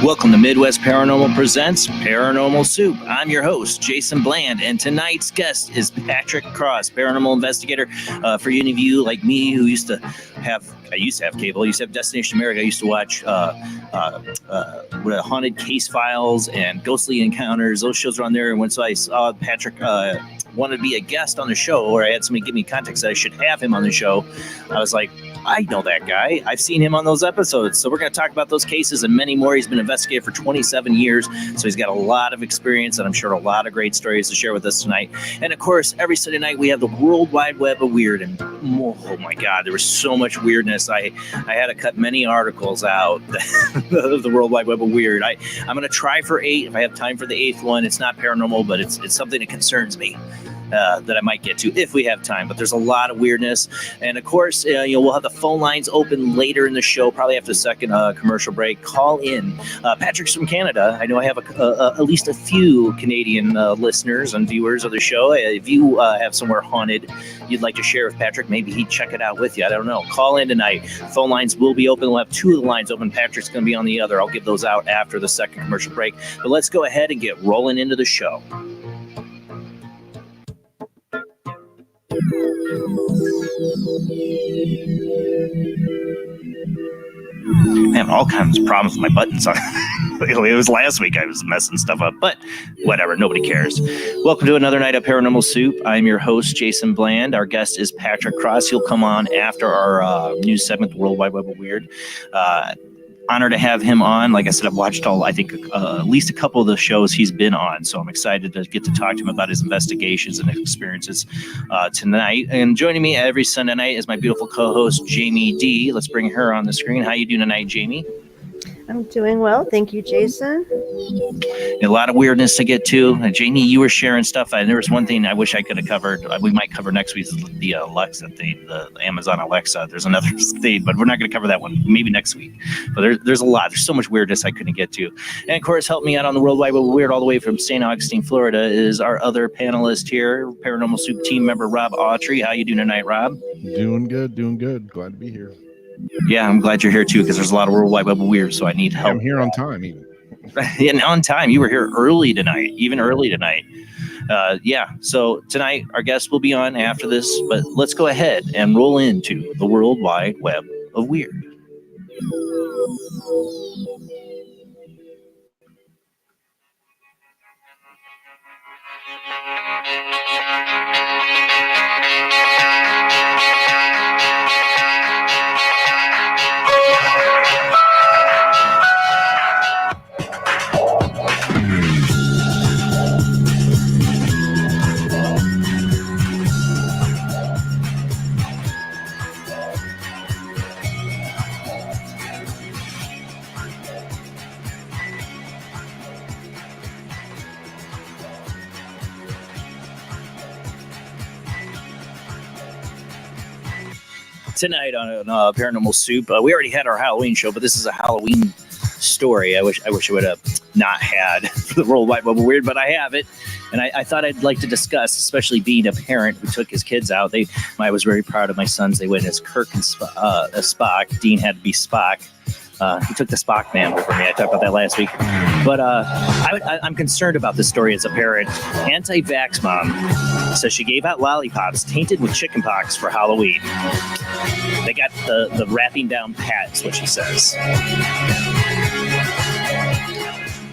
Welcome to Midwest Paranormal Presents Paranormal Soup. I'm your host, Jason Bland, and tonight's guest is Patrick Cross, Paranormal Investigator. For any of you like me who used to have cable, I used to have Destination America. I used to watch Haunted Case Files and Ghostly Encounters. Those shows were on there, and once I saw Patrick wanted to be a guest on the show, or I had somebody give me context that I should have him on the show, I was like, I know that guy. I've seen him on those episodes. So we're going to talk about those cases and many more. He's been an investigator for 27 years. So he's got a lot of experience and I'm sure a lot of great stories to share with us tonight. And of course, every Sunday night we have the World Wide Web of Weird. And oh my God, there was so much weirdness. I had to cut many articles out of the World Wide Web of Weird. I'm going to try for 8 if I have time for the 8th one. It's not paranormal, but it's something that concerns me. That I might get to if we have time, but there's a lot of weirdness. And of course, we'll have the phone lines open later in the show, probably after the second commercial break. Call in. Patrick's from Canada. I know I have at least a few Canadian listeners and viewers of the show. If you have somewhere haunted you'd like to share with Patrick, maybe he'd check it out with you. I don't know. Call in tonight. Phone lines will be open. We'll have 2 of the lines open. Patrick's going to be on the other. I'll give those out after the second commercial break. But let's go ahead and get rolling into the show. I'm having all kinds of problems with my buttons on. It was last week I was messing stuff up, but whatever, nobody cares. Welcome to another night of Paranormal Soup. I'm your host, Jason Bland. Our guest is Patrick Cross. He'll come on after our news segment, World Wide Web of Weird. Honor to have him on. Like I said, I've watched at least a couple of the shows he's been on, so I'm excited to get to talk to him about his investigations and experiences tonight. And joining me every Sunday night is my beautiful co-host, Jamie D. Let's bring her on the screen. How you doing tonight, Jamie? I'm doing well. Thank you, Jason. A lot of weirdness to get to. Jamie, you were sharing stuff. There was one thing I wish I could have covered. We might cover next week, the Alexa thing, the Amazon Alexa. There's another thing, but we're not going to cover that one. Maybe next week. But there's a lot. There's so much weirdness I couldn't get to. And, of course, help me out on the World Wide Web of Weird all the way from St. Augustine, Florida, is our other panelist here, Paranormal Soup team member Rob Autry. How you doing tonight, Rob? Doing good. Glad to be here. Yeah, I'm glad you're here too, because there's a lot of World Wide Web of Weird, so I need help. I'm here on time, even. And on time. You were here early tonight. So tonight our guest will be on after this, but let's go ahead and roll into the World Wide Web of Weird. Tonight on Paranormal Soup, we already had our Halloween show, but this is a Halloween story. I wish I would have not had for the Worldwide Bubble Weird, but I have it, and I thought I'd like to discuss, especially being a parent who took his kids out. I was very proud of my sons. They went as Kirk and Spock. Dean had to be Spock. He took the Spock man over me. I talked about that last week. But I'm concerned about this story as a parent. Anti-vax mom says she gave out lollipops tainted with chickenpox for Halloween. They got the wrapping down pat, is what she says.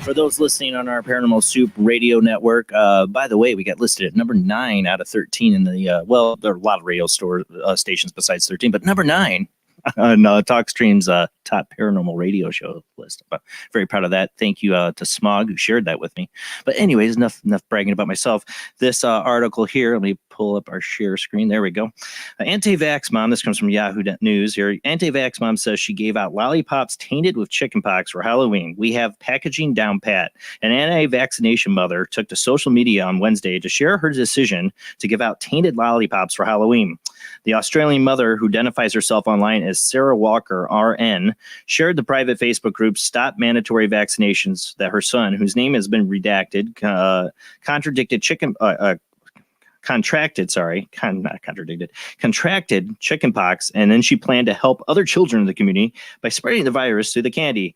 For those listening on our Paranormal Soup radio network, by the way, we got listed at number 9 out of 13 in the, well, there are a lot of radio stations besides 13, but number 9 on Talkstream's top paranormal radio show list. I'm very proud of that. Thank you to Smog, who shared that with me. But anyways, enough bragging about myself. This article here, let me pull up our share screen. There we go. Anti-vax mom, this comes from Yahoo News here. Anti-vax mom says she gave out lollipops tainted with chickenpox for Halloween. We have packaging down pat. An anti-vaccination mother took to social media on Wednesday to share her decision to give out tainted lollipops for Halloween. The Australian mother, who identifies herself online as Sarah Walker, RN, shared the private Facebook group Stop Mandatory Vaccinations that her son, whose name has been redacted, contracted chickenpox, and then she planned to help other children in the community by spreading the virus through the candy.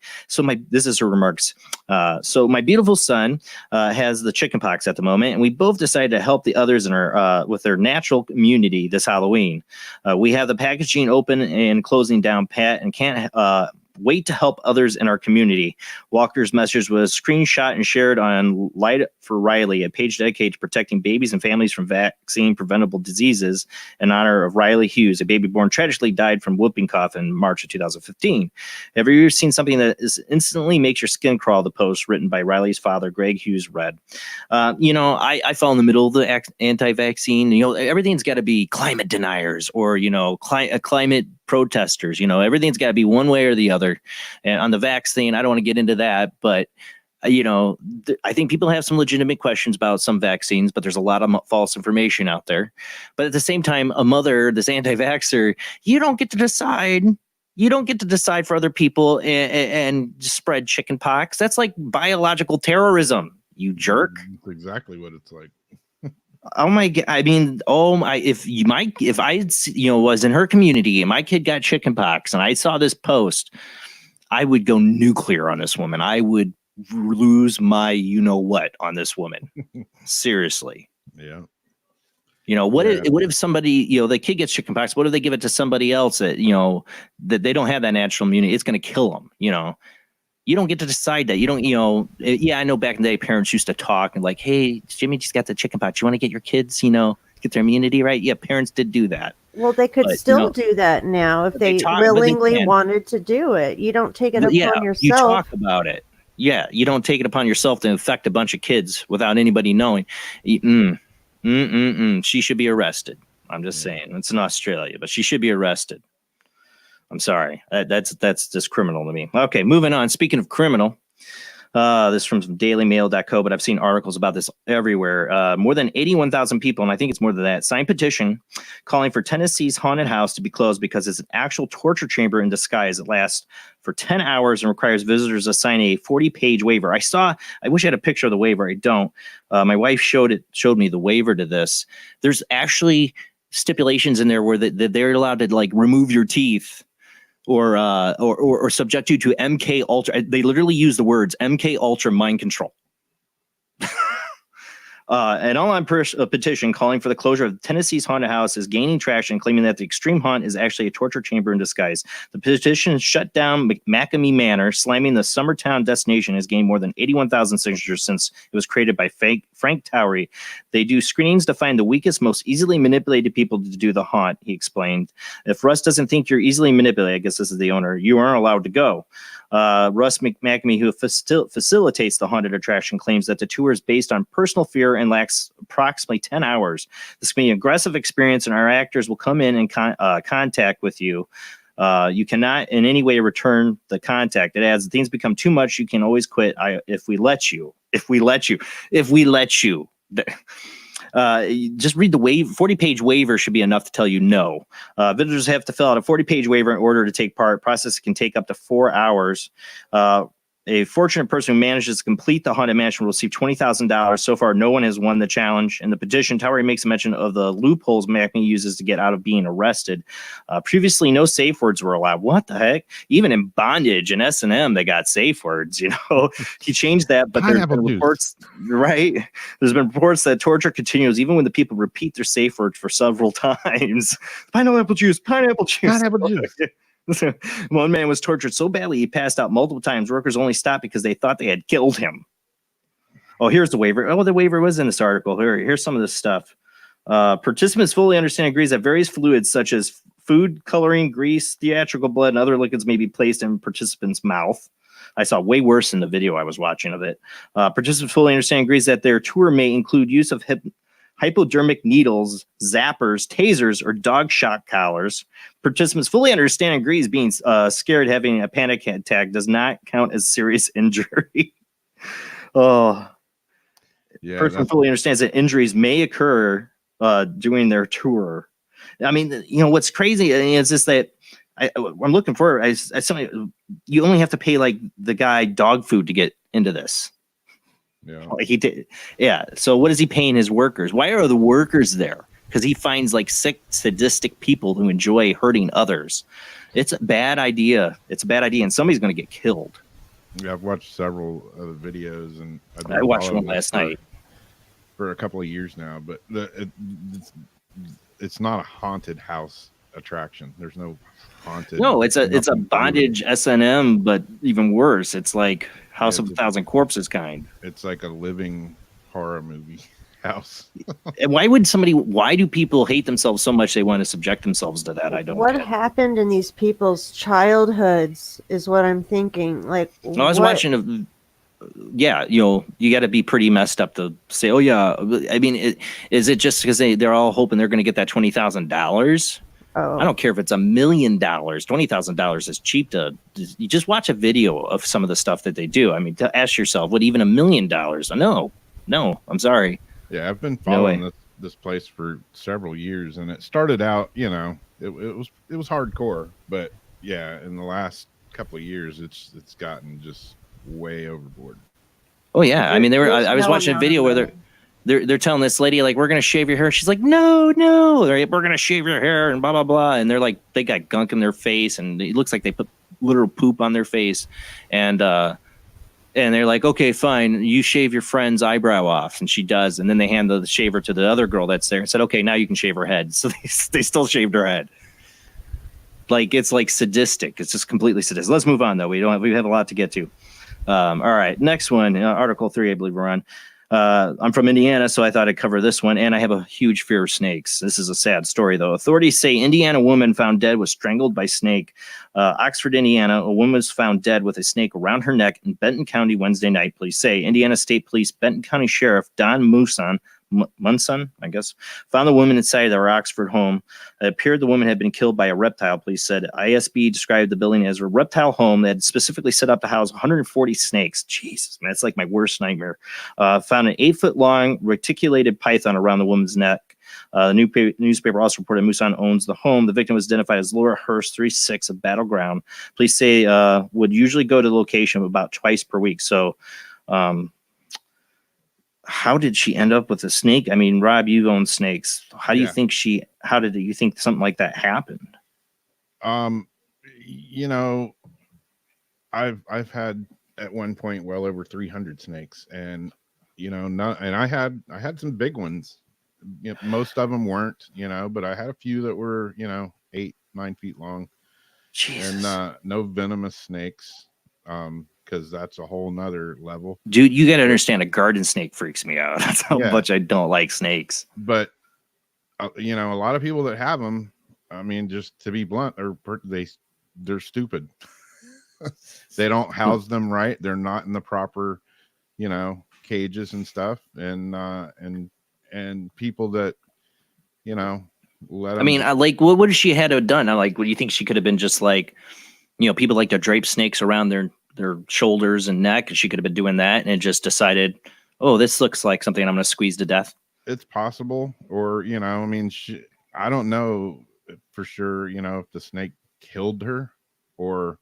This is her remarks. So my beautiful son has the chickenpox at the moment, and we both decided to help the others in our with their natural immunity this Halloween. We have the packaging open and closing down pat, and can't wait to help others in our community. Walker's message was screenshot and shared on Light for Riley, a page dedicated to protecting babies and families from vaccine-preventable diseases in honor of Riley Hughes, a baby born tragically died from whooping cough in March of 2015. Have you ever seen something that instantly makes your skin crawl? The post written by Riley's father, Greg Hughes, read. I fell in the middle of the anti-vaccine. Everything's got to be climate deniers or, climate protesters. Everything's got to be one way or the other. And on the vaccine, I don't want to get into that, but I think people have some legitimate questions about some vaccines, but there's a lot of false information out there. But at the same time, a mother, this anti-vaxxer, you don't get to decide. You don't get to decide for other people and spread chicken pox. That's like biological terrorism, you jerk. That's exactly what it's like. Oh my God. I mean, if I was in her community and my kid got chickenpox and I saw this post, I would go nuclear on this woman. I would lose my what on this woman. Seriously. Yeah. What if somebody, the kid gets chickenpox, what if they give it to somebody else that, that they don't have that natural immunity? It's going to kill them, You don't get to decide that. You don't, I know back in the day, parents used to talk and like, hey, Jimmy just got the chickenpox. You want to get your kids, get their immunity right? Yeah, parents did do that. Well, they could still do that now if they willingly wanted to do it. You don't take it upon yourself. You talk about it. Yeah, you don't take it upon yourself to infect a bunch of kids without anybody knowing. She should be arrested. I'm just saying. It's in Australia, but she should be arrested. I'm sorry. That's just criminal to me. Okay, moving on. Speaking of criminal, this is from dailymail.co, but I've seen articles about this everywhere. More than 81,000 people, and I think it's more than that, signed petition calling for Tennessee's haunted house to be closed because it's an actual torture chamber in disguise. It lasts for 10 hours and requires visitors to sign a 40-page waiver. I wish I had a picture of the waiver. I don't. My wife showed me the waiver to this. There's actually stipulations in there where they're allowed to remove your teeth or subject you to MK Ultra. They literally use the words MK Ultra mind control. An online petition calling for the closure of Tennessee's haunted house is gaining traction, claiming that the extreme haunt is actually a torture chamber in disguise. The petition shut down McMacamee Manor, slamming the Summertown destination, has gained more than 81,000 signatures since it was created by Frank Towery. They do screenings to find the weakest, most easily manipulated people to do the haunt, he explained. If Russ doesn't think you're easily manipulated, I guess this is the owner, you aren't allowed to go. Russ McMacamee, who facilitates the haunted attraction, claims that the tour is based on personal fear and lacks approximately 10 hours. This can be an aggressive experience, and our actors will come in and contact with you. You cannot in any way return the contact. It adds, things become too much, you can always quit if we let you. Just read the 40-page waiver should be enough to tell you no. Visitors have to fill out a 40-page waiver in order to take part. Process can take up to 4 hours. A fortunate person who manages to complete the haunted mansion will receive $20,000. So far, no one has won the challenge. In the petition, Towery makes a mention of the loopholes Mackie uses to get out of being arrested. Previously, no safe words were allowed. What the heck? Even in Bondage and S&M, they got safe words. He changed that, but there's been reports, right? There's been reports that torture continues even when the people repeat their safe words for several times. Pineapple juice, pineapple juice. Pineapple juice. One man was tortured so badly he passed out multiple times. Workers only stopped because they thought they had killed him. Oh, here's the waiver. Oh, the waiver was in this article. Here's some of this stuff. Participants fully understand and agrees that various fluids such as food, coloring, grease, theatrical blood, and other liquids may be placed in participants' mouth. I saw way worse in the video I was watching of it. Participants fully understand and agrees that their tour may include use of hypodermic needles, zappers, tasers, or dog shock collars. Participants fully understand and agrees being scared, having a panic attack does not count as serious injury. Oh, yeah. Person fully understands that injuries may occur during their tour. I mean, what's crazy is just that I'm looking for. You only have to pay like the guy dog food to get into this. Yeah. Like he did. Yeah. So what is he paying his workers? Why are the workers there? Because he finds like sick, sadistic people who enjoy hurting others. It's a bad idea. And somebody's going to get killed. Yeah, I've watched several of the videos, and I watched one last night for a couple of years now. But it's not a haunted house attraction. There's no haunted. No, it's a bondage S&M, but even worse. It's like House of a Thousand Corpses kind. It's like a living horror movie house. And why do people hate themselves so much they want to subject themselves to that? I don't know. What happened in these people's childhoods is what I'm thinking. Like, I was watching you got to be pretty messed up to say, oh yeah. I mean, is it just because they're all hoping they're going to get that $20,000? I don't care if it's $1 million. $20,000 is cheap you just watch a video of some of the stuff that they do. I mean, to ask yourself, would even $1 million? No, I'm sorry. Yeah, I've been following this place for several years, and it started out, it was hardcore, but yeah, in the last couple of years, it's gotten just way overboard. Oh yeah, I mean, I was watching a video where they're telling this lady, like, we're going to shave your hair. She's like, no, we're going to shave your hair and blah, blah, blah. And they're like, they got gunk in their face and it looks like they put literal poop on their face. And they're like, okay, fine. You shave your friend's eyebrow off. And she does. And then they hand the shaver to the other girl that's there and said, okay, now you can shave her head. So they still shaved her head. Like, it's like sadistic. It's just completely sadistic. Let's move on though. We have a lot to get to. All right. Next one, Article 3, I believe we're on. I'm from Indiana, so I thought I'd cover this one, and I have a huge fear of snakes. This is a sad story, though. Authorities say Indiana woman found dead was strangled by snake. Oxford, Indiana, a woman was found dead with a snake around her neck in Benton County Wednesday night, police say. Indiana State Police Benton County Sheriff Don Munson, I guess, found the woman inside their Oxford home. It appeared the woman had been killed by a reptile, police said. ISB described the building as a reptile home that had specifically set up to house 140 snakes. Jesus, man, that's like my worst nightmare. Found an 8-foot-long reticulated python around the woman's neck. The newspaper also reported Munson owns the home. The victim was identified as Laura Hurst, 36, of Battleground. Police say would usually go to the location about twice per week. So, how did she end up with a snake? I mean, Rob, you own snakes. How do you think how did you think something like that happened? I've had at one point well over 300 snakes, and and I had some big ones. Most of them weren't, but I had a few that were, 8-9 feet long. Jesus. And no venomous snakes. Because that's a whole nother level. Dude, you got to understand, a garden snake freaks me out. That's how much I don't like snakes. But, a lot of people that have them, I mean, just to be blunt, they're stupid. They don't house them right. They're not in the proper, cages and stuff. And people that, let them. I mean, what would she had to have done? I'm like, what do you think she could have been just like, people like to drape snakes around their shoulders and neck. She could have been doing that and just decided, oh, this looks like something I'm going to squeeze to death. it's possible, or I mean, I don't know for sure. If the snake killed her, or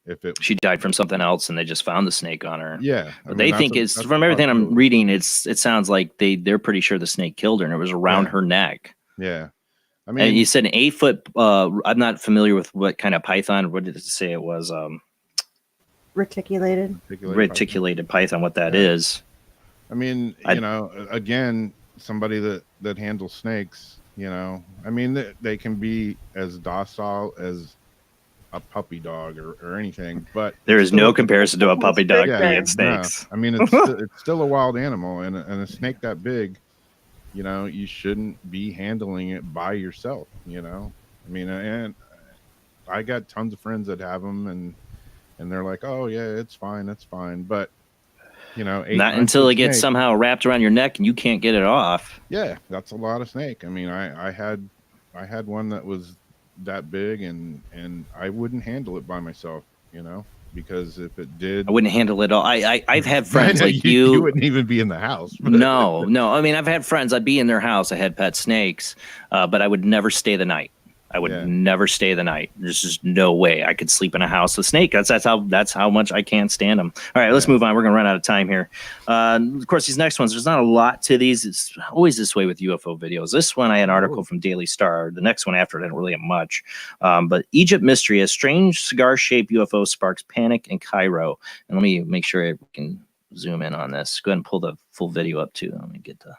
if it she died from something else and they just found the snake on her. Yeah, but they think it's from everything I'm reading. It sounds like they're pretty sure the snake killed her and it was around her neck. Yeah, I mean, and you said an 8-foot. I'm not familiar with what kind of python. What did it say it was? Reticulated python. What that is? I mean, again, somebody that handles snakes. I mean, they can be as docile as a puppy dog or anything, but there is no comparison to a puppy dog being snakes. No. I mean, it's still a wild animal, and a snake that big, you shouldn't be handling it by yourself. I mean, and I got tons of friends that have them, and they're like, oh yeah, it's fine, but not until it gets somehow wrapped around your neck and you can't get it off. Yeah, that's a lot of snake. I mean, I had one that was that big, and I wouldn't handle it by myself, because if it did, I wouldn't handle it all. I've had friends like you wouldn't even be in the house. No. I mean, I've had friends. I'd be in their house. I had pet snakes, but I would never stay the night. I would never stay the night. There's just no way I could sleep in a house with snake. That's how much I can't stand them. All right, let's move on. We're gonna run out of time here. Of course, these next ones, there's not a lot to these. It's always this way with UFO videos. This one I had an article from Daily Star. The next one after it didn't really have much. But Egypt mystery: a strange cigar-shaped UFO sparks panic in Cairo. And let me make sure I can zoom in on this. Go ahead and pull the full video up too. Let me get the.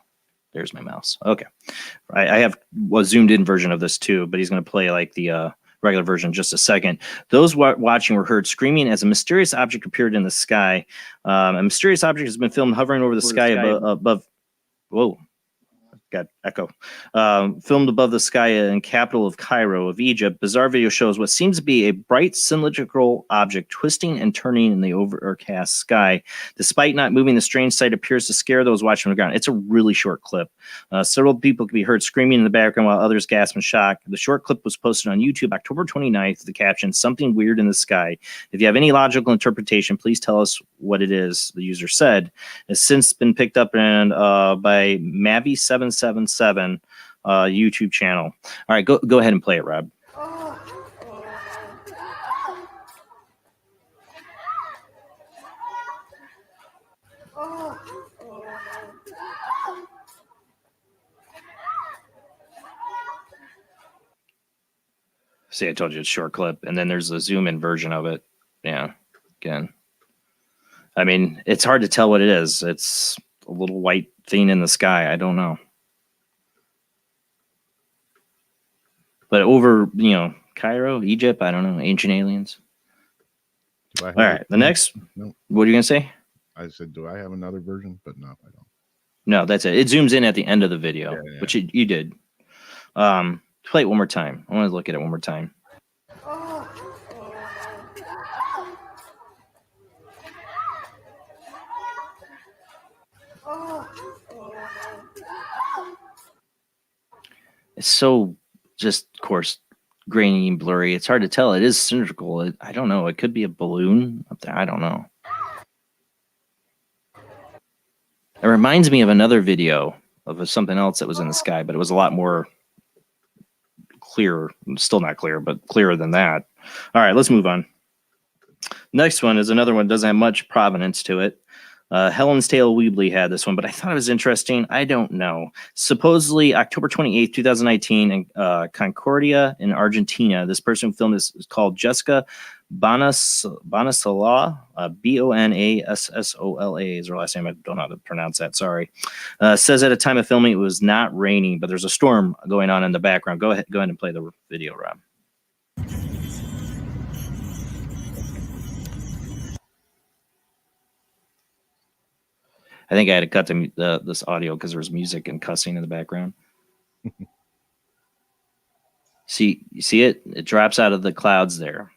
There's my mouse. Okay. I have a zoomed in version of this too, but he's going to play like the regular version in just a second. Those watching were heard screaming as a mysterious object appeared in the sky. A mysterious object has been filmed hovering over the sky above. Whoa. Got echo. Filmed above the sky in capital of Cairo of Egypt. Bizarre video shows what seems to be a bright cylindrical object twisting and turning in the overcast sky. Despite not moving, the strange sight appears to scare those watching on the ground. It's a really short clip. Several people can be heard screaming in the background while others gasp in shock. The short clip was posted on YouTube October 29th with the caption, "Something weird in the sky. If you have any logical interpretation, please tell us what it is," the user said. It's since been picked up by Mavi777 YouTube channel. All right, go ahead and play it, Rob. See, I told you it's a short clip, and then there's a zoom in version of it. Yeah, again. I mean, it's hard to tell what it is. It's a little white thing in the sky. I don't know. But over, Cairo, Egypt, I don't know, ancient aliens. All right, the next, no. What are you going to say? I said, do I have another version? But no, I don't. No, that's it. It zooms in at the end of the video, which you did. Play it one more time. I want to look at it one more time. It's so just, of course, grainy and blurry. It's hard to tell. It is cylindrical. I don't know. It could be a balloon up there. I don't know. It reminds me of another video of something else that was in the sky, but it was a lot more clear. Still not clear, but clearer than that. All right, let's move on. Next one is another one that doesn't have much provenance to it. Helen's Tale Weebly had this one, but I thought it was interesting. I don't know. Supposedly, October 28th, 2019, in Concordia in Argentina, this person who filmed this is called Jessica Bonassola, Bonassola is her last name. I don't know how to pronounce that. Sorry. Says at a time of filming, it was not raining, but there's a storm going on in the background. Go ahead and play the video, Rob. I think I had to cut this audio because there was music and cussing in the background. You see it? It drops out of the clouds there.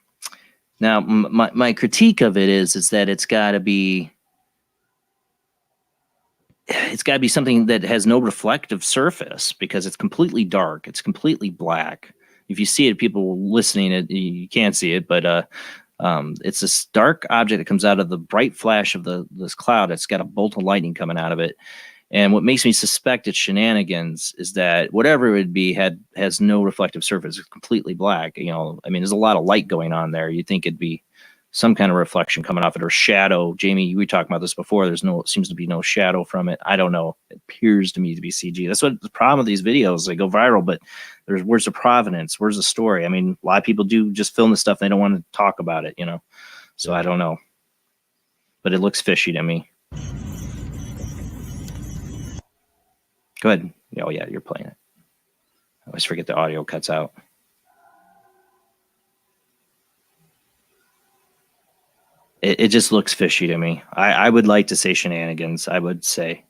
Now, my critique of it is that it's got to be something that has no reflective surface because it's completely dark. It's completely black. If you see it, people listening, you can't see it, but it's this dark object that comes out of the bright flash of this cloud. It's got a bolt of lightning coming out of it. And what makes me suspect it's shenanigans is that whatever it would be has no reflective surface. It's completely black. You know, I mean, there's a lot of light going on there. You'd think it'd be some kind of reflection coming off it or shadow. Jamie, you were talking about this before. Seems to be no shadow from it. I don't know. It appears to me to be CG. That's what the problem with these videos. They go viral, but where's the provenance? Where's the story? I mean, a lot of people do just film the stuff. They don't want to talk about it, you know? So I don't know, but it looks fishy to me. Go ahead. Oh yeah, you're playing it. I always forget the audio cuts out. It just looks fishy to me. I would like to say shenanigans. I would say.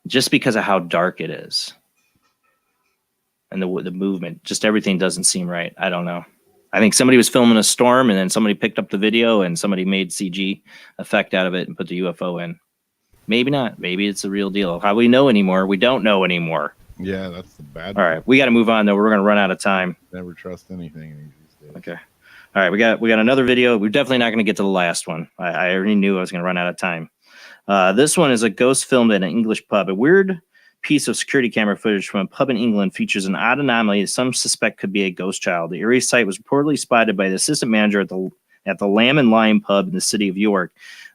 Just because of how dark it is. And the movement. Just everything doesn't seem right. I don't know. I think somebody was filming a storm and then somebody picked up the video and somebody made CG effect out of it and put the UFO in. Maybe not. Maybe it's the real deal. How we know anymore? We don't know anymore. Yeah, that's the bad. All right, we got to move on though. We're going to run out of time. Never trust anything these days. Okay. All right, we got another video. We're definitely not going to get to the last one. I already knew I was going to run out of time. This one is a ghost filmed in an English pub. A weird piece of security camera footage from a pub in England features an odd anomaly that some suspect could be a ghost child. The eerie sight was reportedly spotted by the assistant manager at the Lamb and Lion pub in the city of York.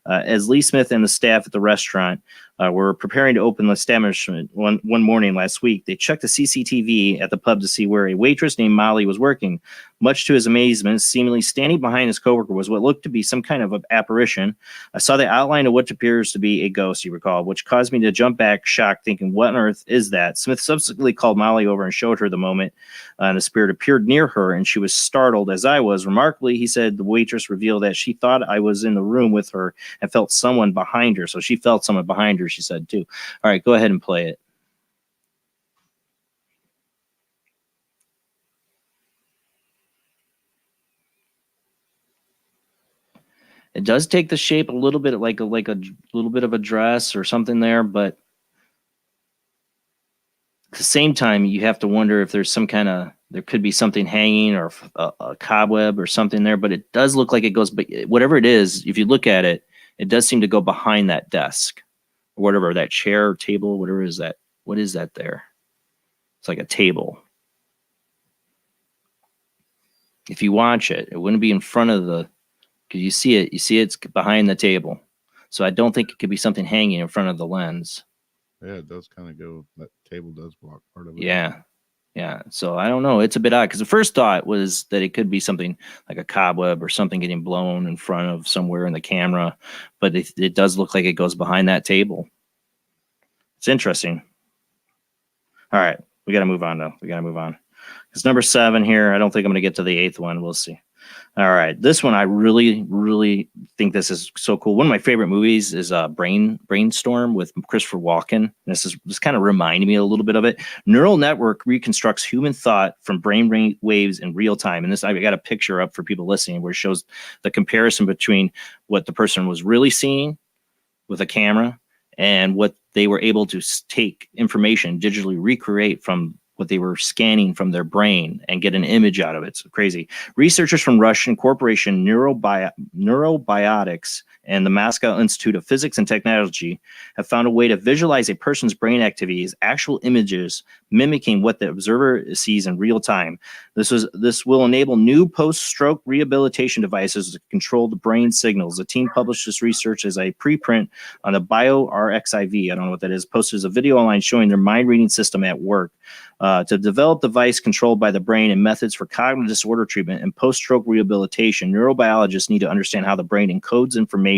As Lee Smith and the staff at the restaurant were preparing to open the establishment one morning last week, they checked the CCTV at the pub to see where a waitress named Molly was working. Much to his amazement, seemingly standing behind his coworker was what looked to be some kind of an apparition. I saw the outline of what appears to be a ghost, he recalled, which caused me to jump back, shocked, thinking, what on earth is that? Smith subsequently called Molly over and showed her the moment and the spirit appeared near her, and she was startled, as I was. Remarkably, he said the waitress revealed that she thought I was in the room with her and felt someone behind her. So she felt someone behind her, she said, too. All right, go ahead and play it. It does take the shape a little bit like a little bit of a dress or something there, but at the same time, you have to wonder if there's there could be something hanging or a cobweb or something there, but it does look like it goes, but whatever it is, if you look at it, it does seem to go behind that desk or whatever, that chair or table, whatever is that. What is that there? It's like a table. If you watch it, it wouldn't be in front of because you see it's behind the table. So I don't think it could be something hanging in front of the lens. Yeah, it does kind of go, that table does block part of it. Yeah. Yeah. So I don't know. It's a bit odd because the first thought was that it could be something like a cobweb or something getting blown in front of somewhere in the camera. But it does look like it goes behind that table. It's interesting. All right. We got to move on, though. We got to move on. It's number 7 here. I don't think I'm going to get to the 8th one. We'll see. All right. This one, I really, really think this is so cool. One of my favorite movies is Brainstorm with Christopher Walken. This kind of reminded me a little bit of it. Neural network reconstructs human thought from brain waves in real time. And this, I got a picture up for people listening where it shows the comparison between what the person was really seeing with a camera and what they were able to take information, digitally recreate from what they were scanning from their brain and get an image out of it. It's crazy. Researchers from Russian corporation Neurobiotics and the Moscow Institute of Physics and Technology have found a way to visualize a person's brain activity as actual images mimicking what the observer sees in real time. This will enable new post-stroke rehabilitation devices to control the brain signals. The team published this research as a preprint on the BioRxiv, I don't know what that is, posted a video online showing their mind-reading system at work. To develop the device controlled by the brain and methods for cognitive disorder treatment and post-stroke rehabilitation, neurobiologists need to understand how the brain encodes information.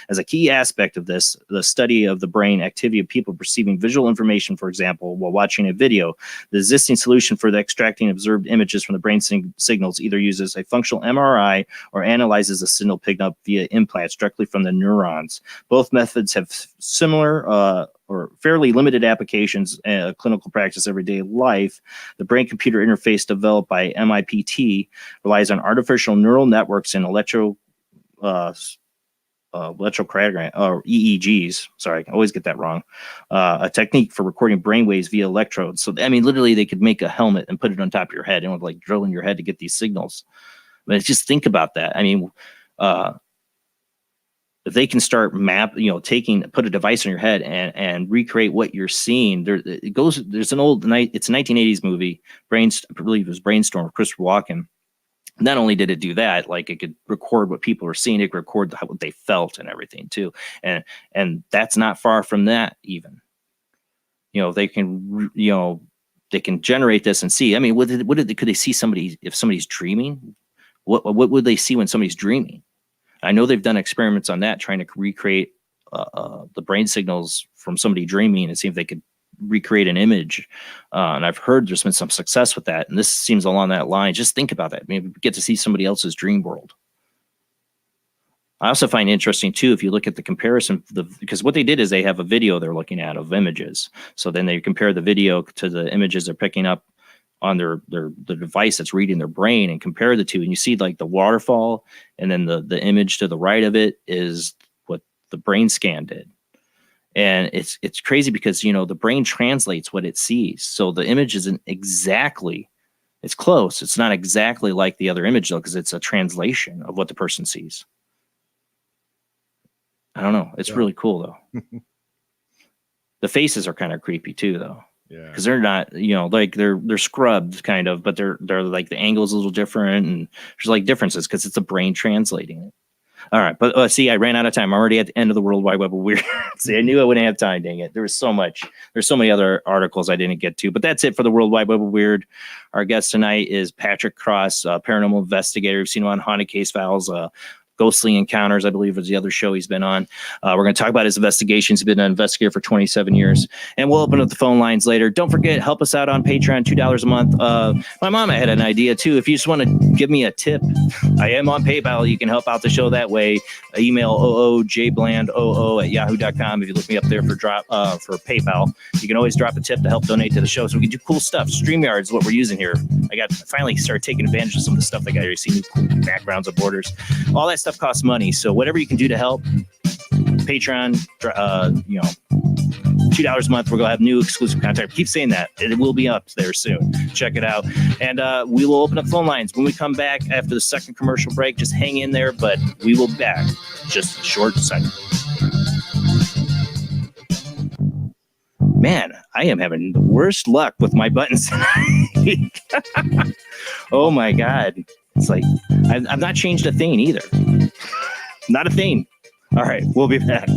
As a key aspect of this, the study of the brain activity of people perceiving visual information, for example, while watching a video, the existing solution for the extracting observed images from the brain signals either uses a functional MRI or analyzes the signal picked up via implants directly from the neurons. Both methods have similar or fairly limited applications in clinical practice everyday life. The brain-computer interface developed by MIPT relies on artificial neural networks and electrocardiogram or EEGs. Sorry, I always get that wrong. A technique for recording brainwaves via electrodes. So, I mean, literally, they could make a helmet and put it on top of your head and would like drill in your head to get these signals. But just think about that. I mean, if they can start put a device on your head and recreate what you're seeing, there's an it's a 1980s movie, I believe it was Brainstorm with Christopher Walken. Not only did it do that, like it could record what people were seeing, it could record what they felt and everything too. And that's not far from that even. They can, they can generate this and see. I mean, could they see somebody, if somebody's dreaming? What would they see when somebody's dreaming? I know they've done experiments on that, trying to recreate the brain signals from somebody dreaming and see if they could recreate an image. And I've heard there's been some success with that. And this seems along that line. Just think about that. Maybe get to see somebody else's dream world. I also find interesting too, if you look at the comparison, because what they did is they have a video they're looking at of images. So then they compare the video to the images they're picking up on the device that's reading their brain and compare the two. And you see like the waterfall, and then the image to the right of it is what the brain scan did. And it's crazy because, the brain translates what it sees. So the image isn't exactly, it's close. It's not exactly like the other image though, because it's a translation of what the person sees. I don't know. It's really cool though. The faces are kind of creepy too though. Yeah. Because they're not, like they're scrubbed kind of, but they're like the angle's a little different, and there's like differences because it's the brain translating it. All right, but see, I ran out of time. I'm already at the end of the World Wide Web of Weird. See, I knew I wouldn't have time. Dang it! There's so many other articles I didn't get to. But that's it for the World Wide Web of Weird. Our guest tonight is Patrick Cross, Paranormal Investigator. We've seen him on Haunted Case Files. Ghostly Encounters, I believe, was the other show he's been on. We're going to talk about his investigations. He's been an investigator for 27 years. And we'll open up the phone lines later. Don't forget, help us out on Patreon, $2 a month. My mom had an idea, too. If you just want to give me a tip, I am on PayPal. You can help out the show that way. Email oojbland00@yahoo.com. If you look me up there for PayPal, you can always drop a tip to help donate to the show so we can do cool stuff. StreamYard is what we're using here. I finally started taking advantage of some of the stuff they got here. You see new cool backgrounds of borders. All that stuff costs money, so whatever you can do to help. Patreon, $2 a month. We're gonna have new exclusive content. Keep saying that. It will be up there soon. Check it out, and we will open up phone lines when we come back after the second commercial break. Just hang in there, but we will be back just a short second. Man, I am having the worst luck with my buttons tonight. Oh my God. It's like, I've not changed a thing either. Not a thing. All right, we'll be back.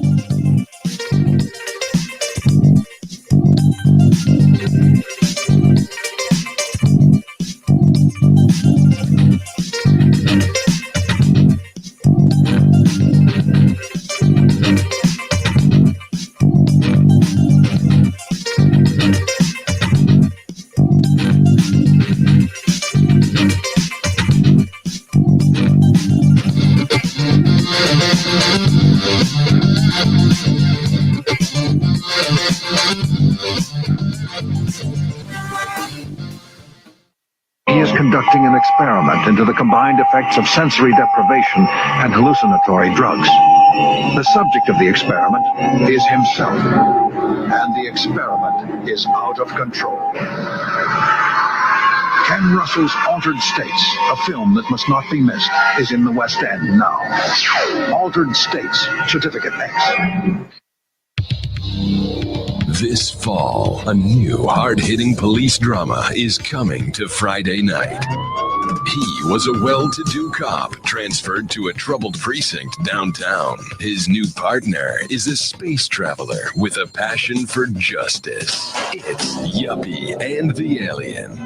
He is conducting an experiment into the combined effects of sensory deprivation and hallucinatory drugs. The subject of the experiment is himself, and the experiment is out of control. Ken Russell's Altered States, a film that must not be missed, is in the West End now. Altered States, Certificate X. This fall, a new hard-hitting police drama is coming to Friday night. He was a well-to-do cop transferred to a troubled precinct downtown. His new partner is a space traveler with a passion for justice. It's Yuppie and the Alien.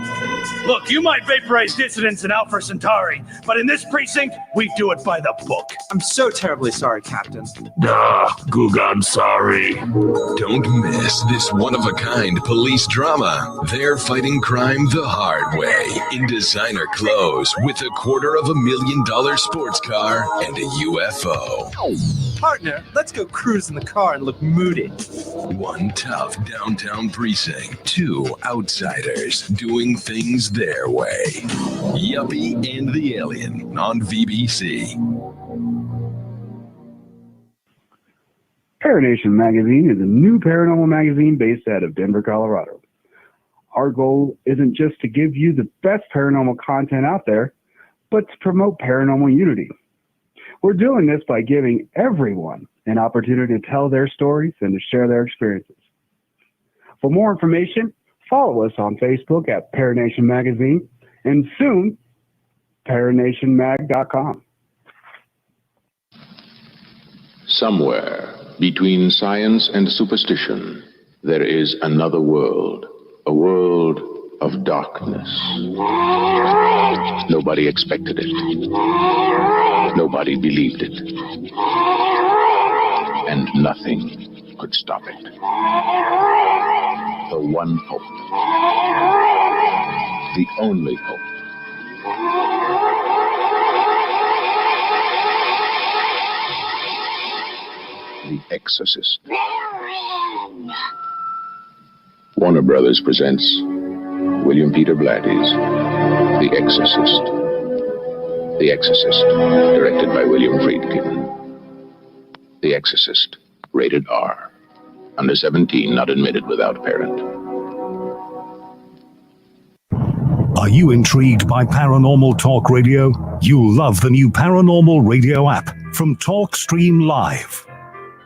Look, you might vaporize dissidents in Alpha Centauri, but in this precinct, we do it by the book. I'm so terribly sorry, Captain. Googa, I'm sorry. Don't miss this one-of-a-kind police drama. They're fighting crime the hard way in designer clothes with $250,000 sports car and a UFO. Partner, let's go cruise in the car and look moody. One tough downtown precinct, two outsiders doing things their way. Yuppie and the Alien on VBC. Paranation Magazine is a new paranormal magazine based out of Denver, Colorado. Our goal isn't just to give you the best paranormal content out there, but to promote paranormal unity. We're doing this by giving everyone an opportunity to tell their stories and to share their experiences. For more information, follow us on Facebook at Paranation Magazine and soon, ParanationMag.com. Somewhere between science and superstition, there is another world, a world of darkness. Nobody expected it. Nobody believed it. And nothing could stop it. The one hope. The only hope. The Exorcist. Warner Brothers presents William Peter Blatty's The Exorcist. The Exorcist, directed by William Friedkin. The Exorcist, rated R. Under 17, not admitted without parent. Are you intrigued by Paranormal Talk Radio? You'll love the new Paranormal Radio app from Talkstream Live.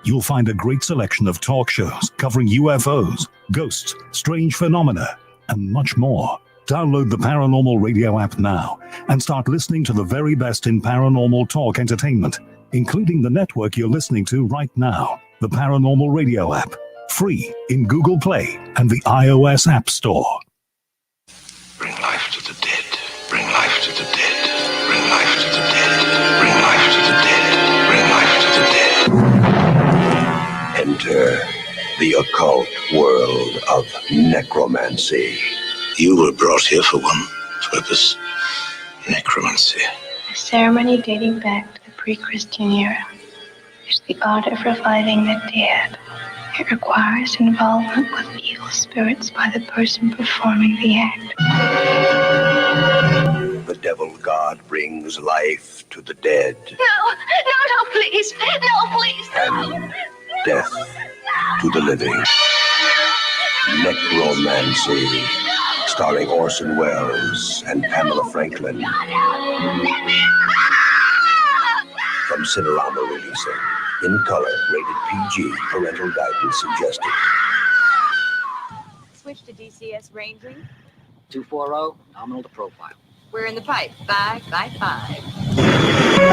You'll find a great selection of talk shows covering UFOs, ghosts, strange phenomena, and much more. Download the Paranormal Radio app now and start listening to the very best in paranormal talk entertainment, including the network you're listening to right now, the Paranormal Radio app, free in Google Play and the iOS App Store. Bring life to the dead. Bring life to the dead. Bring life to the dead. Bring life to the dead. Bring life to the dead. Enter the occult world of necromancy. You were brought here for one purpose: necromancy. A ceremony dating back to the pre-Christian era. It's the art of reviving the dead. It requires involvement with evil spirits by the person performing the act. The devil god brings life to the dead. No, please. No, please. And death to the living. Necromancy, starring Orson Welles and Pamela Franklin. From Cinerama releasing. In color, rated PG, parental guidance suggested. Switch to DCS ranging. 240, nominal to profile. We're in the pipe, 5 by 5.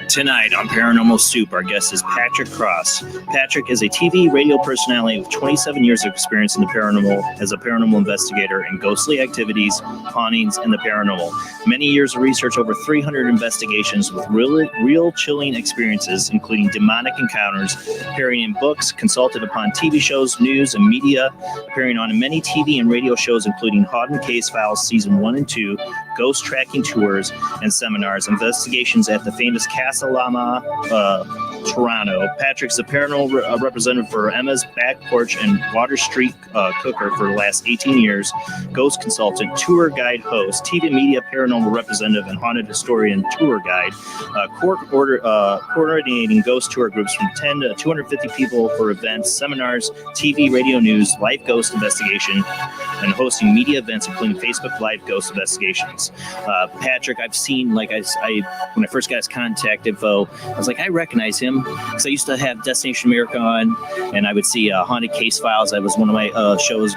Tonight on Paranormal Soup, our guest is Patrick Cross. Patrick is a TV radio personality with 27 years of experience in the paranormal as a paranormal investigator in ghostly activities, hauntings, and the paranormal. Many years of research, over 300 investigations with real chilling experiences, including demonic encounters, appearing in books, consulted upon TV shows, news, and media, appearing on many TV and radio shows, including Haunted Case Files Season 1 and 2, ghost tracking tours and seminars, investigations at the famous Casa Loma, Toronto. Patrick's the paranormal representative for Emma's Back Porch and Water Street Cooker for the last 18 years, ghost consultant, tour guide host, TV media paranormal representative, and haunted historian tour guide, coordinating ghost tour groups from 10 to 250 people for events, seminars, TV, radio news, live ghost investigation, and hosting media events, including Facebook Live ghost investigations. Patrick, I've seen, like I when I first got his contact info, I was like, I recognize him because I used to have Destination America on, and I would see Haunted Case Files. That was one of my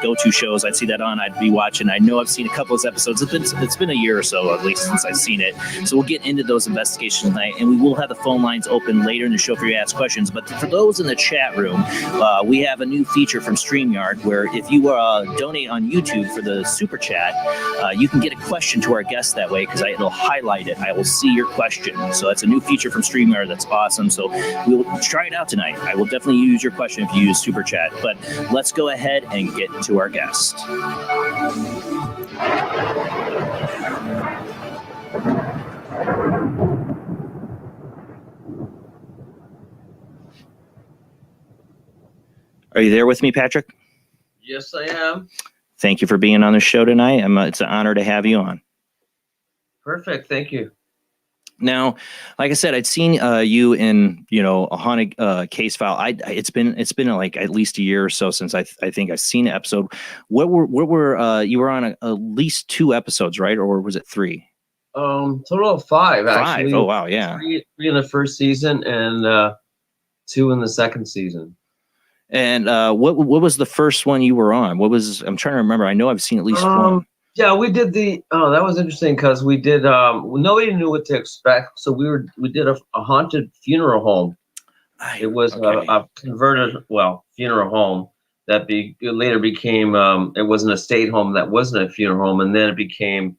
go-to shows. I'd see that on. I'd be watching. I know I've seen a couple of episodes. It's been a year or so at least since I've seen it. So we'll get into those investigations tonight, and we will have the phone lines open later in the show for you to ask questions. But for those in the chat room, we have a new feature from StreamYard where if you donate on YouTube for the super chat, you can get a question to our guest that way because it'll highlight it. I will see your question. So that's a new feature from StreamYard that's awesome. So we'll try it out tonight. I will definitely use your question if you use Super Chat. But let's go ahead and get to our guest. Are you there with me, Patrick? Yes, I am. Thank you for being on the show tonight. It's an honor to have you on. Perfect. Thank you. Now, like I said, I'd seen you in, a haunted case file. It's been like at least a year or so since I think I've seen an episode. What were you were on at least 2 episodes, right? Or was it 3? Total of 5 actually. 5. Oh wow, yeah. 3 in the first season and 2 in the second season. And what was the first one you were on? I'm trying to remember. I know I've seen at least one. Yeah, we did that was interesting because we did nobody knew what to expect, so we did a haunted funeral home. It was a converted funeral home that later became it was an estate home that wasn't a funeral home, and then it became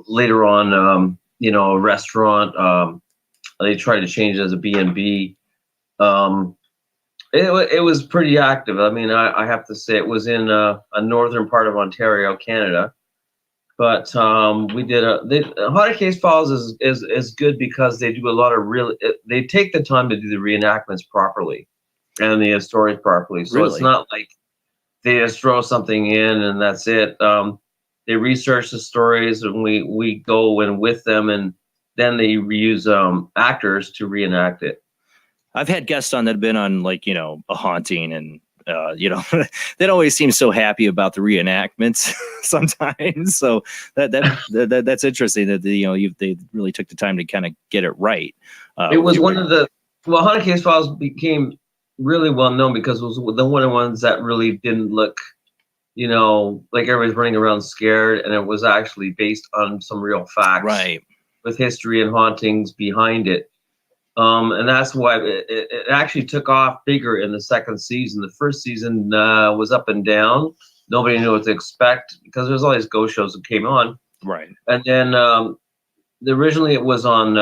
later on a restaurant. They tried to change it as a B&B. It was pretty active. I mean, I have to say it was in a northern part of Ontario, Canada. But we did Haunted Case Files is good because they do a lot of they take the time to do the reenactments properly and the stories properly. So It's not like they just throw something in and that's it. They research the stories and we go in with them, and then they reuse actors to reenact it. I've had guests on that have been on a haunting, and they don't always seem so happy about the reenactments sometimes. So that's interesting that they really took the time to kind of get it right. It was one of the Haunted Case Files became really well known because it was one of the ones that really didn't look, like everybody's running around scared, and it was actually based on some real facts, right, with history and hauntings behind it. And that's why it actually took off bigger in the second season. The first season was up and down. Nobody knew what to expect because there's all these ghost shows that came on. Right. And then originally it was on,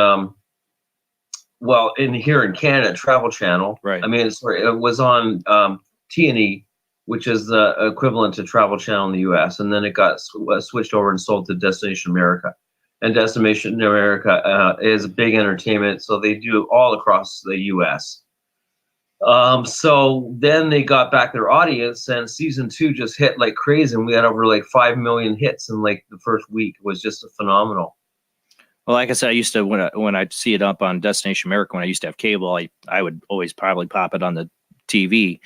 here in Canada, Travel Channel. Right. I mean, it was on T&E, which is the equivalent to Travel Channel in the U.S. And then it got switched over and sold to Destination America. And Destination America is big entertainment, so they do it all across the U.S. So then they got back their audience, and season 2 just hit like crazy, and we had over 5 million hits in the first week. It was just phenomenal. Well, like I said, I used to when I'd see it up on Destination America when I used to have cable, I would always probably pop it on the TV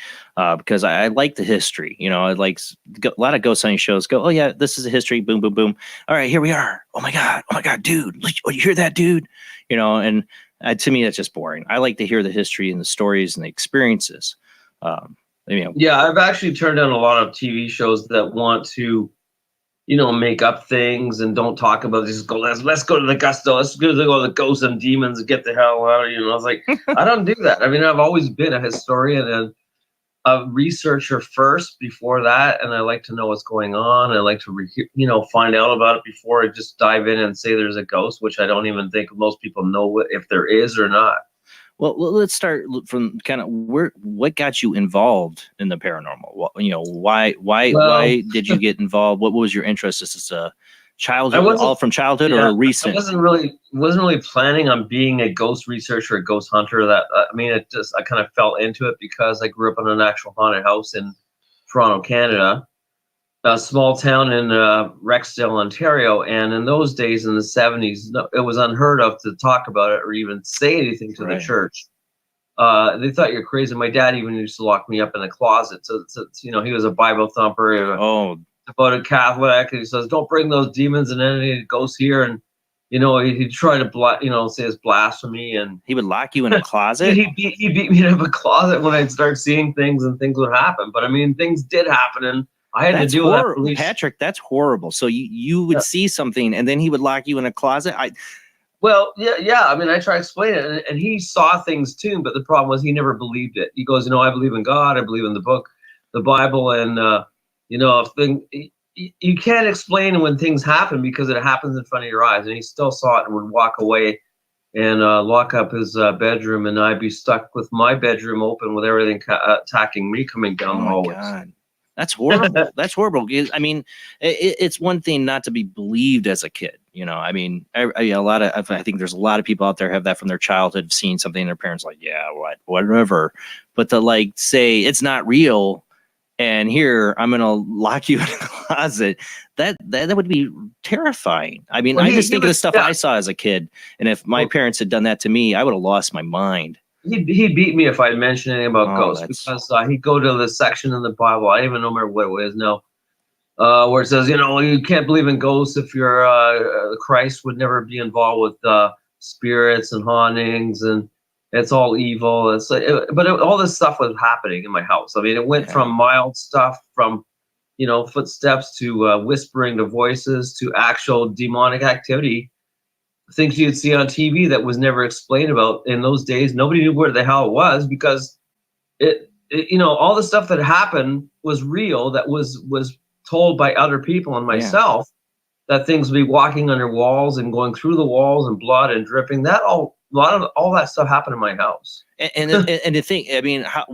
because I like the history. I like a lot of ghost hunting shows go, oh yeah, this is a history, boom, boom, boom. All right, here we are. Oh my God, dude. Oh, you hear that, dude? And to me, that's just boring. I like to hear the history and the stories and the experiences. Yeah, I've actually turned down a lot of TV shows that want to, make up things and don't talk about this. Go, let's go to the gusto. Let's go to the ghosts and demons and get the hell out. I was like, I don't do that. I mean, I've always been a historian and a researcher first before that, and I like to know what's going on. I like to, find out about it before I just dive in and say there's a ghost, which I don't even think most people know if there is or not. Well, let's start from kind of what got you involved in the paranormal? Why did you get involved? What was your interest? Is this a childhood, all from childhood, or recent? I wasn't really planning on being a ghost researcher, a ghost hunter. I kind of fell into it because I grew up in an actual haunted house in Toronto, Canada, a small town in Rexdale, Ontario. And in those days, in the 70s, it was unheard of to talk about it or even say anything to the church. They thought you're crazy. My dad even used to lock me up in a closet. So he was a Bible thumper, devoted Catholic. And he says, don't bring those demons and any ghosts here. And, he'd try to, say it's blasphemy. And he would lock you in a closet? He beat me in a closet when I'd start seeing things and things would happen. But, I mean, things did happen. And I had to deal with that police. Patrick, that's horrible. So you would see something and then he would lock you in a closet? Well, yeah. I mean, I try to explain it, and he saw things too, but the problem was he never believed it. He goes, I believe in God, I believe in the book, the Bible, and you can't explain when things happen because it happens in front of your eyes. And he still saw it and would walk away and lock up his bedroom, and I'd be stuck with my bedroom open with everything attacking me coming down the hallways. God. That's horrible. That's horrible. I mean, it's one thing not to be believed as a kid. You know, I mean, I think there's a lot of people out there have that from their childhood, seeing something and their parents like, yeah, whatever. But to like say it's not real, and here I'm gonna lock you in a closet, that would be terrifying. I mean, I just think of the stuff I saw as a kid, and if my parents had done that to me, I would have lost my mind. He'd beat me if I'd mentioned anything about ghosts, because he'd go to the section in the Bible. I don't even remember what it was now, where it says, you know, you can't believe in ghosts if you're Christ would never be involved with spirits and hauntings, and it's all evil. It's like, all this stuff was happening in my house. I mean, it went from mild stuff, from footsteps to whispering to voices to actual demonic activity. Things you'd see on TV that was never explained about in those days. Nobody knew where the hell it was, because it all the stuff that happened was real, that was told by other people and myself, that things would be walking under walls and going through the walls and blood and dripping. A lot of all that stuff happened in my house. And the thing, I mean, how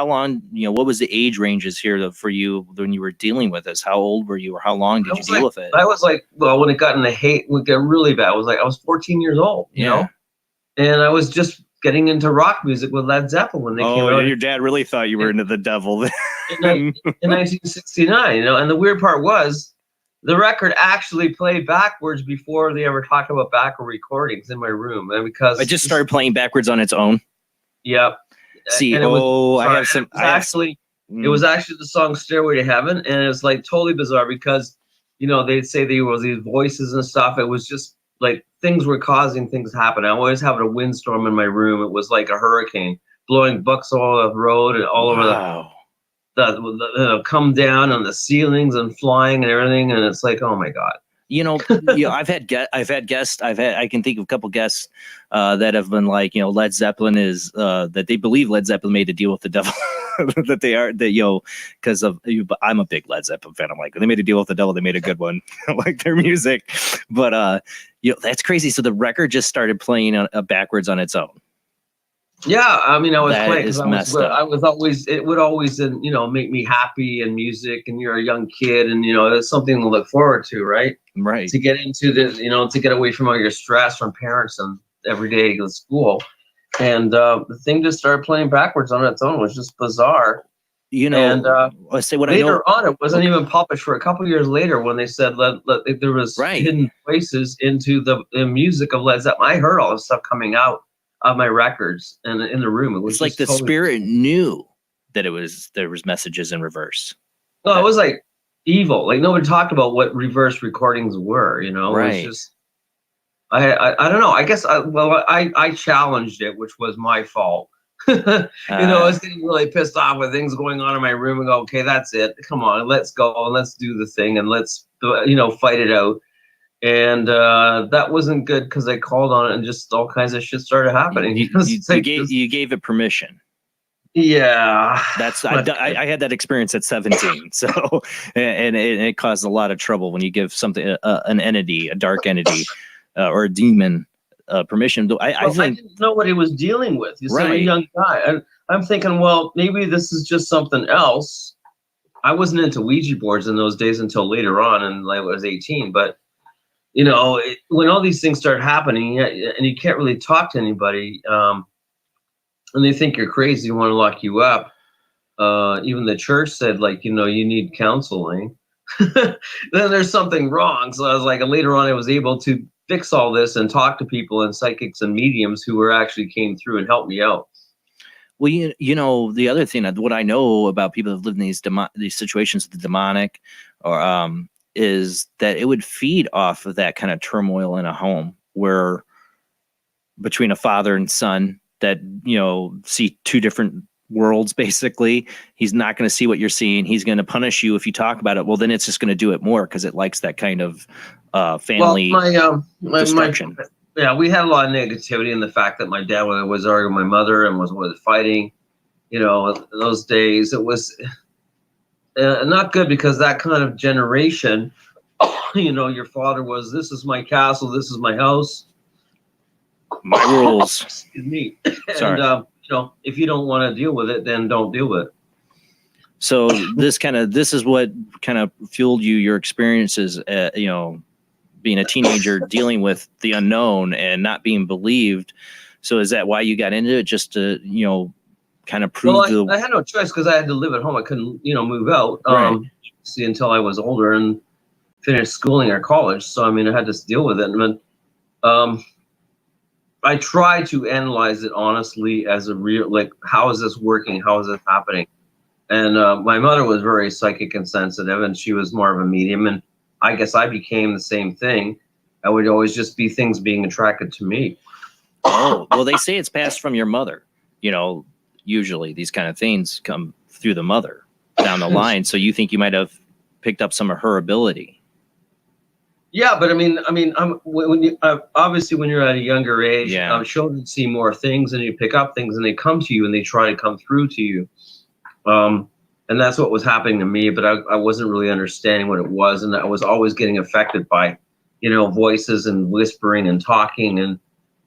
long, what was the age ranges here for you when you were dealing with this? How old were you, or how long did you deal with it? I was like, well, when it got really bad, I was 14 years old, you know, and I was just getting into rock music with Led Zeppelin when they came out. Your dad really thought you were into the devil. in 1969, and the weird part was, the record actually played backwards before they ever talked about backward recordings in my room, and because it just started playing backwards on its own. Yep. See, it was actually the song "Stairway to Heaven," and it was like totally bizarre, because they'd say there was these voices and stuff. It was just like things were causing things to happen. I always having a windstorm in my room. It was like a hurricane blowing books all over the road and all over the come down on the ceilings and flying and everything, and it's like, oh my God. I can think of a couple guests that have been like, Led Zeppelin is that they believe Led Zeppelin made a deal with the devil. Because I'm a big Led Zeppelin fan. I'm like, they made a deal with the devil, they made a good one. I like their music, but that's crazy. So the record just started playing backwards on its own. Yeah, I mean, I was playing because it would always make me happy, and music, and you're a young kid, and it's something to look forward to, right? Right. To get into this, to get away from all your stress from parents and every day to school, and the thing just started playing backwards on its own. It was just bizarre. Let's say what later on, it wasn't even published for a couple years later when they said there was hidden places into the music of Led Zeppelin. I heard all this stuff coming out of my records and in the room. It was like the spirit knew that there was messages in reverse. No, it was like evil. Like nobody talked about what reverse recordings were, Right. It was just, I don't know. I guess I challenged it, which was my fault. I was getting really pissed off with things going on in my room and go, okay, that's it. Come on, let's go and let's do the thing and let's fight it out. And that wasn't good, because I called on it and just all kinds of shit started happening. You gave it permission. Yeah, I had that experience at 17. So, and it caused a lot of trouble when you give something an entity, a dark entity, or a demon permission. I didn't know what he was dealing with. He's a young guy, and I'm thinking, well, maybe this is just something else. I wasn't into Ouija boards in those days until later on, and I was 18, but. When all these things start happening, and you can't really talk to anybody, and they think you're crazy, they want to lock you up. Even the church said, you need counseling. Then there's something wrong. So I was like, later on, I was able to fix all this and talk to people and psychics and mediums who actually came through and helped me out. Well, the other thing, what I know about people who've lived in these situations with the demonic, or is that it would feed off of that kind of turmoil in a home, where between a father and son that, see two different worlds, basically. He's not going to see what you're seeing. He's going to punish you if you talk about it. Well, then it's just going to do it more, because it likes that kind of family destruction. We had a lot of negativity in the fact that my dad was arguing with my mother and was fighting. In those days, it was not good, because that kind of generation, your father was, this is my castle, this is my house. My rules. Excuse me. Sorry. And if you don't want to deal with it, then don't deal with it. So this is what kind of fueled your experiences, being a teenager, dealing with the unknown and not being believed. So is that why you got into it? Just to, kind of prove I had no choice because I had to live at home. I couldn't, move out, see, until I was older and finished schooling or college. So, I mean, I had to deal with it. And I try to analyze it honestly as a real, like, how is this working? How is this happening? And my mother was very psychic and sensitive, and she was more of a medium. And I guess I became the same thing. I would always just be things being attracted to me. Oh, well, they say it's passed from your mother. Usually these kind of things come through the mother down the line. So you think you might have picked up some of her ability? Yeah, but I mean, obviously when you're at a younger age, children see more things and you pick up things and they come to you and they try to come through to you. And that's what was happening to me, but I wasn't really understanding what it was. And I was always getting affected by, voices and whispering and talking. And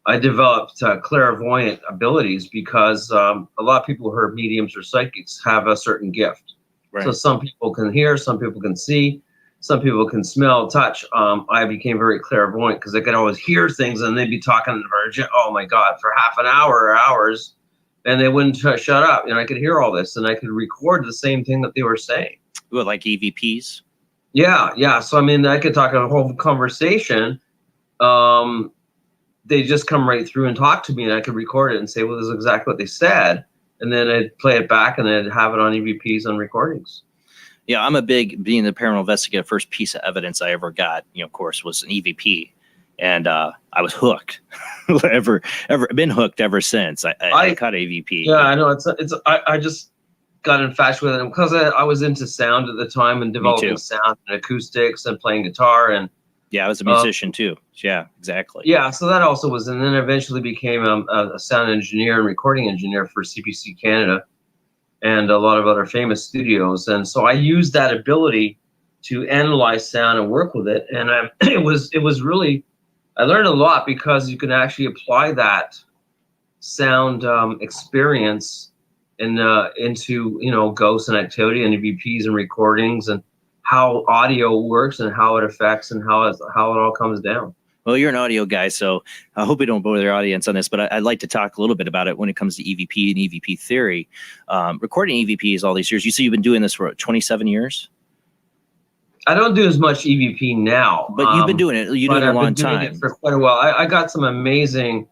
I developed clairvoyant abilities because a lot of people who are mediums or psychics have a certain gift. Right. So some people can hear, some people can see, some people can smell, touch. I became very clairvoyant because I could always hear things and they'd be talking for, oh my God, for half an hour or hours, and they wouldn't shut up. I could hear all this and I could record the same thing that they were saying. What, like EVPs? Yeah. So, I mean, I could talk a whole conversation. They just come right through and talk to me and I could record it and say, well, this is exactly what they said. And then I'd play it back and I'd have it on EVPs and recordings. Yeah, I'm being the paranormal investigator, first piece of evidence I ever got, of course, was an EVP. And I was hooked. ever been hooked ever since. I caught EVP. Yeah, I know. I just got infatuated with it because I was into sound at the time and developing sound and acoustics and playing guitar. And yeah, I was a musician too. Yeah, exactly. Yeah, so that also was, and then eventually became a sound engineer and recording engineer for CPC Canada and a lot of other famous studios. And so I used that ability to analyze sound and work with it. And it was really, I learned a lot because you can actually apply that sound experience into ghosts and activity and EVPs and recordings and how audio works and how it affects and how it all comes down. Well, you're an audio guy, so I hope we don't bore their audience on this, but I'd like to talk a little bit about it when it comes to EVP and EVP theory. Recording EVPs all these years. You say you've been doing this for 27 years? I don't do as much EVP now. But you've been doing it. You do it a long time. It for quite a while. I got some amazing,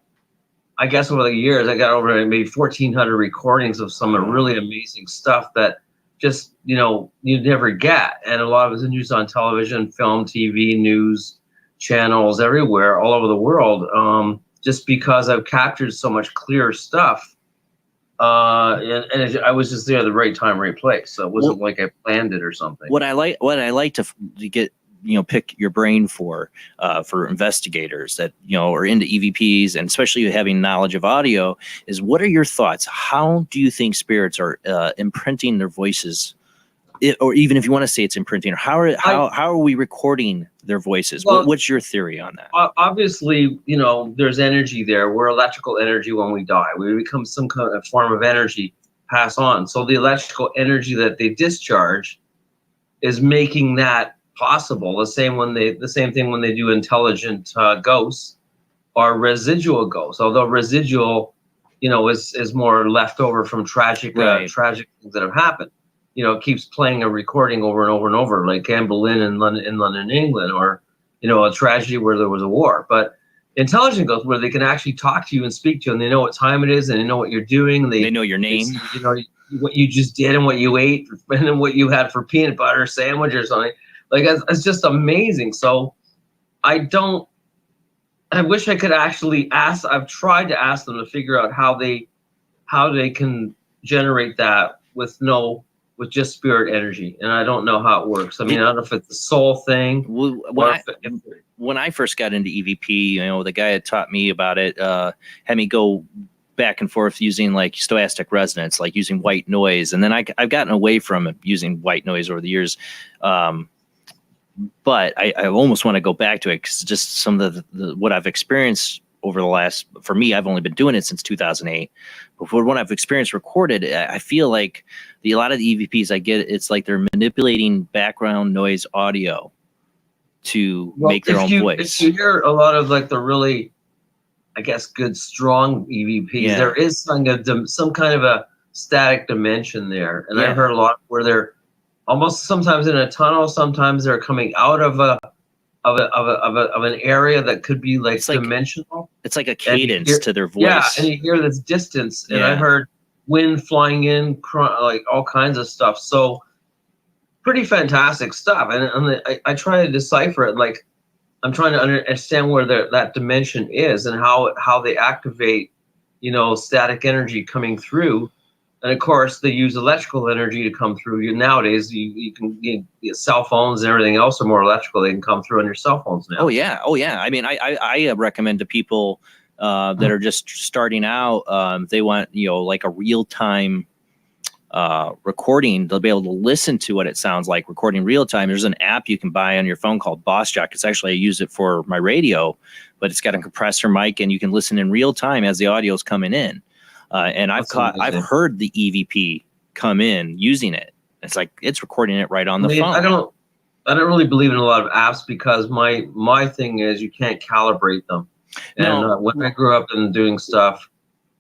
I guess over the years, I got over maybe 1,400 recordings of some really amazing stuff that just, you never get. And a lot of it's used on television, film, TV, news channels everywhere, all over the world, just because I've captured so much clear stuff. And I was just there at the right time, right place. So it wasn't like I planned it or something. What I like to get, pick your brain for investigators that, are into EVPs and especially having knowledge of audio is, what are your thoughts? How do you think spirits are imprinting their voices? Or even if you want to say it's imprinting, or how are we recording their voices? Well, what's your theory on that? Obviously, there's energy there. We're electrical energy when we die. We become some kind of form of energy pass on. So the electrical energy that they discharge is making that possible. The same thing when they do intelligent ghosts or residual ghosts. Although residual, is more left over from tragic things that have happened. It keeps playing a recording over and over and over, like Anne Boleyn in London, England, or, a tragedy where there was a war. But intelligent ghosts, where they can actually talk to you and speak to you, and they know what time it is, and they know what you're doing. They know your name. What you just did and what you ate, and then what you had for peanut butter sandwich or something. Like, it's just amazing. So I wish I could actually ask. I've tried to ask them to figure out how they can generate that with just spirit energy, and I don't know how it works. I mean, I don't know if it's a soul thing. When I first got into EVP, the guy that taught me about it had me go back and forth using like stochastic resonance, like using white noise, and then I've gotten away from using white noise over the years. But I almost want to go back to it because just some of the what I've experienced over the last, for me, I've only been doing it since 2008. But for what I've experienced recorded, I feel like a lot of the EVPs I get, it's like they're manipulating background noise audio to make their own voice. If you hear a lot of like the really, I guess, good, strong EVPs, there is some kind of a static dimension there. And I've heard a lot where they're almost sometimes in a tunnel, sometimes they're coming out of an area that could be like dimensional. It's like a cadence to their voice. Yeah, and you hear this distance. And I heard wind flying in, like all kinds of stuff. So pretty fantastic stuff. And I try to decipher it. Like I'm trying to understand where that dimension is and how they activate, static energy coming through. And of course, they use electrical energy to come through. Nowadays, you can cell phones and everything else are more electrical. They can come through on your cell phones now. Oh yeah. I mean, I recommend to people that are just starting out. They want like a real time recording. They'll be able to listen to what it sounds like recording real time. There's an app you can buy on your phone called Boss Jock. It's actually I use it for my radio, but it's got a compressor mic and you can listen in real time as the audio is coming in. And I've heard the EVP come in using it. It's like it's recording it right on the phone. I don't really believe in a lot of apps because my thing is you can't calibrate them. And when I grew up and doing stuff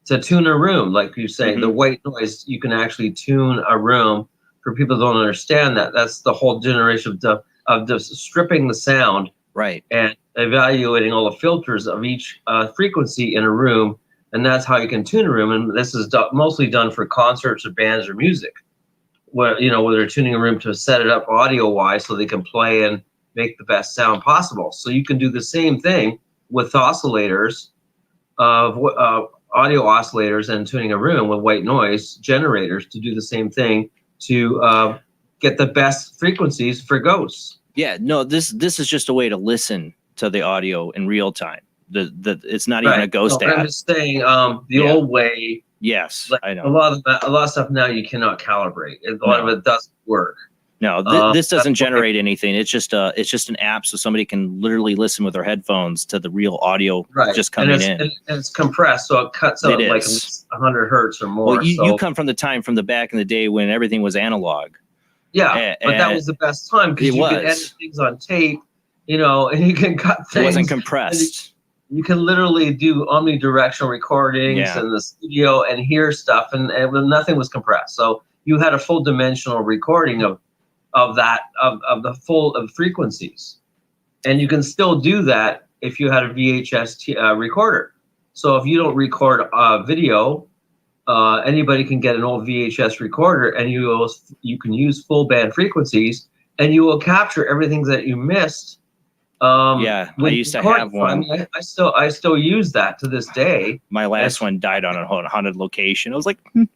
to tune a room, like you say, the white noise, you can actually tune a room. For people who don't understand that, that's the whole generation of just stripping the sound, right, and evaluating all the filters of each frequency in a room. And that's how you can tune a room. And this is mostly done for concerts or bands or music, where they're tuning a room to set it up audio-wise so they can play and make the best sound possible. So you can do the same thing with oscillators, audio oscillators, and tuning a room with white noise generators to do the same thing to get the best frequencies for ghosts. Yeah, no, this is just a way to listen to the audio in real time. It's not even a ghost app. I'm just saying the old way. Yes, like, I know. A lot of stuff now you cannot calibrate. A lot of it doesn't work. No, this doesn't generate anything. It's just an app, so somebody can literally listen with their headphones to the real audio just coming in. And it's compressed, so it cuts out like at least 100 hertz or more. Well, you come from the back in the day when everything was analog. Yeah, but that was the best time because you could edit things on tape, and you can cut things. It wasn't compressed. You can literally do omnidirectional recordings in the studio and hear stuff, and nothing was compressed. So you had a full dimensional recording of the full of frequencies, and you can still do that if you had a VHS recorder. So if you don't record video, anybody can get an old VHS recorder, and you can use full band frequencies, and you will capture everything that you missed. I used to have one. I mean, I still use that to this day. My last one died on a haunted location. I was like, no.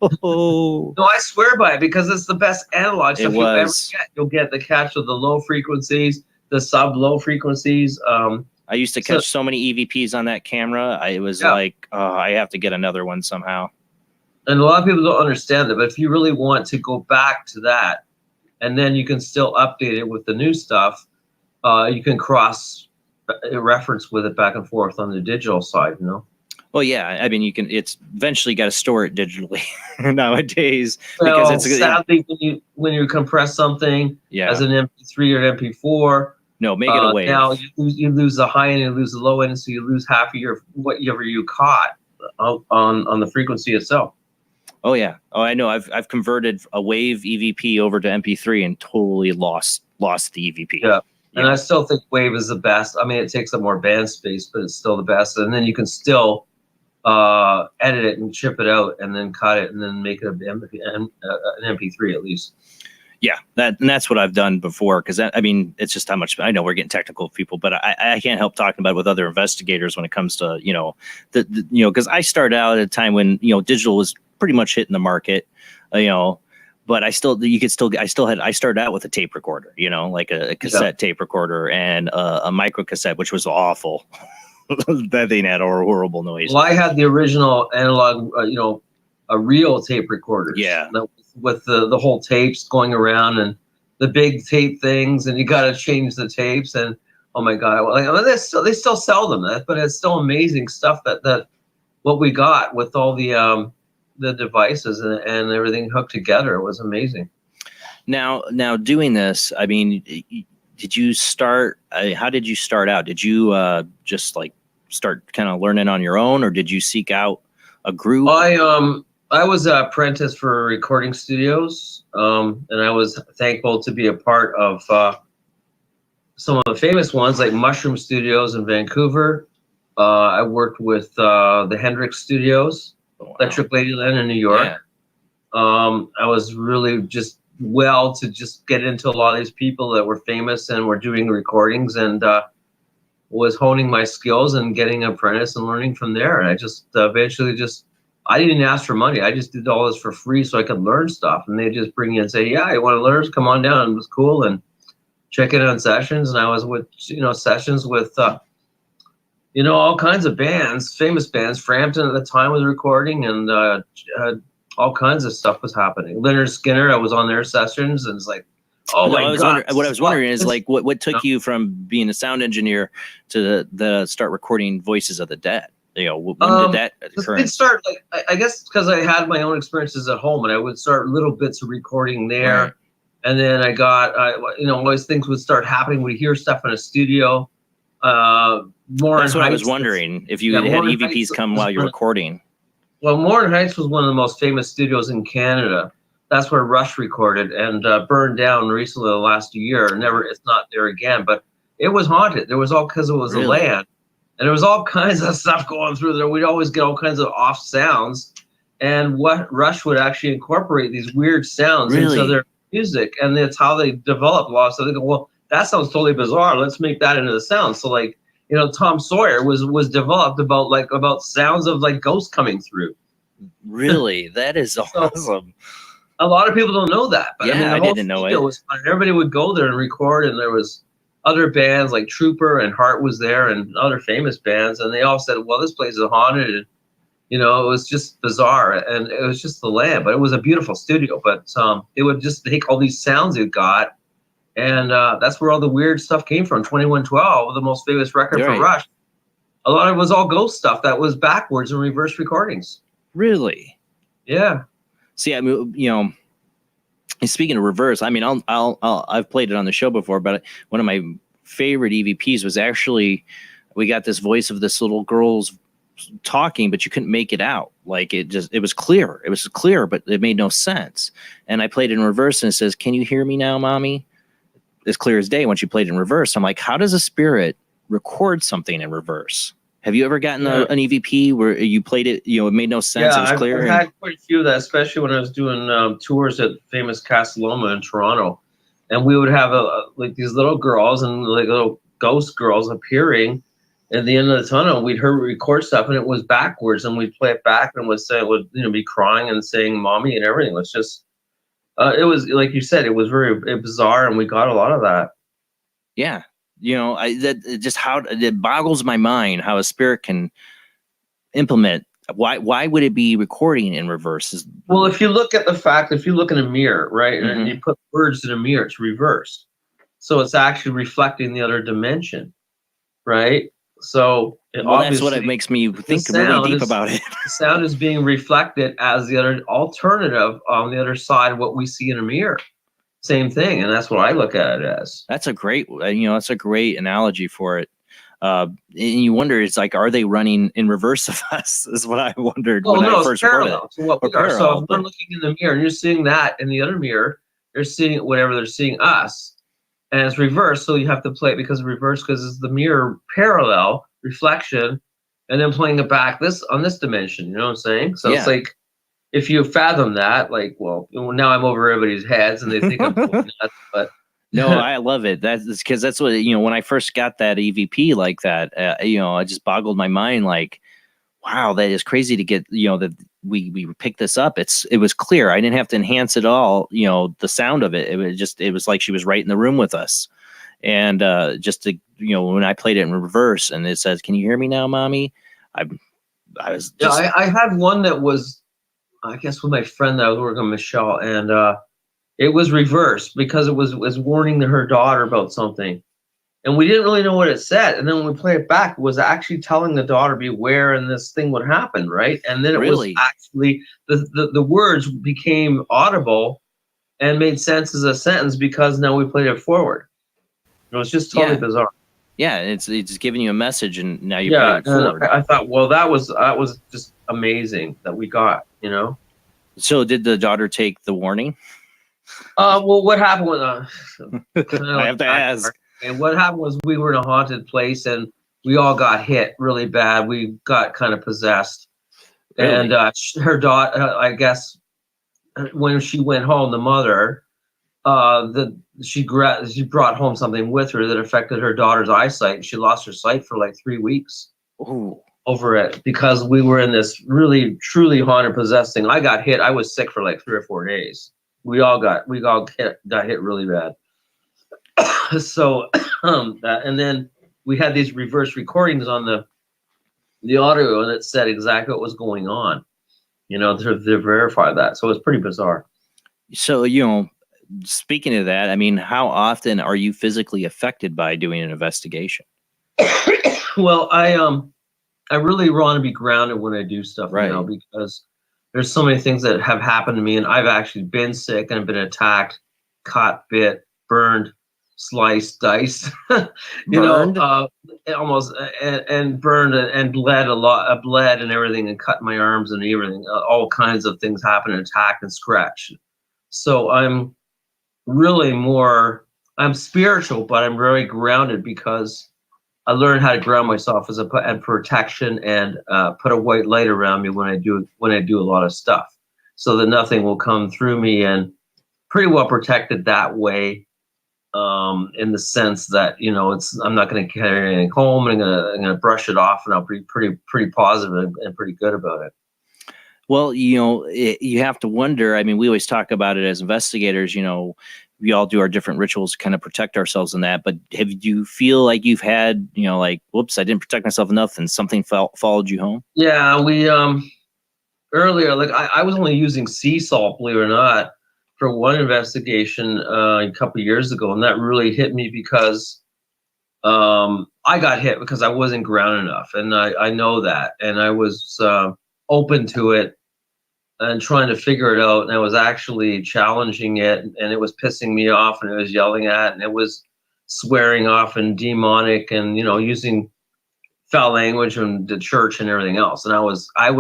No, I swear by it because it's the best analog stuff you'll ever get. You'll get the capture of the low frequencies, the sub-low frequencies. I used to catch so many EVPs on that camera. It was like, I have to get another one somehow. And a lot of people don't understand that, but if you really want to go back to that, and then you can still update it with the new stuff, you can cross reference with it back and forth on the digital side, Well, yeah, I mean, it's eventually got to store it digitally nowadays. Well, because sadly, when you compress something as an MP3 or an MP4, make it a wave. Now you lose the high end and lose the low end, so you lose half of whatever you caught on the frequency itself. Oh yeah. Oh, I know. I've converted a wave EVP over to MP3 and totally lost the EVP. Yeah. And I still think wave is the best. I mean, it takes up more band space, but it's still the best. And then you can still edit it and chip it out and then cut it and then make it an MP3 at least. Yeah, that's what I've done before. Because I mean, it's just how much I know we're getting technical with people, but I can't help talking about it with other investigators when it comes to because I started out at a time when digital was pretty much hitting the market, But I started out with a tape recorder, like a cassette tape recorder and a micro cassette, which was awful. That thing had a horrible noise. Well, I had the original analog, a real tape recorder. Yeah. With the whole tapes going around and the big tape things, and you got to change the tapes and oh my god, like, they still sell them, but it's still amazing stuff that what we got with all the devices and everything hooked together. It was amazing. Now doing this, I mean, did you start? How did you start out? Did you just like start kind of learning on your own, or did you seek out a group? I was an apprentice for recording studios, and I was thankful to be a part of some of the famous ones like Mushroom Studios in Vancouver. I worked with the Hendrix Studios, Electric Ladyland in New York. Yeah. I was really just to just get into a lot of these people that were famous and were doing recordings, and was honing my skills and getting an apprentice and learning from there. And I just eventually I didn't ask for money. I just did all this for free so I could learn stuff. And they just bring you and say, yeah, you want to learn? Come on down. It was cool. And check it on sessions. And I was with, sessions with, all kinds of bands, famous bands. Frampton at the time was recording, and all kinds of stuff was happening. Leonard Skinner, I was on their sessions, and it's like, oh my God. What I was wondering is like, what took you from being a sound engineer to start recording Voices of the Dead? When did that occur? It started, I guess, because I had my own experiences at home, and I would start little bits of recording there. Right. And then I got, always things would start happening. We'd hear stuff in a studio. That's what I was wondering, if you had EVPs come while you're recording. Well, Morin Heights was one of the most famous studios in Canada. That's where Rush recorded, and burned down recently the last year. It's not there again, but it was haunted. There was all, because it was a land, and there was all kinds of stuff going through there. We'd always get all kinds of off sounds, and what Rush would actually incorporate these weird sounds into their music, and that's how they developed a lot. So they go, well, that sounds totally bizarre. Let's make that into the sound. So like, Tom Sawyer was developed about sounds of like ghosts coming through. Really? That is awesome. A lot of people don't know that. But I didn't know it. Was fun. Everybody would go there and record, and there was other bands like Trooper and Heart was there, and other famous bands, and they all said, well, this place is haunted, and it was just bizarre, and it was just the land, but it was a beautiful studio. But it would just take all these sounds it got, and that's where all the weird stuff came from. 2112, the most famous record for Rush. A lot of it was all ghost stuff that was backwards and reverse recordings. Really? Yeah. See, I mean, speaking of reverse, I mean, I've played it on the show before, but one of my favorite EVPs was actually, we got this voice of this little girl's talking, but you couldn't make it out. Like it was clear. It was clear, but it made no sense. And I played it in reverse, and it says, "Can you hear me now, mommy?" As clear as day when she played it in reverse. I'm like, how does a spirit record something in reverse? Have you ever gotten an EVP where you played it, it made no sense, it was clear? I've had quite a few of that, especially when I was doing tours at famous Casa Loma in Toronto. And we would have like these little girls and like little ghost girls appearing at the end of the tunnel. We'd record stuff, and it was backwards, and we'd play it back, and it would be crying and saying mommy and everything. It was just, it was, like you said, it was very bizarre, and we got a lot of that. Yeah. It boggles my mind how a spirit can implement. Why would it be recording in reverse? Well, if you look at if you look in a mirror, right, and you put words in a mirror, it's reversed. So it's actually reflecting the other dimension, right? So that's what it makes me think really deep about it. The sound is being reflected as the other alternative on the other side of what we see in a mirror. Same thing, and that's what I look at it as. That's a great, that's a great analogy for it. And you wonder, it's like, are they running in reverse of us? Is what I wondered when I first heard it. So what we are. So if we're looking in the mirror, and you're seeing that in the other mirror, they're seeing whatever they're seeing us, and it's reversed. So you have to play it because it's reversed, because it's the mirror parallel reflection, and then playing it back on this dimension. You know what I'm saying? So it's like, if you fathom that, like, well, now I'm over everybody's heads, and they think I'm nuts, but. No, I love it. That's because that's what, when I first got that EVP like that, I just boggled my mind, like, wow, that is crazy to get, that we picked this up. It was clear. I didn't have to enhance it all, the sound of it. It was like she was right in the room with us. And just to, when I played it in reverse and it says, "Can you hear me now, mommy?" I was just... I had one that was, I guess, with my friend that I was working with, Michelle, and it was reversed because it was warning her daughter about something. And we didn't really know what it said. And then when we play it back, it was actually telling the daughter beware and this thing would happen, right? And then it was actually the words became audible and made sense as a sentence because now we played it forward. It was just totally bizarre. Yeah, it's giving you a message, and now you're putting it forward. I thought, well, that was just amazing that we got, you know. So did the daughter take the warning? Well, what happened with I have to ask. And what happened was we were in a haunted place and we all got hit really bad. We got kind of possessed. Really? And her daughter, I guess, when she went home, the mother, she brought home something with her that affected her daughter's eyesight. She lost her sight for like 3 weeks. Ooh. Over it because we were in this really truly haunted possessed thing. I got hit. I was sick for like 3 or 4 days. We all got hit really bad. So, and then we had these reverse recordings on the audio, and it said exactly what was going on, you know, to verify that. So it was pretty bizarre. So, you know, speaking of that, I mean, how often are you physically affected by doing an investigation? Well, I really want to be grounded when I do stuff now because there's so many things that have happened to me, and I've actually been sick and been attacked, caught, bit, burned, sliced, diced, you know, almost and burned and bled a lot, bled and everything, and cut my arms and everything. All kinds of things happen, attacked and scratched. So I'm really I'm spiritual, but I'm very grounded because I learned how to ground myself and protection and put a white light around me when I do a lot of stuff, so that nothing will come through me, and pretty well protected that way. In the sense that, you know, I'm not going to carry anything home, and I'm gonna brush it off, and I'll be pretty positive and pretty good about it. Well, you know, you have to wonder. I mean, we always talk about it as investigators. You know, we all do our different rituals to kind of protect ourselves in that. But do you feel like you've had, you know, like, whoops, I didn't protect myself enough, and something followed you home? Yeah, we earlier, like I was only using sea salt, believe it or not, for one investigation a couple of years ago, and that really hit me because I got hit because I wasn't grounded enough, and I know that, and I was open to it and trying to figure it out, and I was actually challenging it, and it was pissing me off, and it was yelling at, and it was swearing off and demonic, and, you know, using foul language and the church and everything else, and I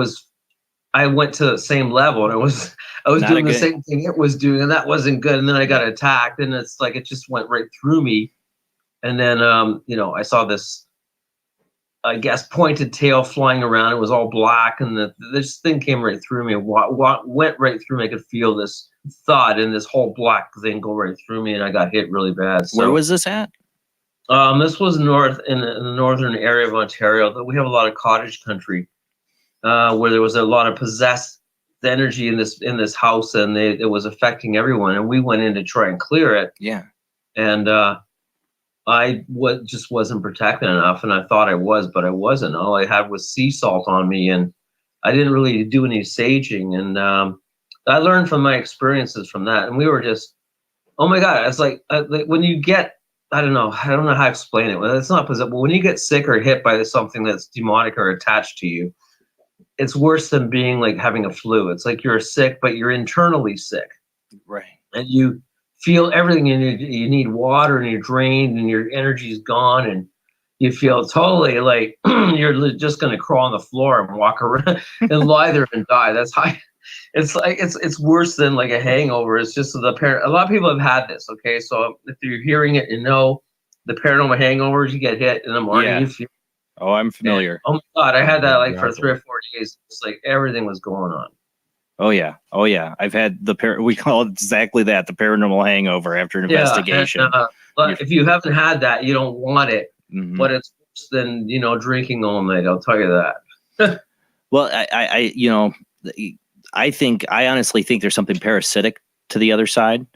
went to the same level, and I was doing the same thing it was doing, and that wasn't good. And then I got attacked, and it's like it just went right through me. And then you know, I saw this, I guess, pointed tail flying around. It was all black, and this thing came right through me. Went right through me. I could feel this thought and this whole black thing go right through me, and I got hit really bad. So, where was this at? This was in the northern area of Ontario. We have a lot of cottage country. Where there was a lot of possessed energy in this house, and it was affecting everyone. And we went in to try and clear it. Yeah. And I just wasn't protected enough, and I thought I was, but I wasn't. All I had was sea salt on me, and I didn't really do any saging. And I learned from my experiences from that. And we were just, oh my God! It's like when you get, I don't know how to explain it. Well, it's not possessed, but when you get sick or hit by something that's demonic or attached to you, it's worse than being like having a flu. It's like you're sick, but you're internally sick. Right. And you feel everything you need water, and you're drained, and your energy's gone, and you feel totally like you're just going to crawl on the floor and walk around and lie there and die. That's how it's like, it's worse than like a hangover. It's just a lot of people have had this. Okay. So if you're hearing it, you know, the paranormal hangovers, you get hit in the morning, you feel, oh, I'm familiar. And, oh my God, I had that like for 3 or 4 days. It's like everything was going on. Oh yeah. I've had we call it exactly that, the paranormal hangover after an investigation. And, but if you haven't had that, you don't want it. Mm-hmm. But it's worse than, you know, drinking all night. I'll tell you that. Well, I honestly think there's something parasitic to the other side.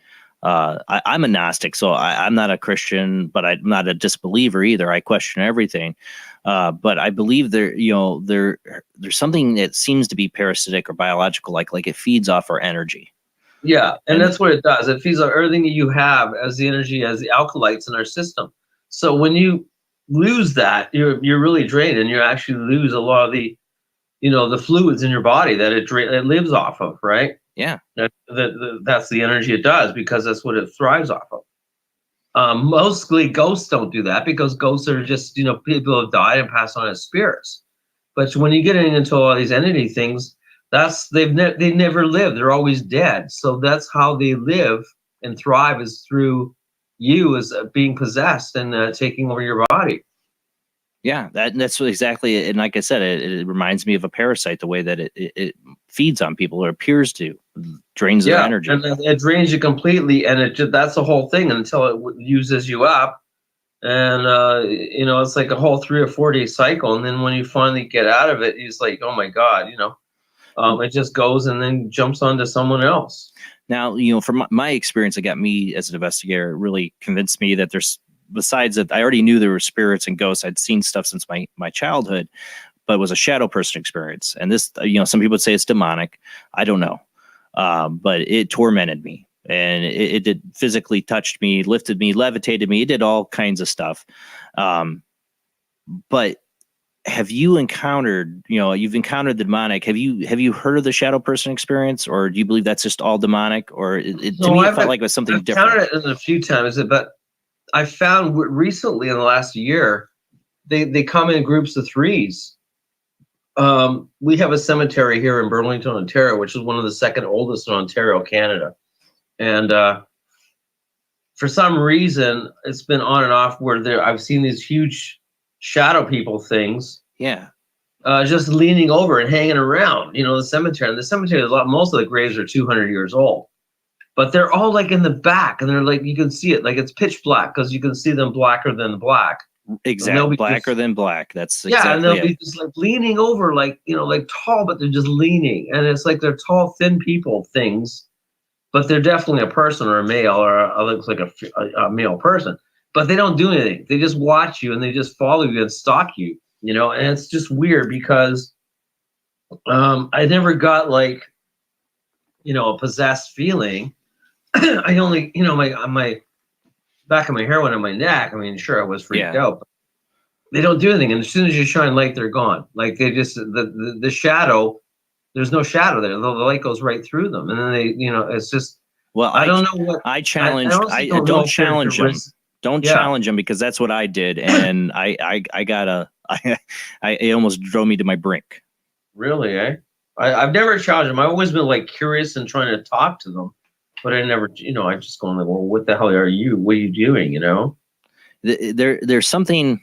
I'm a Gnostic, so I'm not a Christian, but I'm not a disbeliever either. I question everything. But I believe there's something that seems to be parasitic or biological, like it feeds off our energy. Yeah, and that's what it does. It feeds on everything that you have as the energy, as the alkalites in our system. So when you lose that, you're really drained, and you actually lose a lot of the, the fluids in your body that it lives off of, right? Yeah. That's the energy it does, because that's what it thrives off of. Mostly ghosts don't do that, because ghosts are just, people who have died and passed on as spirits. But when you get into all these entity things, they never live. They're always dead. So that's how they live and thrive, is through you as being possessed and taking over your body. Yeah, that's exactly it. And like I said, it reminds me of a parasite, the way that it feeds on people, or appears to, drains their energy. And it drains you completely, and that's the whole thing until it uses you up. And it's like a whole 3 or 4 day cycle, and then when you finally get out of it, it's like, oh my God, it just goes and then jumps onto someone else. Now, from my experience, it got me as an investigator, it really convinced me that there's, besides that, I already knew there were spirits and ghosts. I'd seen stuff since my childhood, but it was a shadow person experience. And this, some people would say it's demonic. I don't know, but it tormented me. And it did physically touched me, lifted me, levitated me. It did all kinds of stuff. But have you encountered, you've encountered the demonic? Have you heard of the shadow person experience, or do you believe that's just all demonic? Or to me, it felt like it was something different. I've encountered it a few times, but I found recently in the last year, they come in groups of 3s. We have a cemetery here in Burlington, Ontario, which is one of the second oldest in Ontario, Canada. And for some reason, it's been on and off where I've seen these huge shadow people things. Yeah. Just leaning over and hanging around, the cemetery. And the cemetery, most of the graves are 200 years old. But they're all like in the back, and they're like, you can see it, like it's pitch black, because you can see them blacker than black. Exactly, blacker than black. That's exactly, and they'll it. be just like leaning over, like like tall, but they're just leaning, and it's like they're tall, thin people things, but they're definitely a person, or a male, or looks like a male person. But they don't do anything. They just watch you, and they just follow you and stalk you, And it's just weird, because I never got like a possessed feeling. I only, my back of my hair went on my neck. I mean, sure, I was freaked out. But they don't do anything, and as soon as you shine light, they're gone. Like they just the shadow. There's no shadow there. The light goes right through them, and then they, it's just. Well, I don't know what I challenge. I don't challenge them. Don't challenge them, because that's what I did, and I it almost drove me to my brink. Really, eh? I've never challenged them. I've always been like curious and trying to talk to them. But I never, I just going like, well, what the hell are you? What are you doing? There's something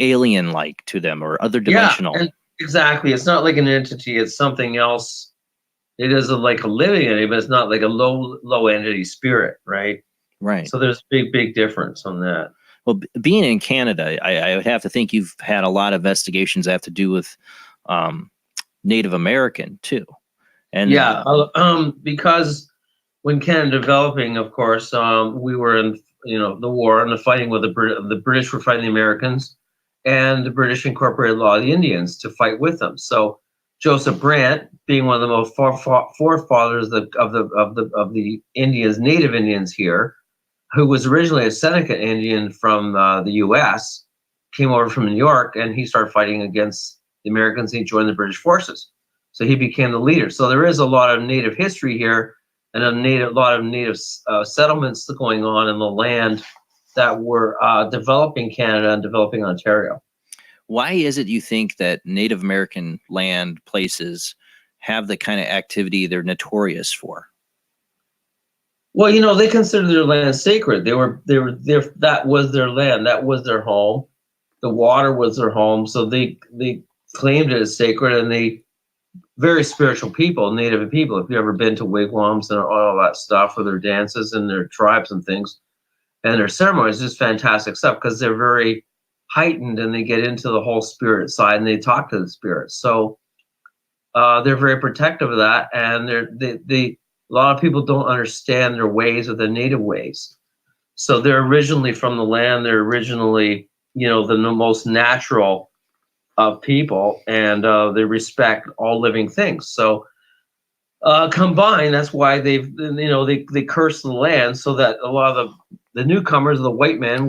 alien-like to them, or other dimensional. Yeah, exactly. It's not like an entity. It's something else. It is like a living entity, but it's not like a low entity spirit, right? Right. So there's a big difference on that. Well, being in Canada, I would have to think you've had a lot of investigations that have to do with Native American too. And because when Canada developing, of course, we were in the war and the fighting with the British were fighting the Americans, and the British incorporated a lot of the Indians to fight with them. So Joseph Brant, being one of the most forefathers of the Indians, Native Indians here, who was originally a Seneca Indian from the U.S., came over from New York, and he started fighting against the Americans. And he joined the British forces, so he became the leader. So there is a lot of Native history here, and a lot of Native settlements going on in the land that were developing Canada and developing Ontario. Why is it you think that Native American land places have the kind of activity they're notorious for? Well, they consider their land sacred. That was their land. That was their home. The water was their home. So they claimed it as sacred, and they very spiritual people, Native people. If you've ever been to wigwams and all that stuff with their dances and their tribes and things and their ceremonies, just fantastic stuff, because they're very heightened, and they get into the whole spirit side, and they talk to the spirits. So they're very protective of that, and a lot of people don't understand their ways or the Native ways. So they're originally from the land. They're originally, the most natural of people, and they respect all living things. So combined, that's why they curse the land, so that a lot of the the newcomers, the white man,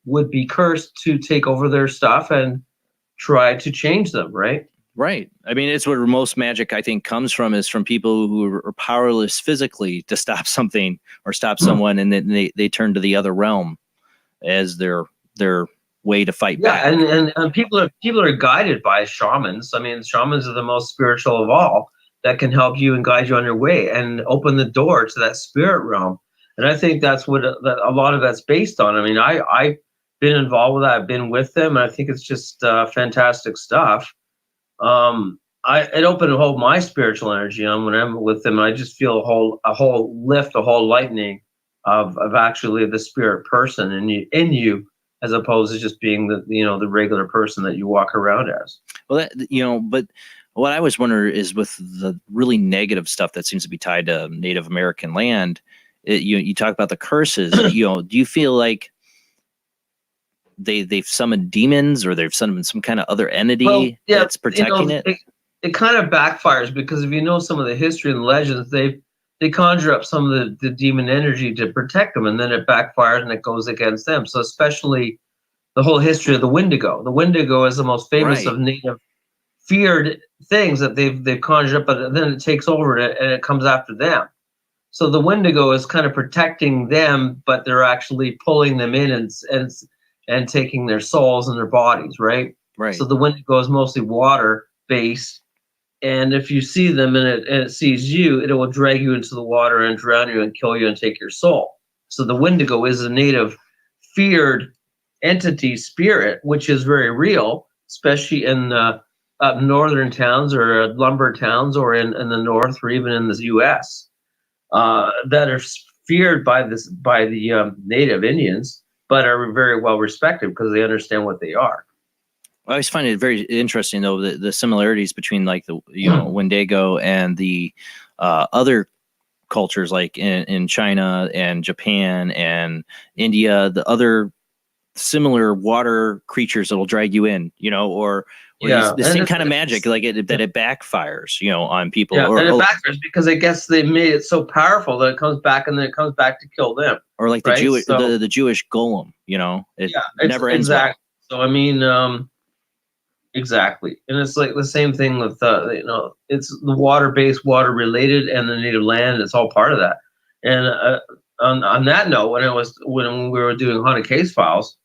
would be cursed to take over their stuff and try to change them, right? Right. I mean, it's where most magic, I think, comes from, is from people who are powerless physically to stop something or stop someone, and then they turn to the other realm as their way to fight back. And people are guided by shamans. I mean, shamans are the most spiritual of all, that can help you and guide you on your way and open the door to that spirit realm. And I think that's what a lot of that's based on. I mean, I've been involved with that. I've been with them, and I think it's just fantastic stuff. It opened a whole my spiritual energy on when I'm with them. I just feel a whole lift, a whole lightening of actually the spirit person in you, as opposed to just being the regular person that you walk around as. Well, but what I was wondering is, with the really negative stuff that seems to be tied to Native American land, you talk about the curses. Do you feel like they've summoned demons, or they've summoned some kind of other entity that's protecting it? It kind of backfires, because if you know some of the history and legends, they conjure up some of the demon energy to protect them, and then it backfires and it goes against them. So especially the whole history of the Wendigo. The Wendigo is the most famous of Native feared things that they've conjured up, but then it takes over and it comes after them. So the Wendigo is kind of protecting them, but they're actually pulling them in and taking their souls and their bodies, right? Right. So the Wendigo is mostly water based, and if you see them and it sees you, it will drag you into the water and drown you and kill you and take your soul. So the Wendigo is a native feared entity spirit, which is very real, especially in up northern towns or lumber towns, or in the north, or even in the U.S. That are feared by the native Indians, but are very well respected because they understand what they are. I always find it very interesting, though, the similarities between like the Wendigo and the other cultures, like in China and Japan and India, the other similar water creatures that will drag you in, or the same kind of magic, like it backfires, on people. Yeah, and it backfires because I guess they made it so powerful that it comes back, and then it comes back to kill them. Or like the Jewish golem, it never ends. Exactly. So I mean, exactly, and it's like the same thing with it's the water-based, water-related, and the native land. It's all part of that. And on that note, when we were doing haunted case files,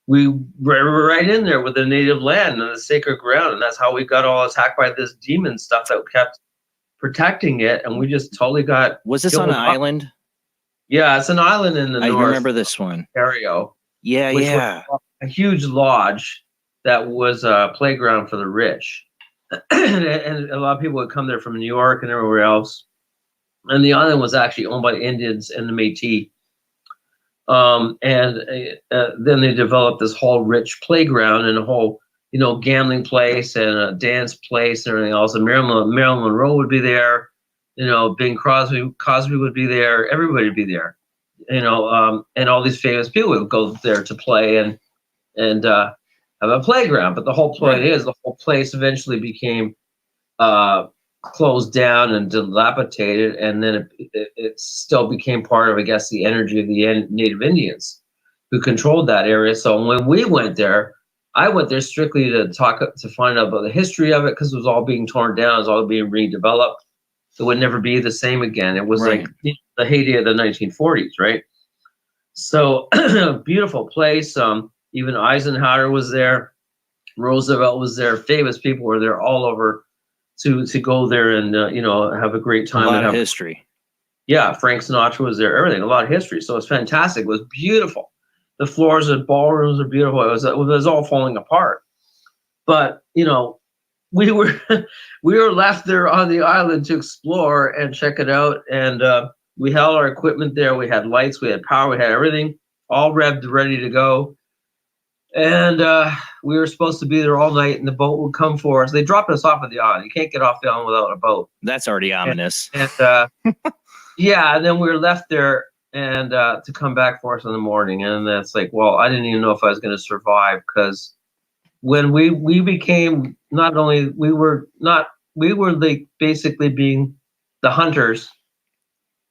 we were right in there with the native land and the sacred ground, and that's how we got all attacked by this demon stuff that kept protecting it, and we just totally got. Was this on an island? Yeah, it's an island in the north. I remember this one. Ontario. Yeah, yeah. A huge lodge that was a playground for the rich, and a lot of people would come there from New York and everywhere else. And the island was actually owned by Indians and the Métis. Then they developed this whole rich playground and a whole, gambling place and a dance place and everything else. And Marilyn Monroe would be there, Bing Crosby would be there, everybody would be there, and all these famous people would go there to play and have a playground. But the whole point is the whole place eventually became closed down and dilapidated, and then it still became part of, I guess, the energy of the native Indians who controlled that area. So when we went there, I went there strictly to find out about the history of it, because it was all being torn down, it was all being redeveloped. It would never be the same again. It was like the heyday of the 1940s, right? So beautiful place. Even Eisenhower was there, Roosevelt was there, famous people were there all over to go there and have a great time. A lot of history. Yeah, Frank Sinatra was there. Everything, a lot of history. So it's fantastic. It was beautiful. The floors and ballrooms are beautiful. It was all falling apart. But we were left there on the island to explore and check it out. And we had all our equipment there. We had lights, we had power, we had everything all revved, ready to go. And we were supposed to be there all night, and the boat would come for us. They dropped us off at the island. You can't get off the island without a boat. That's already ominous. And yeah, and then we were left there and to come back for us in the morning. And that's like, well, I didn't even know if I was going to survive, because when we became, not only we were like basically being the hunters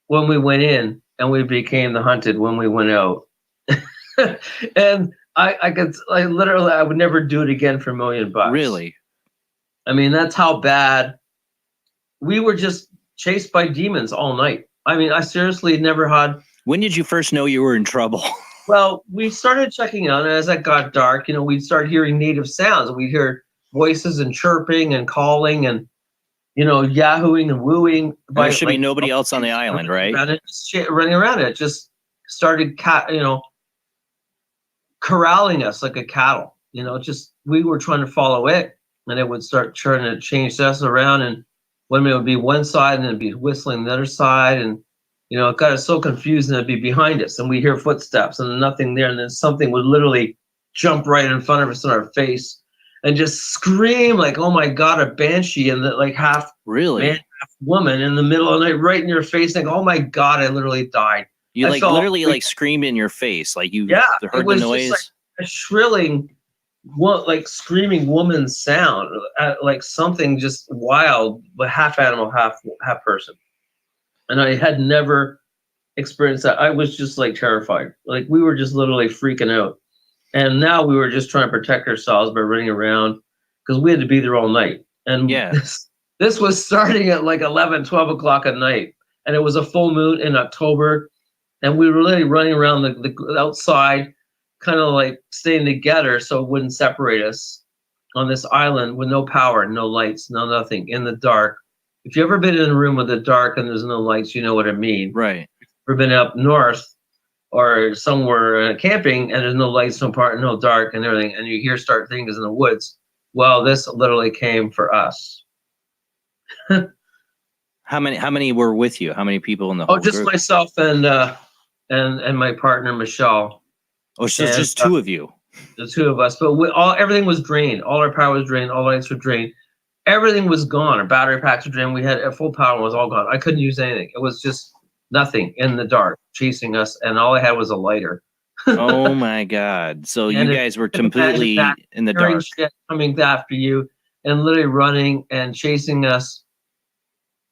when we went in, and we became the hunted when we went out. And I would never do it again for $1 million. Really? I mean, that's how bad we were, just chased by demons all night. I mean, I seriously never had. When did you first know you were in trouble? Well, we started checking out, and as it got dark, we'd start hearing native sounds. We'd hear voices and chirping and calling and, yahooing and wooing. There should be nobody else on the island, right? Running around it. Just started, corralling us like a cattle. We were trying to follow it, and it would start trying to change us around. And one minute it would be one side, and then it'd be whistling the other side. And it got us so confused, and it'd be behind us, and we hear footsteps and nothing there, and then something would literally jump right in front of us in our face and just scream like, "Oh my God, a banshee!" And like half man, half woman in the middle of the night, right in your face, like, "Oh my God, I literally died." You literally screamed in your face, like you heard the noise. Just like a shrilling, screaming woman's sound, like something just wild, but half animal, half person. And I had never experienced that. I was just terrified. Like we were just literally freaking out. And now we were just trying to protect ourselves by running around because we had to be there all night. And this was starting at 11, 12 o'clock at night. And it was a full moon in October. And we were really running around the outside, kind of staying together so it wouldn't separate us on this island with no power, no lights, no nothing, in the dark. If you've ever been in a room with the dark and there's no lights, you know what I mean. Right. We've been up north or somewhere camping and there's no lights, no part, no dark and everything, and you hear start things in the woods. Well, this literally came for us. How many were with you? How many people in the whole just group? Myself and my partner Michelle. Oh, so it's just two of you. The two of us, but everything was drained. All our power was drained. All lights were drained. Everything was gone. Our battery packs were drained. We had full power, was all gone. I couldn't use anything. It was just nothing in the dark chasing us, and all I had was a lighter. Oh my God! So you guys were completely in the dark, shit coming after you, and literally running and chasing us,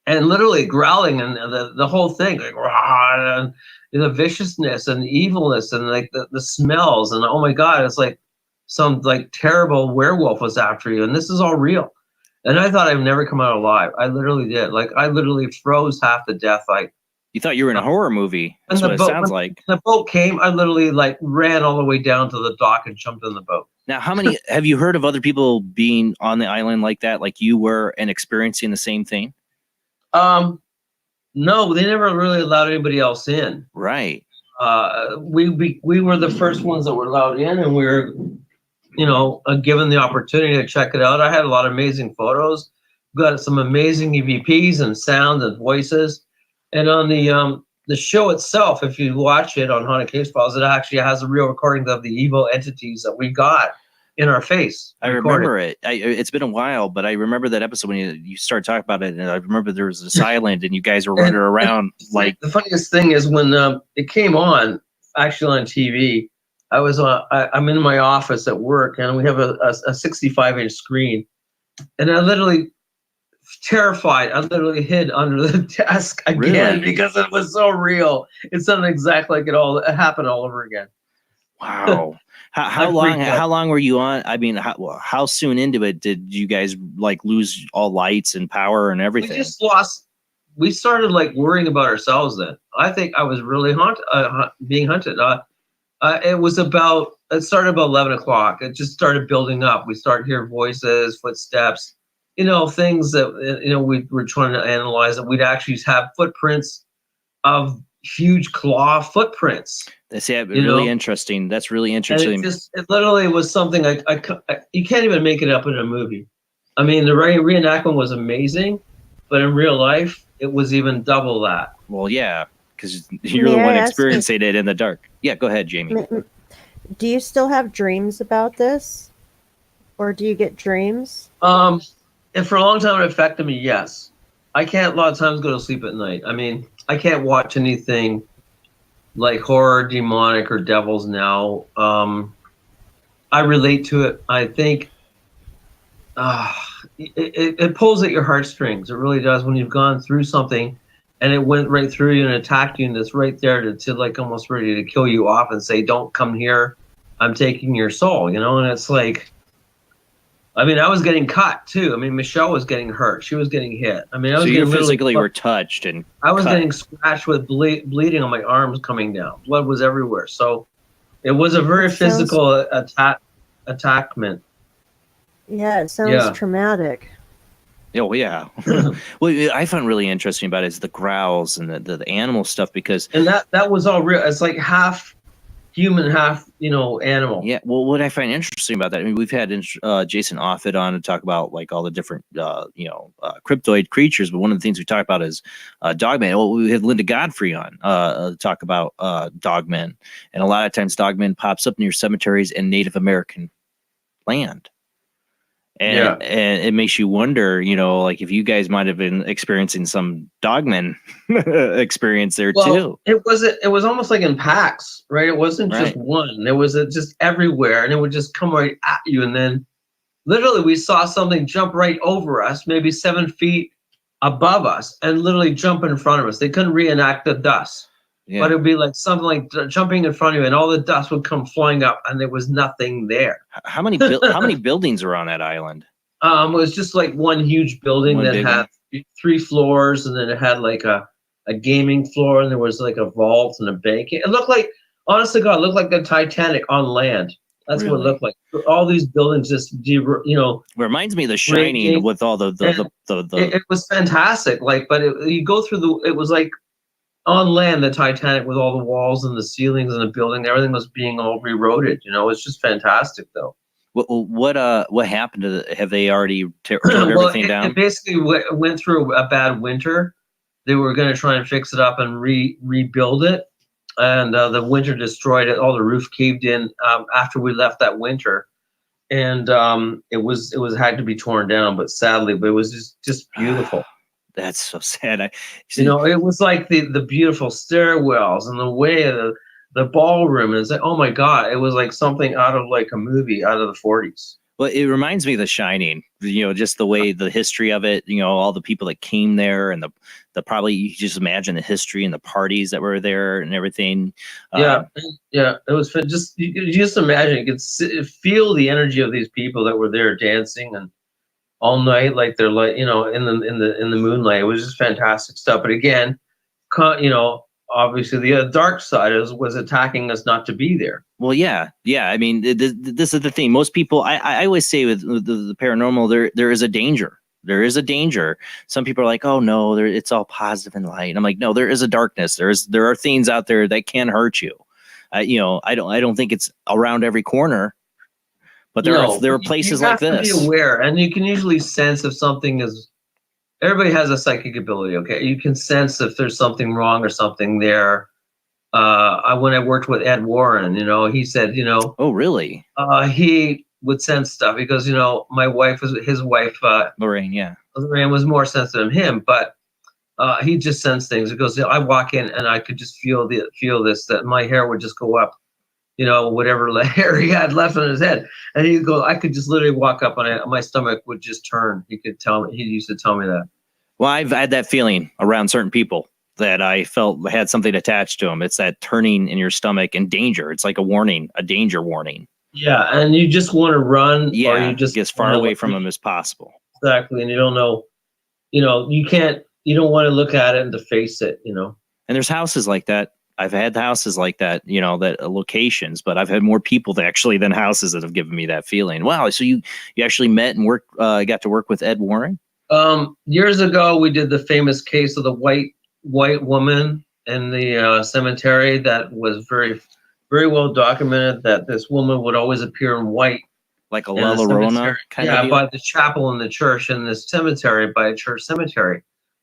and literally growling, and the whole thing, and the viciousness and the evilness, and the smells, and oh my God, it's like some terrible werewolf was after you, and this is all real. And I thought I'd never come out alive. I literally did. I literally froze half to death. You thought you were in a horror movie. That's what it sounds like. When the boat came, I literally ran all the way down to the dock and jumped in the boat. Now, how many have you heard of other people being on the island like that, like you were, and experiencing the same thing? No, they never really allowed anybody else in. Right. We were the first ones that were allowed in, and we were, given the opportunity to check it out. I had a lot of amazing photos, got some amazing EVPs and sounds and voices. And on the show itself, if you watch it on Haunted Case Files, it actually has a real recording of the evil entities that we got in our face. I remember it. It's been a while, but I remember that episode when you started talking about it, and I remember there was this island, and you guys were running around like. The funniest thing is when it came on, actually on TV. I'm in my office at work, and we have a 65-inch screen, and I literally, terrified, I literally hid under the desk again because it was so real. It sounded exactly like it happened all over again. Wow. How long were you on? I mean, how soon into it did you guys lose all lights and power and everything? We just lost. We started worrying about ourselves then. I think I was really being hunted. It started about 11 o'clock. It just started building up. We started hearing voices, footsteps, things that, we were trying to analyze, that we'd actually have footprints of huge claw footprints. That's really interesting. That's really interesting. And it literally was something you can't even make it up in a movie. I mean, the reenactment was amazing, but in real life, it was even double that. Well, yeah, because you're the one experiencing it in the dark. Yeah, go ahead, Jamie. Do you still have dreams about this? Or do you get dreams? And for a long time, it affected me, yes. I can't a lot of times go to sleep at night. I mean, I can't watch anything like horror, demonic, or devils now. I relate to it. I think it pulls at your heartstrings. It really does. When you've gone through something and it went right through you and attacked you, and it's right there to like almost ready to kill you off and say, "Don't come here, I'm taking your soul," you know. And it's like, I mean, I was getting cut too. I mean, Michelle was getting hurt. She was getting hit. I mean, I was so getting you physically were touched and I was cut. getting scratched with bleeding on my arms coming down. Blood was everywhere. So it was a very physical attackment. Yeah, it sounds traumatic. Oh yeah. Well, I found really interesting about it is the growls and the animal stuff, because that was all real. It's like half human, half animal. Yeah. Well, what I find interesting about that, I mean, we've had Jason Offit on to talk about like all the different cryptoid creatures, but one of the things we talk about is dogmen. Well, we had Linda Godfrey on to talk about dogmen, and a lot of times dogmen pops up near cemeteries and Native American land. And it makes you wonder, like if you guys might have been experiencing some dogman experience there too. It was almost like in packs, right? It wasn't just one. It was just everywhere, and it would just come right at you. And then literally we saw something jump right over us, maybe 7 feet above us, and literally jump in front of us. They couldn't reenact the dust. Yeah. But it would be like something like jumping in front of you, and all the dust would come flying up, and there was nothing there. How many buildings were on that island? It was just like one huge building that had 3 floors, and then it had like a gaming floor, and there was like a vault and a bank. It looked like, honest to God, it looked like the Titanic on land. That's what it looked like. All these buildings just, reminds me of The Shining with all the. It was fantastic. Like, but you go through it was like, on land, the Titanic with all the walls and the ceilings and the building, everything was being all re-roaded. It's just fantastic, though. What happened to have they already turned everything down? It basically went through a bad winter. They were going to try and fix it up and rebuild it, and the winter destroyed it. All the roof caved in after we left that winter, and it had to be torn down. But sadly, it was just beautiful. That's so sad. It was like the beautiful stairwells and the way of the ballroom. And it's like, oh my God, it was like something out of like a movie out of the 40s. Well, it reminds me of The Shining, just the way the history of it, all the people that came there, and the probably, you just imagine the history and the parties that were there and everything. Yeah. It was just, you just imagine, you could feel the energy of these people that were there dancing and all night, like they're like, in the moonlight. It was just fantastic stuff. But again, obviously the dark side was attacking us not to be there. Well, yeah. I mean, this is the thing. Most people, I always say with the paranormal, there is a danger. There is a danger. Some people are like, oh no, it's all positive and light. And I'm like, no, there is a darkness. There are things out there that can hurt you. I don't think it's around every corner. But there are places like this. You have to be aware, and you can usually sense if something is. Everybody has a psychic ability. Okay, you can sense if there's something wrong or something there. When I worked with Ed Warren, he said, oh really? He would sense stuff because his wife, Lorraine. Yeah, Lorraine was more sensitive than him, but he just sensed things. He goes, I walk in and I could just feel this, that my hair would just go up. Whatever hair he had left on his head. And he'd go, I could just literally walk up on it. My stomach would just turn. He used to tell me that. Well, I've had that feeling around certain people that I felt had something attached to them. It's that turning in your stomach and danger. It's like a danger warning. Yeah. And you just want to run. Yeah. Or you just get as far away from them as possible. Exactly. And you don't know, you don't want to look at it and to face it, And there's houses like that. I've had houses like that, that locations, but I've had more people than houses that have given me that feeling. Wow. So you actually met and got to work with Ed Warren? Years ago, we did the famous case of the white woman in the cemetery. That was very, very well documented, that this woman would always appear in white. Like a La Llorona kind of? Yeah, by the chapel in the church in this cemetery, by a church cemetery.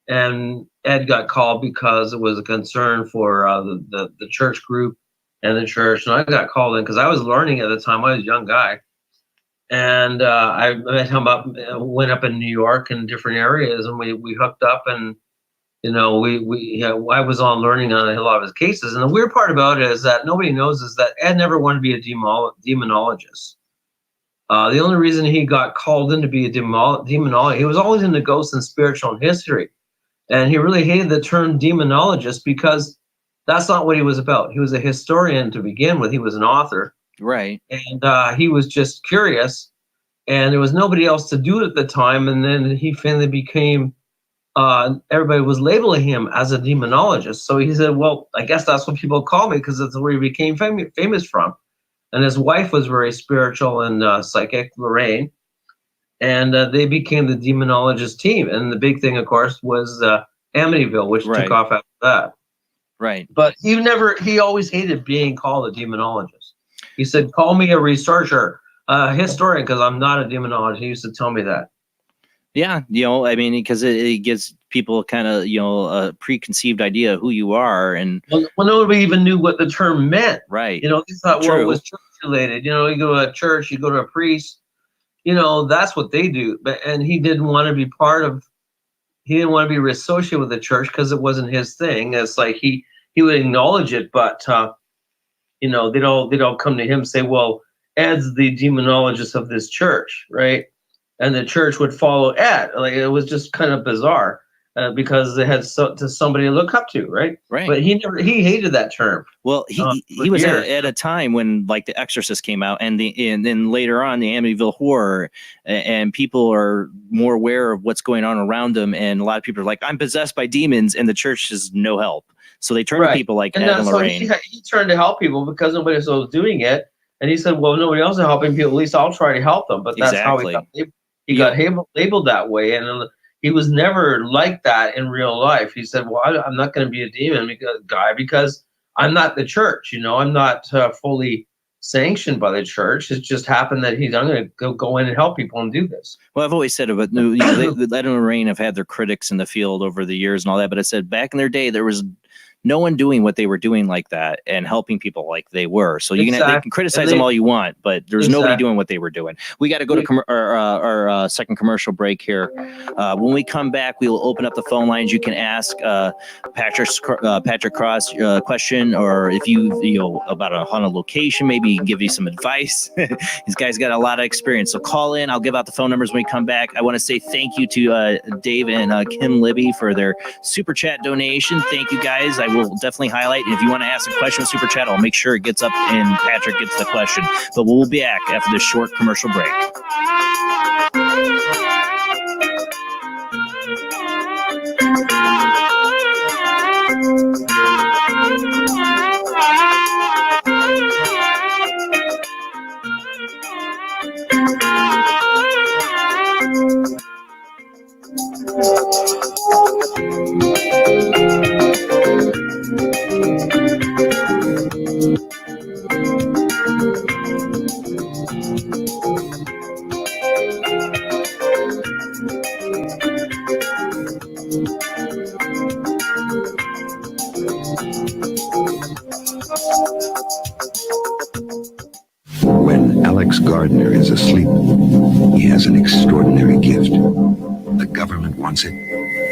And Ed got called because it was a concern for the church group and the church. And I got called in because I was learning at the time. I was a young guy. And I met him went up in New York and different areas, and we hooked up, and I was on learning on a lot of his cases. And the weird part about it is that nobody knows is that Ed never wanted to be a demonologist. The only reason he got called in to be a demonologist, he was always into ghosts and spiritual and history. And he really hated the term demonologist because that's not what he was about. He was a historian to begin with. He was an author. Right. And he was just curious. And there was nobody else to do it at the time. And then he finally became, everybody was labeling him as a demonologist. So he said, well, I guess that's what people call me because that's where he became famous from. And his wife was very spiritual and psychic, Lorraine. And they became the demonologist team. And the big thing, of course, was Amityville, which took off after that. Right. But he always hated being called a demonologist. He said, call me a researcher, a historian, because I'm not a demonologist. He used to tell me that. Yeah, I mean, because it gives people kind of, a preconceived idea of who you are. And well, nobody even knew what the term meant. Right. They thought, well, it was church related. You go to a church, you go to a priest, that's what they do. And he didn't want to be he didn't want to be associated with the church because it wasn't his thing. It's like he would acknowledge it, but they'd all come to him and say, well, Ed's the demonologist of this church, right? And the church would follow Ed. Like, it was just kind of bizarre because they had somebody to look up to, right? Right. But he hated that term. Well, he was at a time when, like, The Exorcist came out, and then later on the Amityville Horror, and people are more aware of what's going on around them, and a lot of people are like, I'm possessed by demons, and the church is no help. So they turn to people like Ed and Lorraine. He turned to help people because nobody else was doing it, and he said, well, nobody else is helping people, at least I'll try to help them. But that's how he got labeled that way, and he was never like that in real life. He said, well, I'm not going to be a demon because I'm not the church. I'm not fully sanctioned by the church. It just happened that I'm going to go in and help people and do this. Well, I've always said about Ed and Lorraine have had their critics in the field over the years and all that, but I said back in their day there was no one doing what they were doing like that and helping people like they were. So they can criticize them all you want, but there's nobody doing what they were doing. We got to go to our second commercial break here. When we come back, we will open up the phone lines. You can ask Patrick Cross a question, or if you about a haunted location, maybe he can give you some advice. This guy's got a lot of experience. So call in. I'll give out the phone numbers when we come back. I want to say thank you to Dave and Kim Libby for their super chat donation. Thank you, guys. I will definitely highlight. And if you want to ask a question with super chat, I'll make sure it gets up and Patrick gets the question. But we'll be back after this short commercial break. When Alex Gardner is asleep, he has an extraordinary gift. The government wants it,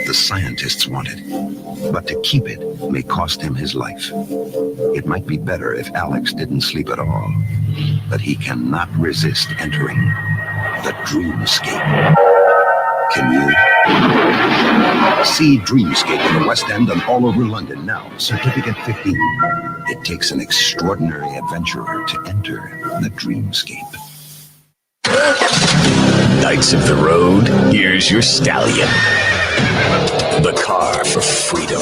the scientists want it, but to keep it may cost him his life. It might be better if Alex didn't sleep at all, but he cannot resist entering the dreamscape. Can you? See Dreamscape in the West End and all over London now. Certificate 15. It takes an extraordinary adventurer to enter the dreamscape. Knights of the Road, here's your stallion. The car for freedom.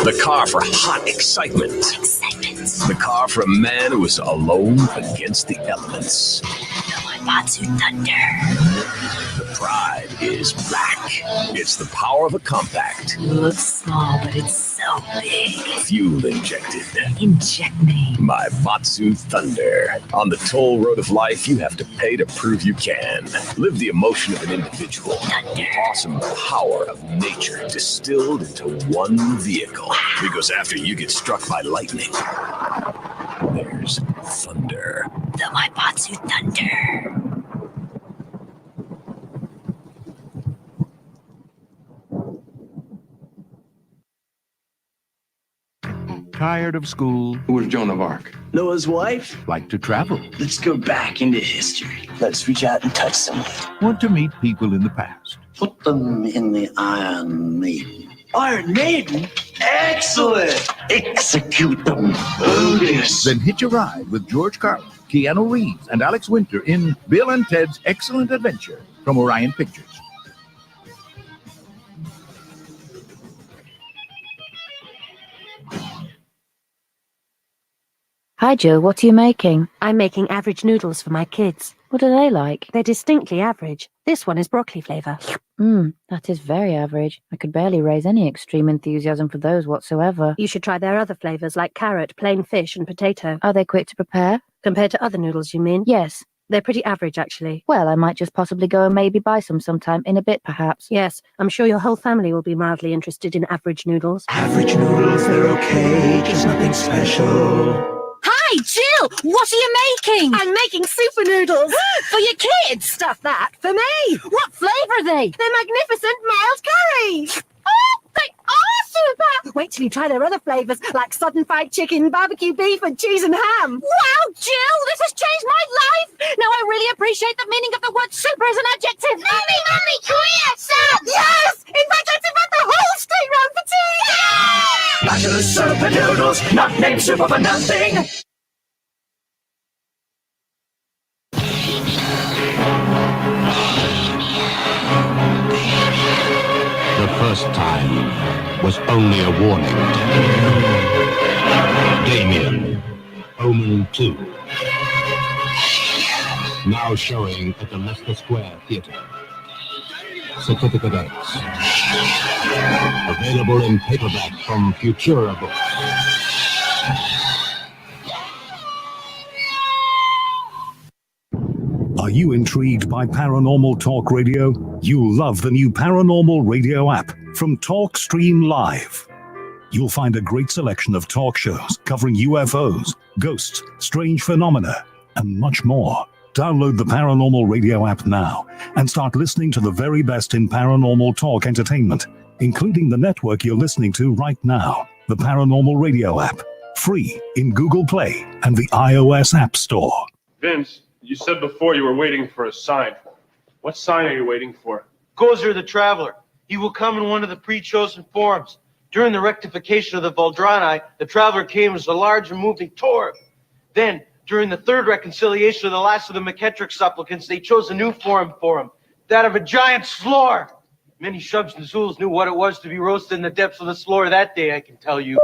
The car for hot excitement. The car for a man who is alone against the elements. Matsu Thunder. The pride is black. It's the power of a compact. It looks small, but it's so big. Fuel injected. Inject me. My Matsu Thunder. On the toll road of life, you have to pay to prove you can. Live the emotion of an individual. Thunder. The awesome power of nature distilled into one vehicle. Because after you get struck by lightning, there's thunder. The Matsu Thunder. Tired of school? Who was Joan of Arc? Noah's wife? Like to travel? Let's go back into history. Let's reach out and touch someone. Want to meet people in the past? Put them in the Iron Maiden. Iron Maiden? Excellent! Execute them. Odious. Then hitch a ride with George Carlin, Keanu Reeves, and Alex Winter in Bill and Ted's Excellent Adventure from Orion Pictures. Hi, Jill. What are you making? I'm making average noodles for my kids. What are they like? They're distinctly average. This one is broccoli flavour. That is very average. I could barely raise any extreme enthusiasm for those whatsoever. You should try their other flavours like carrot, plain fish, and potato. Are they quick to prepare? Compared to other noodles, you mean? Yes. They're pretty average, actually. Well, I might just possibly go and maybe buy some sometime in a bit, perhaps. Yes, I'm sure your whole family will be mildly interested in average noodles. Average noodles, they're okay, just nothing special. Hi, Jill! What are you making? I'm making super noodles! For your kids? Stuff that for me! What flavour are they? They're magnificent mild curry! Oh, they are super! Wait till you try their other flavours, like sudden fried chicken, barbecue beef, and cheese and ham. Wow, Jill, this has changed my life! Now I really appreciate the meaning of the word super as an adjective. Mummy, can we have some? Yes! In fact, let's invite the whole street round for tea! Yeah! Fabulous super noodles, not named super for nothing! The first time was only a warning. Damien, Omen 2. Now showing at the Leicester Square Theatre. Certificate X. Available in paperback from Futura Books. Are you intrigued by Paranormal Talk Radio? You'll love the new Paranormal Radio app from Talkstream Live. You'll find a great selection of talk shows covering UFOs, ghosts, strange phenomena, and much more. Download the Paranormal Radio app now and start listening to the very best in paranormal talk entertainment, including the network you're listening to right now, the Paranormal Radio app, free in Google Play and the iOS App Store. Vince, you said before you were waiting for a sign. What sign are you waiting for? Gozer the Traveler. He will come in one of the pre-chosen forms. During the rectification of the Voldrani, the Traveler came as a large and moving torb. Then, during the third reconciliation of the last of the McKettrick supplicants, they chose a new form for him, that of a giant slore. Many Shubs and Zools knew what it was to be roasted in the depths of the slore that day, I can tell you.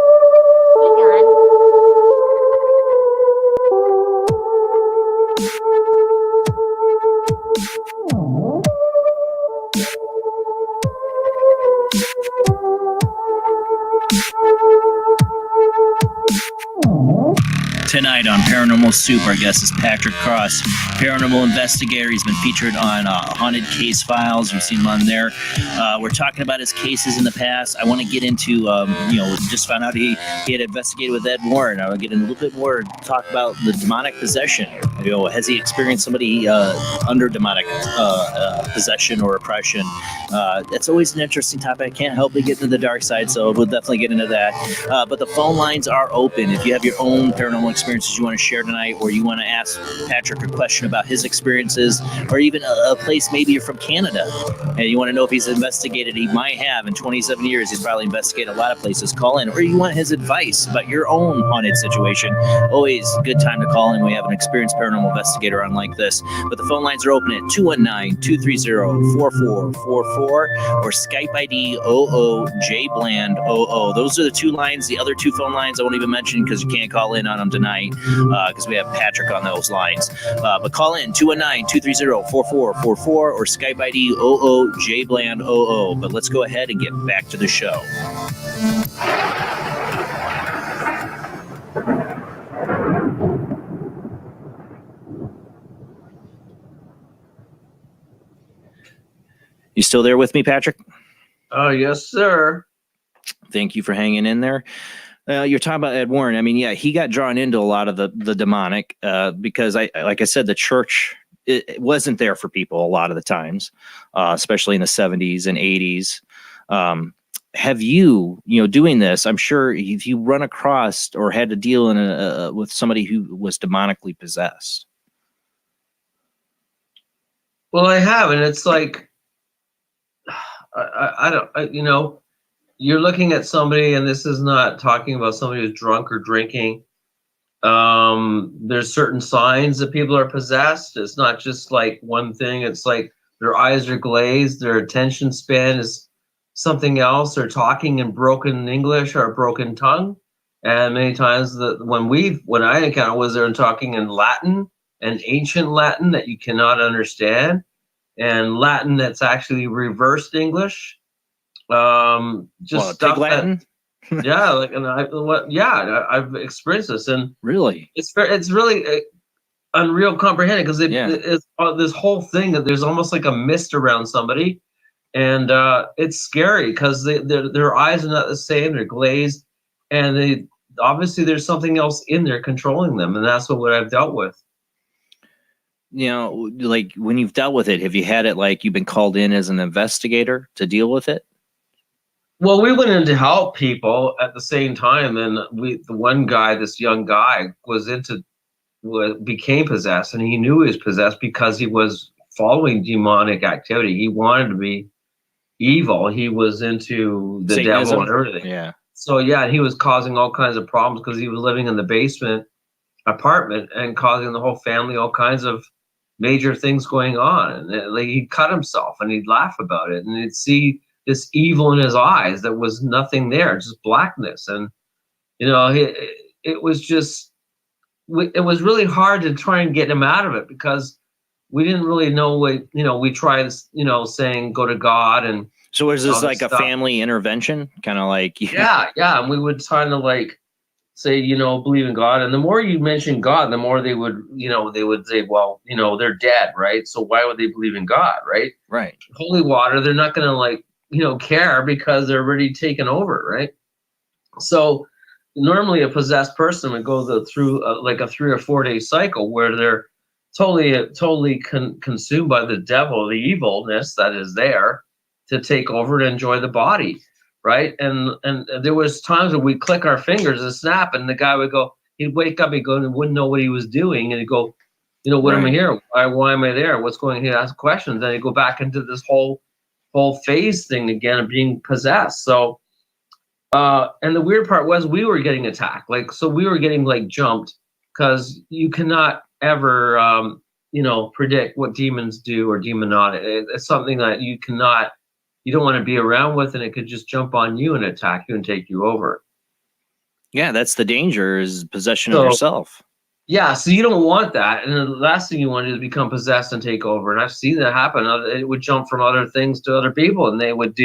Tonight on Paranormal Soup, our guest is Patrick Cross, Paranormal Investigator. He's been featured on Haunted Case Files. You've seen him on there. We're talking about his cases in the past. I want to get into, just found out he had investigated with Ed Warren. I'll get in a little bit more, talk about the demonic possession. Has he experienced somebody under demonic possession or oppression? That's always an interesting topic. I can't help but get into the dark side, so we'll definitely get into that. But the phone lines are open. If you have your own paranormal experiences you want to share tonight, or you want to ask Patrick a question about his experiences, or even a place, maybe you're from Canada and you want to know if he's investigated, he might have in 27 years, he's probably investigated a lot of places, call in. Or you want his advice about your own haunted situation, always a good time to call in. We have an experienced paranormal investigator on like this. But the phone lines are open at 219-230-4444 or Skype ID 00JBland00. Those are the two lines. The other two phone lines I won't even mention because you can't call in on them tonight because we have Patrick on those lines. But call in 219-230-4444 or Skype ID 00JBland00. But let's go ahead and get back to the show. You still there with me, Patrick? Oh, yes, sir. Thank you for hanging in there. You're talking about Ed Warren. I mean, yeah, he got drawn into a lot of the demonic because, like I said, the church it wasn't there for people a lot of the times, especially in the 70s and 80s. Have you, doing this, I'm sure if you run across or had to deal with somebody who was demonically possessed? Well, I have, and it's like, you're looking at somebody, and this is not talking about somebody who's drunk or drinking. There's certain signs that people are possessed. It's not just like one thing. It's like their eyes are glazed, their attention span is something else. They're talking in broken English or broken tongue. And many times when I encountered was they're talking in Latin and ancient Latin that you cannot understand, and Latin that's actually reversed English. Just stuff Latin. Yeah, like, and I've experienced this, and really, it's really unreal comprehending, because it's this whole thing that there's almost like a mist around somebody, and it's scary because their eyes are not the same, they're glazed, and they obviously there's something else in there controlling them, and that's what I've dealt with. You know, like when you've dealt with it, have you had it like you've been called in as an investigator to deal with it? Well, we went in to help people at the same time, and the one guy, this young guy, became possessed, and he knew he was possessed because he was following demonic activity. He wanted to be evil. He was into the Satanism? devil and everything. Yeah. So he was causing all kinds of problems because he was living in the basement apartment and causing the whole family all kinds of major things going on. And like, he'd cut himself and he'd laugh about it, and he'd see this evil in his eyes that was nothing there, just blackness. And it was just, it was really hard to try and get him out of it, because we didn't really know what, we tried, saying go to God. And so was this like a family intervention, kind of like? Yeah, and we would kind of like say, believe in God, and the more you mention God, the more they would say, well, they're dead, right? So why would they believe in God, right? Right. Holy water, they're not gonna like care because they're already taken over, right? So normally a possessed person would go through like a 3 or 4 day cycle where they're totally consumed by the devil, the evilness that is there to take over and enjoy the body, right? And there was times where we'd click our fingers and snap, and the guy would go, he'd wake up, he'd go, and wouldn't know what he was doing, and he'd go, what am I here? Why am I there? What's going on? He'd ask questions, and he'd go back into this whole phase thing again of being possessed. So and the weird part was we were getting attacked, so we were getting like jumped, because you cannot ever predict what demons do or demonautic. It's something that you don't want to be around with, and it could just jump on you and attack you and take you over. Yeah, that's the danger, is possession of yourself. Yeah, so you don't want that, and the last thing you want to do is become possessed and take over. And I've seen that happen. It would jump from other things to other people, and they would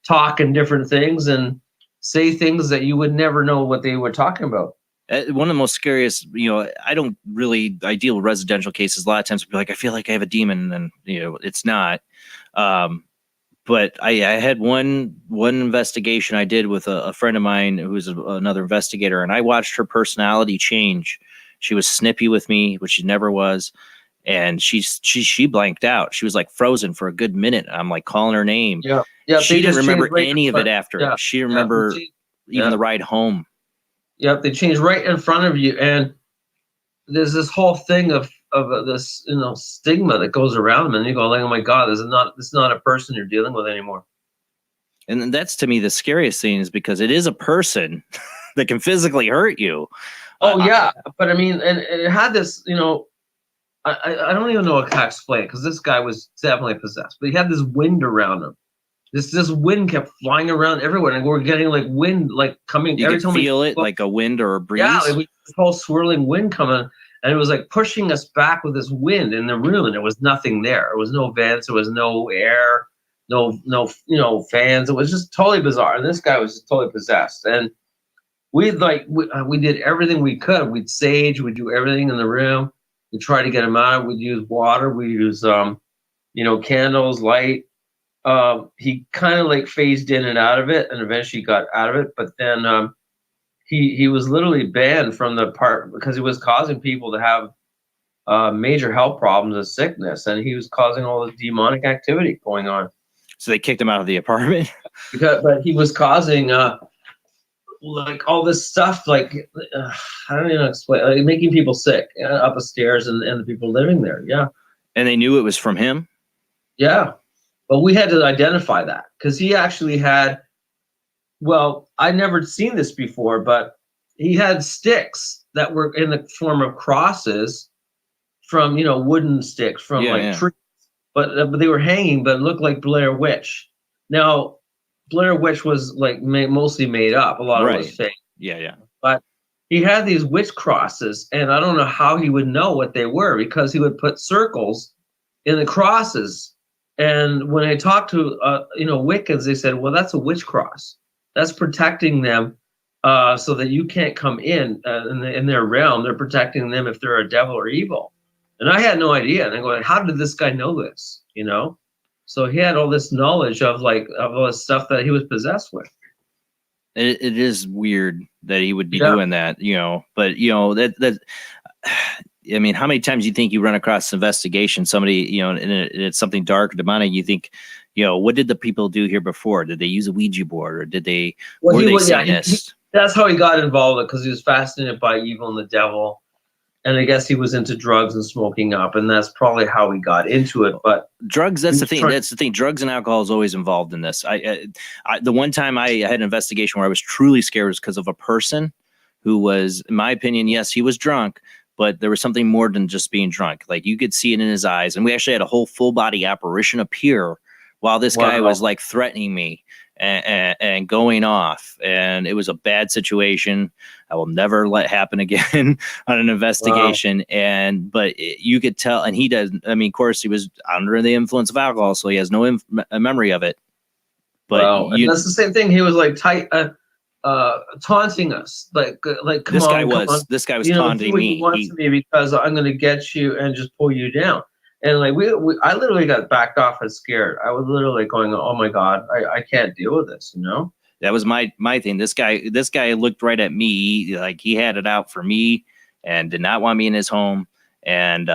talk in different things and say things that you would never know what they were talking about. One of the most scariest, I deal with residential cases. A lot of times people are like, I feel like I have a demon, and it's not. But I had one investigation I did with a friend of mine who's another investigator, and I watched her personality change. She was snippy with me, which she never was, and she blanked out. She was like frozen for a good minute. I'm like calling her name. Yeah. She didn't remember any of it after. Yeah. She remember even the ride home. Yep, they changed right in front of you, and there's this whole thing of this stigma that goes around them, and you go like, oh my God, this is not a person you're dealing with anymore. And that's, to me, the scariest thing, is because it is a person that can physically hurt you. Oh yeah, but I mean, and it had this, I don't even know how to explain it, because this guy was definitely possessed, but he had this wind around him. This wind kept flying around everywhere, and we're getting like wind like coming. You could feel it like a wind or a breeze. Yeah, like this whole swirling wind coming, and it was like pushing us back with this wind in the room, and there was nothing there. There was no vents, there was no air, no fans. It was just totally bizarre. And this guy was just totally possessed. And we did everything we could. We'd sage, we'd do everything in the room. We'd try to get him out. We'd use water. We use candles, light. He kind of like phased in and out of it, and eventually got out of it. But then he was literally banned from the part because he was causing people to have major health problems and sickness, and he was causing all this demonic activity going on. So they kicked him out of the apartment? But he was causing like all this stuff, like I don't even explain, like, making people sick up the stairs and the people living there. Yeah. And they knew it was from him? Yeah. But we had to identify that, because he actually had Well, I'd never seen this before, but he had sticks that were in the form of crosses from, wooden sticks from trees, but they were hanging, but it looked like Blair Witch. Now, Blair Witch was like mostly made up. A lot of it was fake. Yeah. But he had these witch crosses, and I don't know how he would know what they were because he would put circles in the crosses. And when I talked to, Wiccans, they said, well, that's a witch cross. That's protecting them so that you can't come in their realm. They're protecting them if they're a devil or evil. And I had no idea. And I go, how did this guy know this? So he had all this knowledge of all this stuff that he was possessed with. It is weird that he would be doing that, but that I mean, how many times do you think you run across an investigation, somebody, and it's something dark or demonic, you think, what did the people do here before? Did they use a Ouija board, or did they, that's how he got involved, because he was fascinated by evil and the devil. And I guess he was into drugs and smoking up, and that's probably how he got into it. But drugs, that's the thing. That's the thing. Drugs and alcohol is always involved in this. The one time I had an investigation where I was truly scared was because of a person who was, in my opinion, yes, he was drunk, but there was something more than just being drunk. Like, you could see it in his eyes. And we actually had a whole full body apparition appear while this guy was like threatening me and going off. And it was a bad situation. I will never let happen again on an investigation. But you could tell, and he does. I mean, of course, he was under the influence of alcohol, so he has no memory of it. But that's the same thing. He was like taunting us, like this guy was taunting me. He wants me because I'm going to get you and just pull you down. And like I literally got backed off and scared. I was literally going, "Oh my God, I can't deal with this," That was my thing. This guy looked right at me, like he had it out for me, and did not want me in his home. And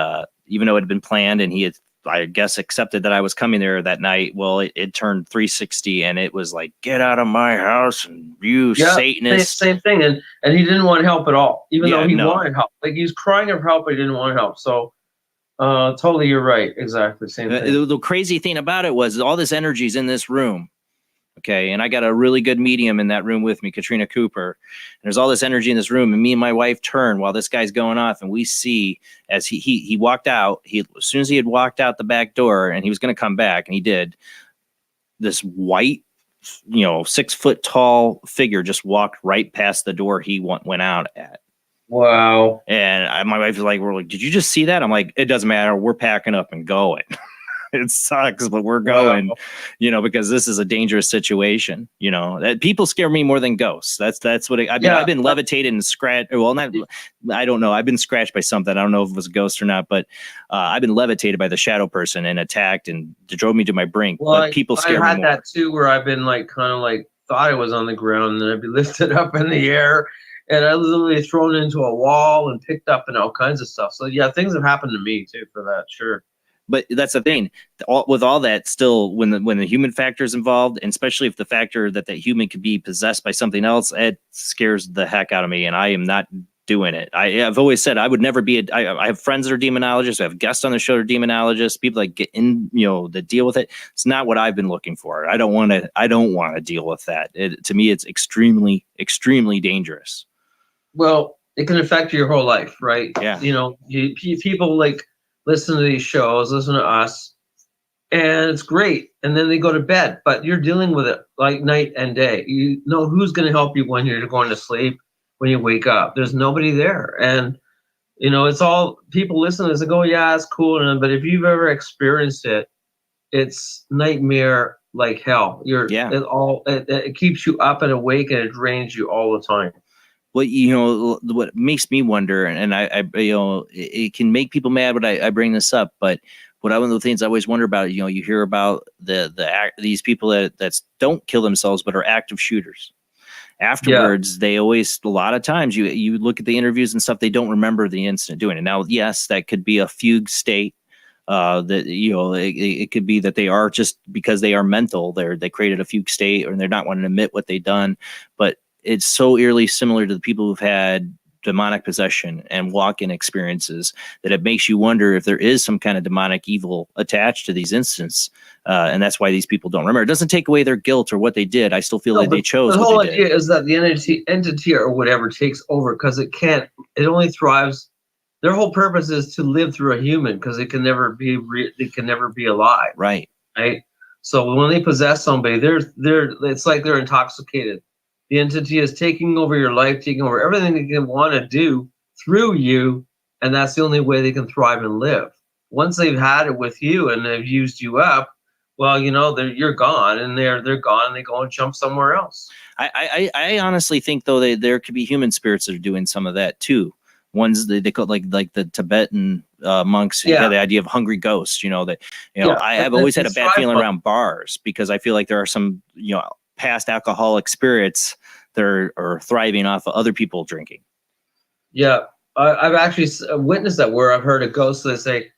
even though it had been planned, and he had, I guess, accepted that I was coming there that night, well, it turned 360, and it was like, "Get out of my house, and you Satanist." Same thing. And he didn't want help at all, even though he wanted help. Like, he was crying for help, but he didn't want help. So. Totally, you're right. Exactly, same thing. The crazy thing about it was all this energy is in this room, okay? And I got a really good medium in that room with me, Katrina Cooper. And there's all this energy in this room, and me and my wife turn while this guy's going off, and we see as he walked out. As soon as he had walked out the back door, and he was going to come back, and he did. This white, 6 foot tall figure just walked right past the door he went out at. Wow. And my wife was like, we're like, "Did you just see that?" I'm like, "It doesn't matter. We're packing up and going." It sucks, but we're going, because this is a dangerous situation. That people scare me more than ghosts. That's what I've been levitated and scratched. Well, I don't know. I've been scratched by something. I don't know if it was a ghost or not, but I've been levitated by the shadow person and attacked, and it drove me to my brink. Well, but people scare me more. I had that too, where I've been thought I was on the ground, and then I'd be lifted up in the air. And I was literally thrown into a wall and picked up and all kinds of stuff. So yeah, things have happened to me too for that, sure. But that's the thing. With all that, still, when the human factor is involved, and especially if the factor that human could be possessed by something else, it scares the heck out of me. And I am not doing it. I've always said I would never be. I have friends that are demonologists. I have guests on the show that are demonologists. People that get in, that deal with it. It's not what I've been looking for. I don't want to deal with that. To me, it's extremely, extremely dangerous. Well, it can affect your whole life, right? Yeah. People listen to these shows, listen to us, and it's great. And then they go to bed, but you're dealing with it like night and day. You know who's going to help you when you're going to sleep, when you wake up. There's nobody there. And, it's all people listen to this and go, yeah, it's cool. But if you've ever experienced it, it's nightmare like hell. It keeps you up and awake, and it drains you all the time. Well, what makes me wonder, and I it can make people mad when I bring this up, but one of the things I always wonder about, you hear about these people that don't kill themselves but are active shooters. Afterwards, they always, a lot of times, you look at the interviews and stuff, they don't remember the incident doing it. Now, yes, that could be a fugue state. It could be that they are, just because they are mental, they created a fugue state, or they're not wanting to admit what they've done, but it's so eerily similar to the people who've had demonic possession and walk-in experiences that it makes you wonder if there is some kind of demonic evil attached to these instances. And that's why these people don't remember. It doesn't take away their guilt or what they did. I still feel like they chose. The what whole they idea did. is that the entity or whatever takes over because it only thrives. Their whole purpose is to live through a human because it can never be alive. Right. Right. So when they possess somebody, it's like they're intoxicated. The entity is taking over your life, taking over everything they can want to do through you, and that's the only way they can thrive and live. Once they've had it with you and they've used you up, well, you're gone, and they're gone, and they go and jump somewhere else. I honestly think though there could be human spirits that are doing some of that too. Ones they call like the Tibetan monks who had the idea of hungry ghosts. I have always had a bad feeling around bars because I feel like there are some past alcoholic spirits that are thriving off of other people drinking. Yeah, I've actually witnessed that where I've heard a ghost that say,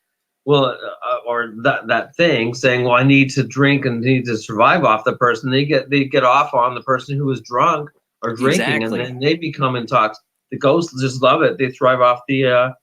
well, or that thing saying, well, I need to drink and need to survive off the person. They get off on the person who is drunk or drinking, and then they become intoxicated. The ghosts just love it. They thrive off the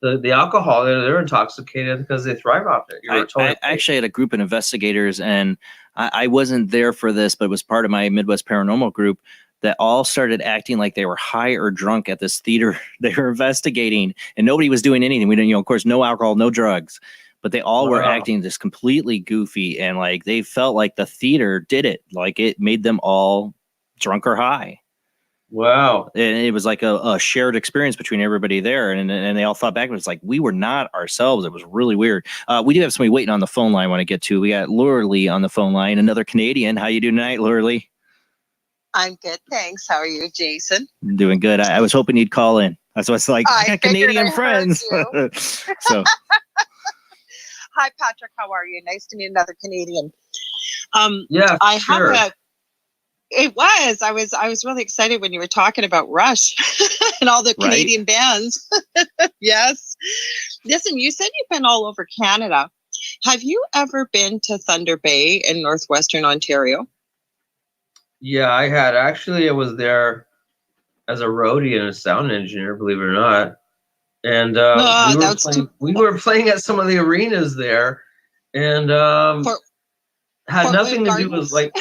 alcohol. They're intoxicated because they thrive off it. I actually had a group of investigators, and I wasn't there for this, but it was part of my Midwest Paranormal group that all started acting like they were high or drunk at this theater they were investigating, and nobody was doing anything. We didn't, of course, no alcohol, no drugs, but they all were acting just completely goofy, and like they felt like the theater did it, like it made them all drunk or high. Wow. And it was like a shared experience between everybody there. And they all thought back, it was like, we were not ourselves. It was really weird. We do have somebody waiting on the phone line I want to get to. We got Laura on the phone line, another Canadian. How you doing tonight, Laura? I'm good, thanks. How are you, Jason? I'm doing good. I was hoping you'd call in. That's why it's like, I got Canadian friends. So. Hi, Patrick. How are you? Nice to meet another Canadian. Yeah, I sure. have It was. I was really excited when you were talking about Rush and all the Canadian bands. Yes. Listen, you said you've been all over Canada. Have you ever been to Thunder Bay in northwestern Ontario? Yeah, I had. Actually, I was there as a roadie and a sound engineer, believe it or not. And we were playing at some of the arenas there. And had nothing to do with like,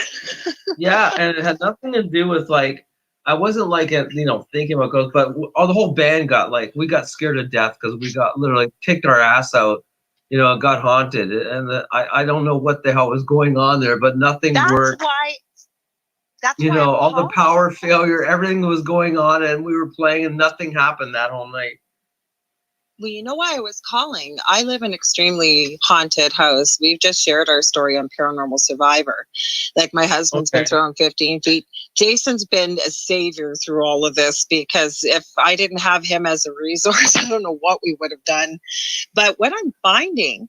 yeah, and it had nothing to do with like, I wasn't like, thinking about ghosts, but the whole band we got scared to death because we got literally kicked our ass out, got haunted. And I don't know what the hell was going on there, but nothing worked. That's why all the power failure, everything was going on, and we were playing and nothing happened that whole night. Well, you know why I was calling? I live in an extremely haunted house. We've just shared our story on Paranormal Survivor. Like my husband's been thrown 15 feet. Jason's been a savior through all of this because if I didn't have him as a resource, I don't know what we would have done. But what I'm finding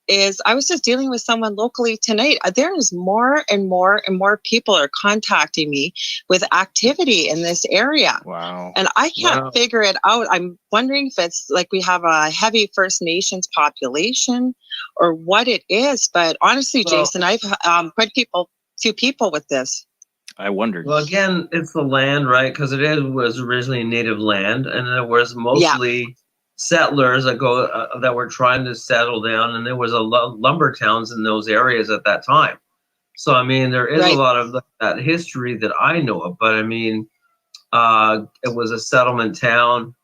is I was just dealing with someone locally tonight. There's more and more and more people are contacting me with activity in this area. Wow. And I can't figure it out. I'm wondering if it's like we have a heavy First Nations population or what it is. But honestly, Jason, I've quite a few people with this. I wondered. Well, again, it's the land, right? Because was originally native land, and there was mostly settlers that were trying to settle down, and there was a lumber towns in those areas at that time. So I mean, there is a lot of that history that I know of, but I mean, it was a settlement town,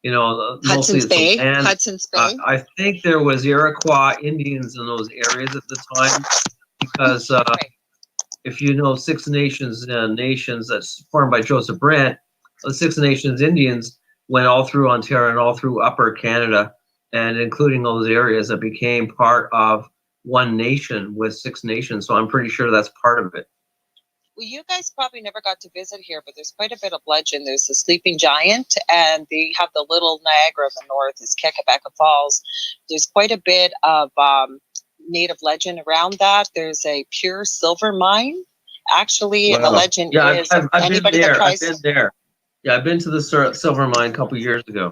Hudson's Bay. Hudson's Bay. I think there was Iroquois Indians in those areas at the time, because if you know Six Nations that's formed by Joseph Brant, the Six Nations Indians went all through Ontario and all through Upper Canada, and including those areas that became part of one nation with Six Nations. So I'm pretty sure that's part of it. Well, you guys probably never got to visit here, but there's quite a bit of legend. There's the Sleeping Giant, and they have the Little Niagara of the North is Kekabeka Falls. There's quite a bit of native legend around that. There's a pure silver mine, actually, and the legend is anybody that tries. I've been there. Yeah, I've been to the silver mine a couple years ago.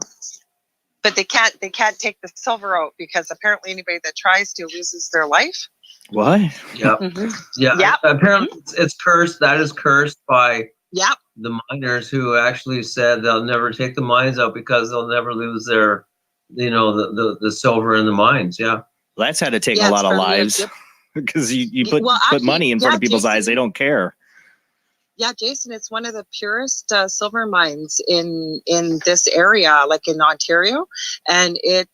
But they can't take the silver out because apparently anybody that tries to loses their life. What? Yeah. Yeah. Apparently it's cursed. That is cursed by the miners who actually said they'll never take the mines out because they'll never lose their, the silver in the mines. Yeah. Well, that's had to take a lot of lives because you put money in front of people's eyes. They don't care. Yeah, Jason, it's one of the purest silver mines in this area, like in Ontario. And it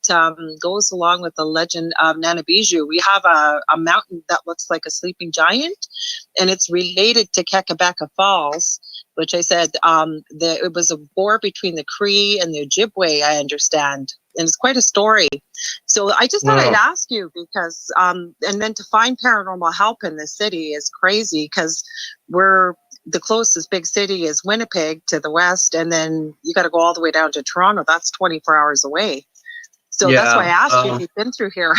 goes along with the legend of Nanabiju. We have a mountain that looks like a sleeping giant, and it's related to Kekabeka Falls, which I said it was a war between the Cree and the Ojibwe, I understand. And it's quite a story. So I just thought I'd ask you because, and then to find paranormal help in the city is crazy because the closest big city is Winnipeg to the west, and then you got to go all the way down to Toronto. That's 24 hours away. So that's why I asked you if you've been through here.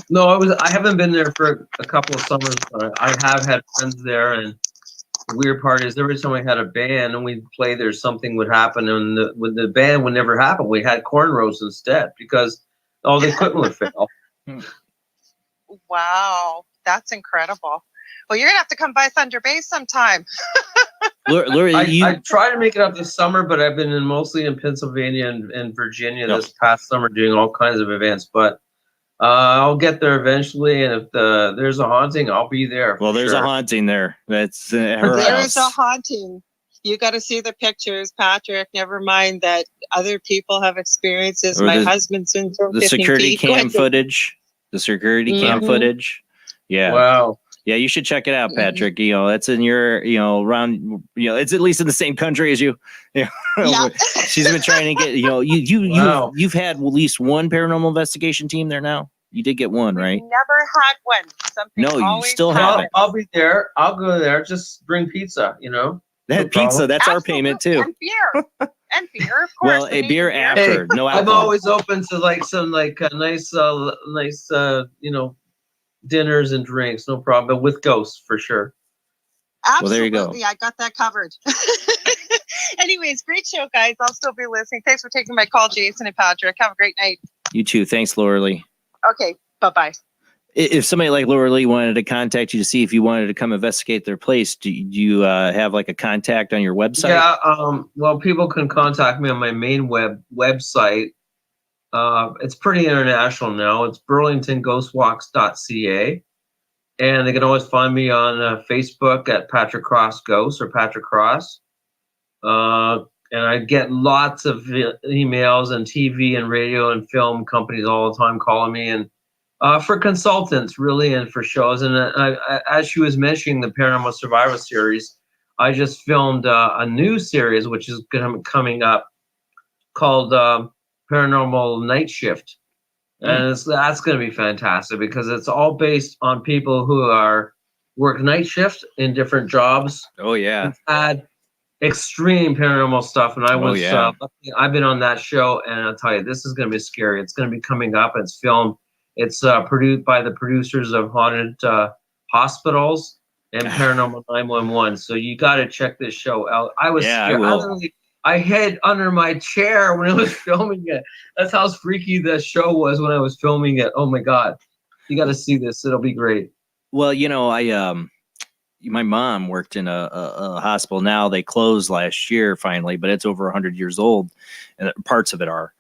No, I haven't been there for a couple of summers, but I have had friends there. And the weird part is every time we had a band and we'd play there, something would happen, and the band would never happen. We had cornrows instead because all the equipment would fail. Wow, that's incredible. Well, you're gonna have to come by Thunder Bay sometime. I try to make it up this summer, but I've been mostly in Pennsylvania and Virginia this past summer doing all kinds of events. But I'll get there eventually, and if there's a haunting, I'll be there. Well, there's a haunting there. That's her There house. is a haunting. You got to see the pictures, Patrick. Never mind that other people have experiences. Or My husband's been through the 15 security feet. cam footage. The security cam footage. Yeah. Wow. Yeah, you should check it out, Patrick. That's in your, around, it's at least in the same country as you. Yeah. She's been trying to get, you've had at least one paranormal investigation team there now. You did get one, right? Never had one. Something No, you always still haven't. I'll be there. I'll go there. Just bring pizza, That pizza, that's our payment too. And beer. And beer, of course. Well, a beer after, no alcohol. I'm always open to some nice, dinners and drinks, no problem. But with ghosts for sure. Absolutely, well, there you go. I got that covered. Anyways, great show, guys. I'll still be listening. Thanks for taking my call, Jason and Patrick. Have a great night. You too. Thanks, Laura Lee. Okay, bye-bye. If somebody like Laura Lee wanted to contact you to see if you wanted to come investigate their place, do you have like a contact on your website? Yeah. Well, people can contact me on my main website. It's pretty international now. It's burlingtonghostwalks.ca. And they can always find me on Facebook at Patrick Cross Ghosts or Patrick Cross. And I get lots of emails and TV and radio and film companies all the time calling me and for consultants, really, and for shows. And as she was mentioning the Paranormal Survivor series, I just filmed a new series, which is coming up called Paranormal Night Shift. And that's going to be fantastic because it's all based on people who work night shift in different jobs. Oh, yeah. Had extreme paranormal stuff. And I was, I've been on that show, and I'll tell you, this is going to be scary. It's going to be coming up. It's filmed. It's produced by the producers of Haunted Hospitals and Paranormal 911. So you got to check this show out. I was scared. I hid under my chair when I was filming it. That's how freaky the show was when I was filming it. Oh my God. You got to see this. It'll be great. Well, my mom worked in a hospital. Now they closed last year finally, but it's over 100 years old and parts of it are.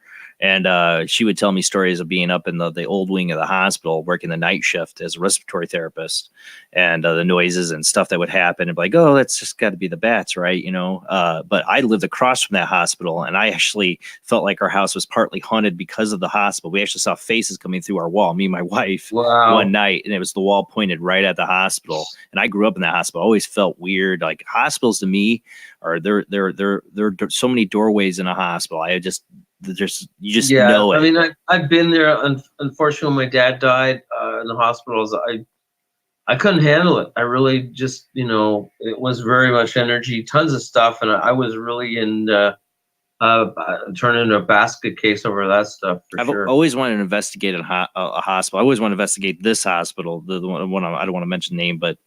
And she would tell me stories of being up in the old wing of the hospital, working the night shift as a respiratory therapist, and the noises and stuff that would happen. And like, oh, that's just got to be the bats, right? But I lived across from that hospital, and I actually felt like our house was partly haunted because of the hospital. We actually saw faces coming through our wall, me and my wife, one night, and it was the wall pointed right at the hospital. And I grew up in that hospital. I always felt weird. Like hospitals to me are there are so many doorways in a hospital. You just know it. I mean, I've been there. Unfortunately, my dad died in the hospitals. I couldn't handle it. I really just, it was very much energy, tons of stuff, and I was really turning into a basket case over that stuff. I've always wanted to investigate a hospital. I always want to investigate this hospital. The one I don't want to mention the name, but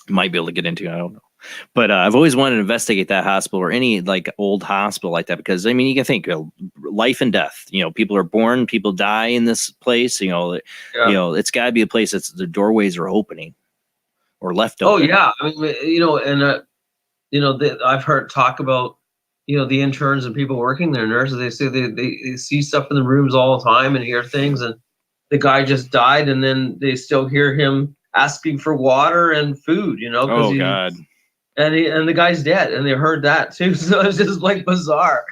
might be able to get into. I don't know. But I've always wanted to investigate that hospital or any like old hospital like that, because I mean, you can think life and death, people are born, people die in this place, it's got to be a place that's the doorways are opening or left open. Oh yeah. I mean, and I've heard talk about, the interns and people working there, nurses. They say they see stuff in the rooms all the time and hear things. And the guy just died, and then they still hear him asking for water and food. Oh God. And the guy's dead, and they heard that too. So it's just like bizarre.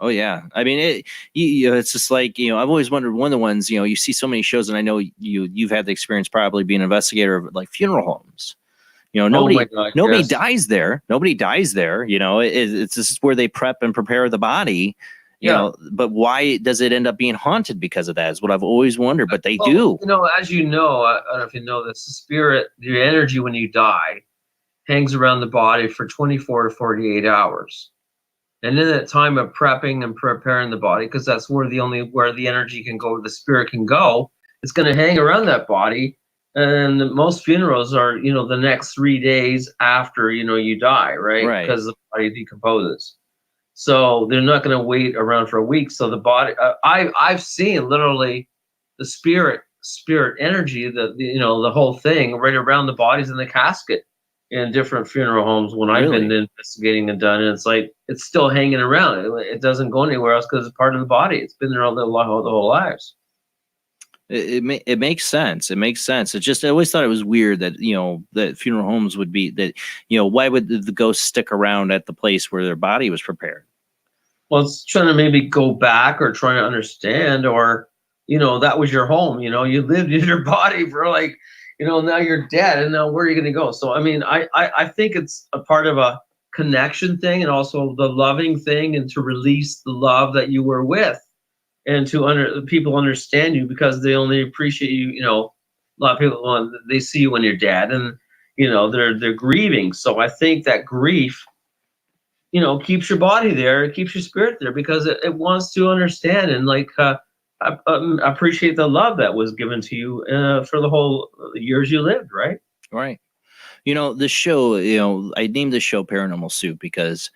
Oh yeah, I mean it's just like I've always wondered, one of the ones you see so many shows, and I know you've had the experience probably being an investigator of like funeral homes. Nobody dies there. Nobody dies there. It's just where they prep and prepare the body. But why does it end up being haunted because of that? Is what I've always wondered. But they do. As I don't know if you know this, the spirit, the energy when you die, hangs around the body for 24 to 48 hours. And in that time of prepping and preparing the body, because that's where the energy can go, the spirit can go, it's going to hang around that body. And most funerals are, the next 3 days after, you die, right? Because the body decomposes. So they're not going to wait around for a week. So the body, I've seen literally the spirit energy, the whole thing right around the bodies in the casket in different funeral homes when I've been investigating and done. And it's like, it's still hanging around. It doesn't go anywhere else because it's part of the body. It's been there the whole lives. It makes sense. It makes sense. It's just, I always thought it was weird that, that funeral homes would be that, why would the ghosts stick around at the place where their body was prepared? Well, it's trying to maybe go back or trying to understand, or, that was your home, you lived in your body for like, now you're dead, and now where are you going to go? So, I mean, I think it's a part of a connection thing, and also the loving thing, and to release the love that you were with, and to people understand you, because they only appreciate you. A lot of people, they see you when you're dead, and they're grieving. So I think that grief, keeps your body there, it keeps your spirit there, because it wants to understand and appreciate the love that was given to you for the whole years you lived, right? Right. The show, I named the show Paranormal Soup because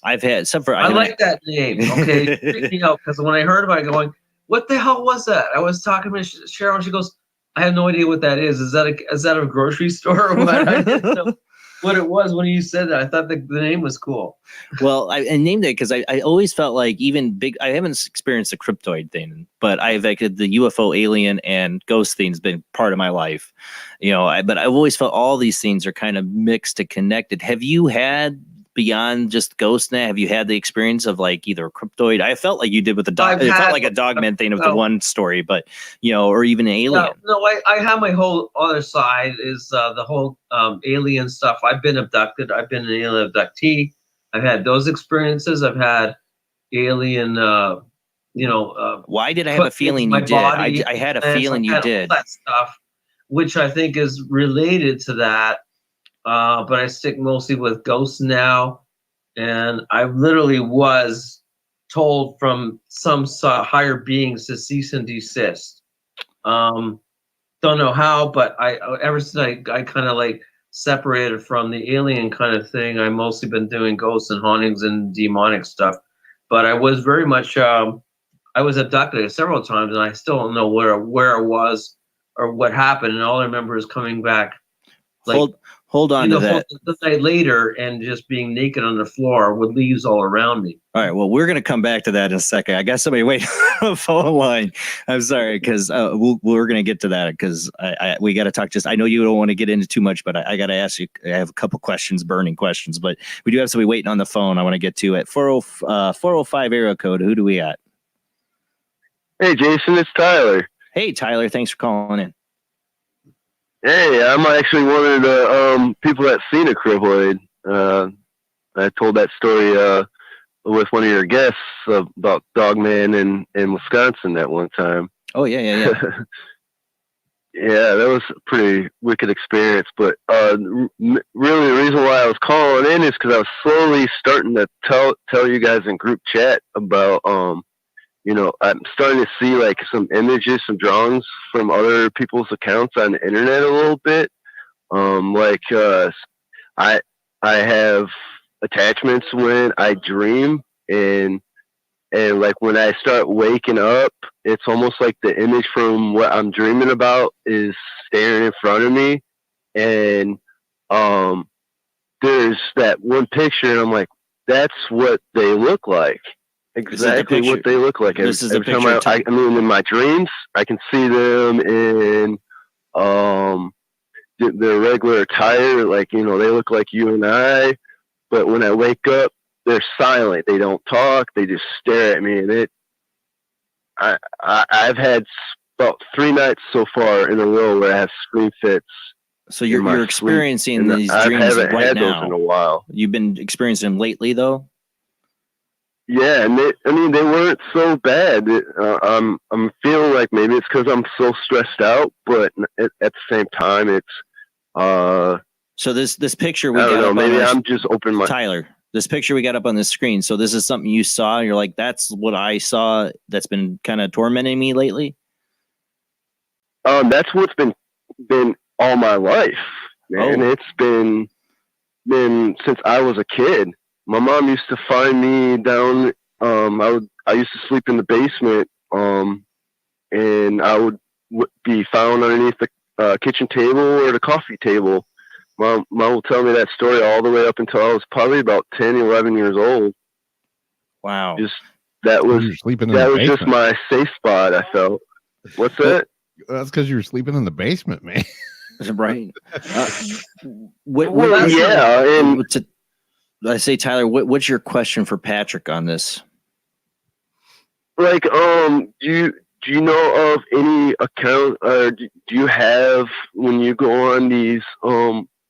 I've had some I like that name. Okay. It freaked me out because when I heard about it, going, what the hell was that? I was talking to Cheryl, and she goes, I have no idea what that is. Is that a grocery store or what? I didn't know what it was when you said that. I thought the name was cool. Well, I named it because I always felt like I haven't experienced the cryptoid thing, but the UFO, alien, and ghost thing has been part of my life. But I've always felt all these things are kind of mixed and connected. Have you had, beyond just ghost net, have you had the experience of like either a cryptoid? I felt like you did with the dog. It felt like a dogman thing with the one story, but or even an alien. No, I have my whole other side is the whole alien stuff. I've been abducted. I've been an alien abductee. I've had those experiences. I've had alien. Why did I have a feeling you did? I had a feeling you did. All that stuff, which I think is related to that. But I stick mostly with ghosts now, and I literally was told from some higher beings to cease and desist. Don't know how, but ever since I kind of like separated from the alien kind of thing, I mostly been doing ghosts and hauntings and demonic stuff. But I was very much I was abducted several times, and I still don't know where I was or what happened. And all I remember is coming back. Hold on to that. The night later, and just being naked on the floor with leaves all around me. All right. Well, we're going to come back to that in a second. I got somebody waiting on the phone line. I'm sorry, because we're going to get to that because we got to talk. I know you don't want to get into too much, but I got to ask you. I have a couple questions, burning questions, but we do have somebody waiting on the phone. I want to get to at 405 area code. Who do we got? Hey, Jason, it's Tyler. Hey, Tyler. Thanks for calling in. Hey, I'm actually one of the people that's seen a cryptoid. I told that story with one of your guests about Dogman in Wisconsin that one time. Oh, yeah. Yeah, that was a pretty wicked experience. But really the reason why I was calling in is because I was slowly starting to tell you guys in group chat about I'm starting to see like some images, some drawings from other people's accounts on the internet a little bit. I have attachments when I dream, and like when I start waking up, it's almost like the image from what I'm dreaming about is staring in front of me, and there's that one picture, and I'm like, that's what they look like. Exactly what they look like. This is every time I mean, in my dreams, I can see them in their regular attire, like, you know, they look like you and I. But when I wake up, they're silent. They don't talk. They just stare at me, and I've had about 3 nights so far in a row where I have scream fits. So you're experiencing these dreams right now. Those in a while. You've been experiencing them lately, though. Yeah, and they weren't so bad. I'm feeling like maybe it's because I'm so stressed out, but at the same time, it's So this picture we I got don't know. up Maybe on I'm just open my Tyler. This picture we got up on the screen. So this is something you saw. And you're like, that's what I saw. That's been kind of tormenting me lately. That's what's been all my life, man. Oh. It's been since I was a kid. My mom used to find me down. I used to sleep in the basement. And I would be found underneath the kitchen table or the coffee table. Mom will tell me that story all the way up until I was probably about 10, 11 years old. Wow. That was just basement. my safe spot, I felt. What's that? That's because you were sleeping in the basement, man. Right. I say, Tyler, what's your question for Patrick on this? Like, do you know of any account, or do you have, when you go on these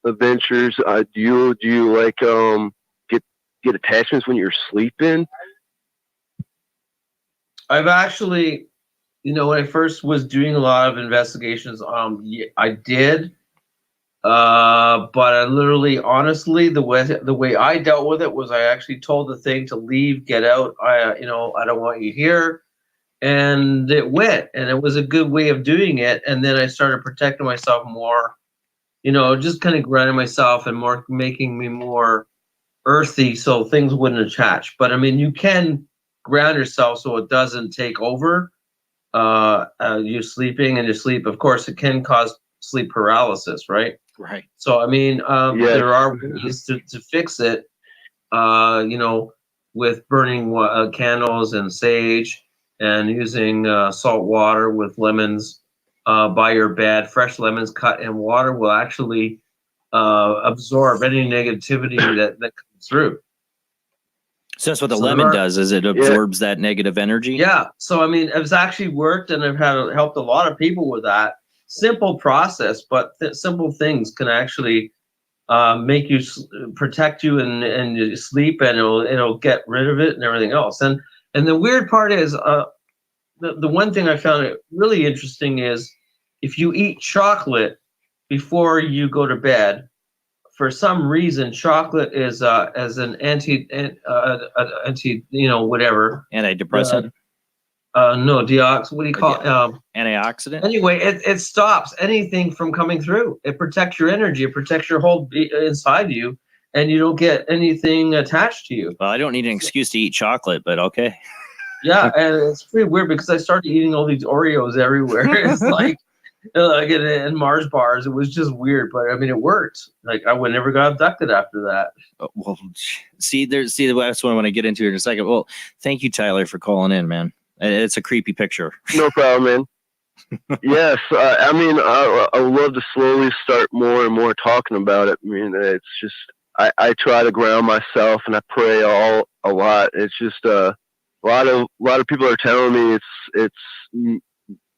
adventures, do you like get attachments when you're sleeping? I've actually, when I first was doing a lot of investigations, I did, but I literally, honestly, the way I dealt with it was I actually told the thing to leave, get out. I don't want you here. And it went, and it was a good way of doing it. And then I started protecting myself more, just kind of grounding myself and more making me more earthy so things wouldn't attach. But I mean, you can ground yourself so it doesn't take over you sleeping, and your sleep, of course, it can cause sleep paralysis, right? Right. So, I mean, there are ways to fix it, with burning candles and sage, and using salt water with lemons by your bed. Fresh lemons cut in water will actually absorb any negativity that comes through. So that's what the lemon does, is it absorbs that negative energy? Yeah. So, I mean, it's actually worked, and I've helped a lot of people with that. Simple process, but simple things can actually make you protect you and you sleep, and it'll get rid of it and everything else. And the weird part is, the one thing I found really interesting is if you eat chocolate before you go to bed, for some reason, chocolate is as an anti whatever antidepressant. No, deox. What do you call it? Antioxidant. Anyway, it stops anything from coming through. It protects your energy. It protects your whole inside you, and you don't get anything attached to you. Well, I don't need an excuse to eat chocolate, but okay. Yeah, and it's pretty weird because I started eating all these Oreos everywhere. It's like in Mars bars. It was just weird, but I mean, it worked. Like, I would never got abducted after that. Well, that's what I want to get into in a second. Well, thank you, Tyler, for calling in, man. It's a creepy picture. No problem, man. Yes, I mean, I would love to slowly start more and more talking about it. I mean, it's just I try to ground myself, and I pray a lot. It's just a lot of people are telling me it's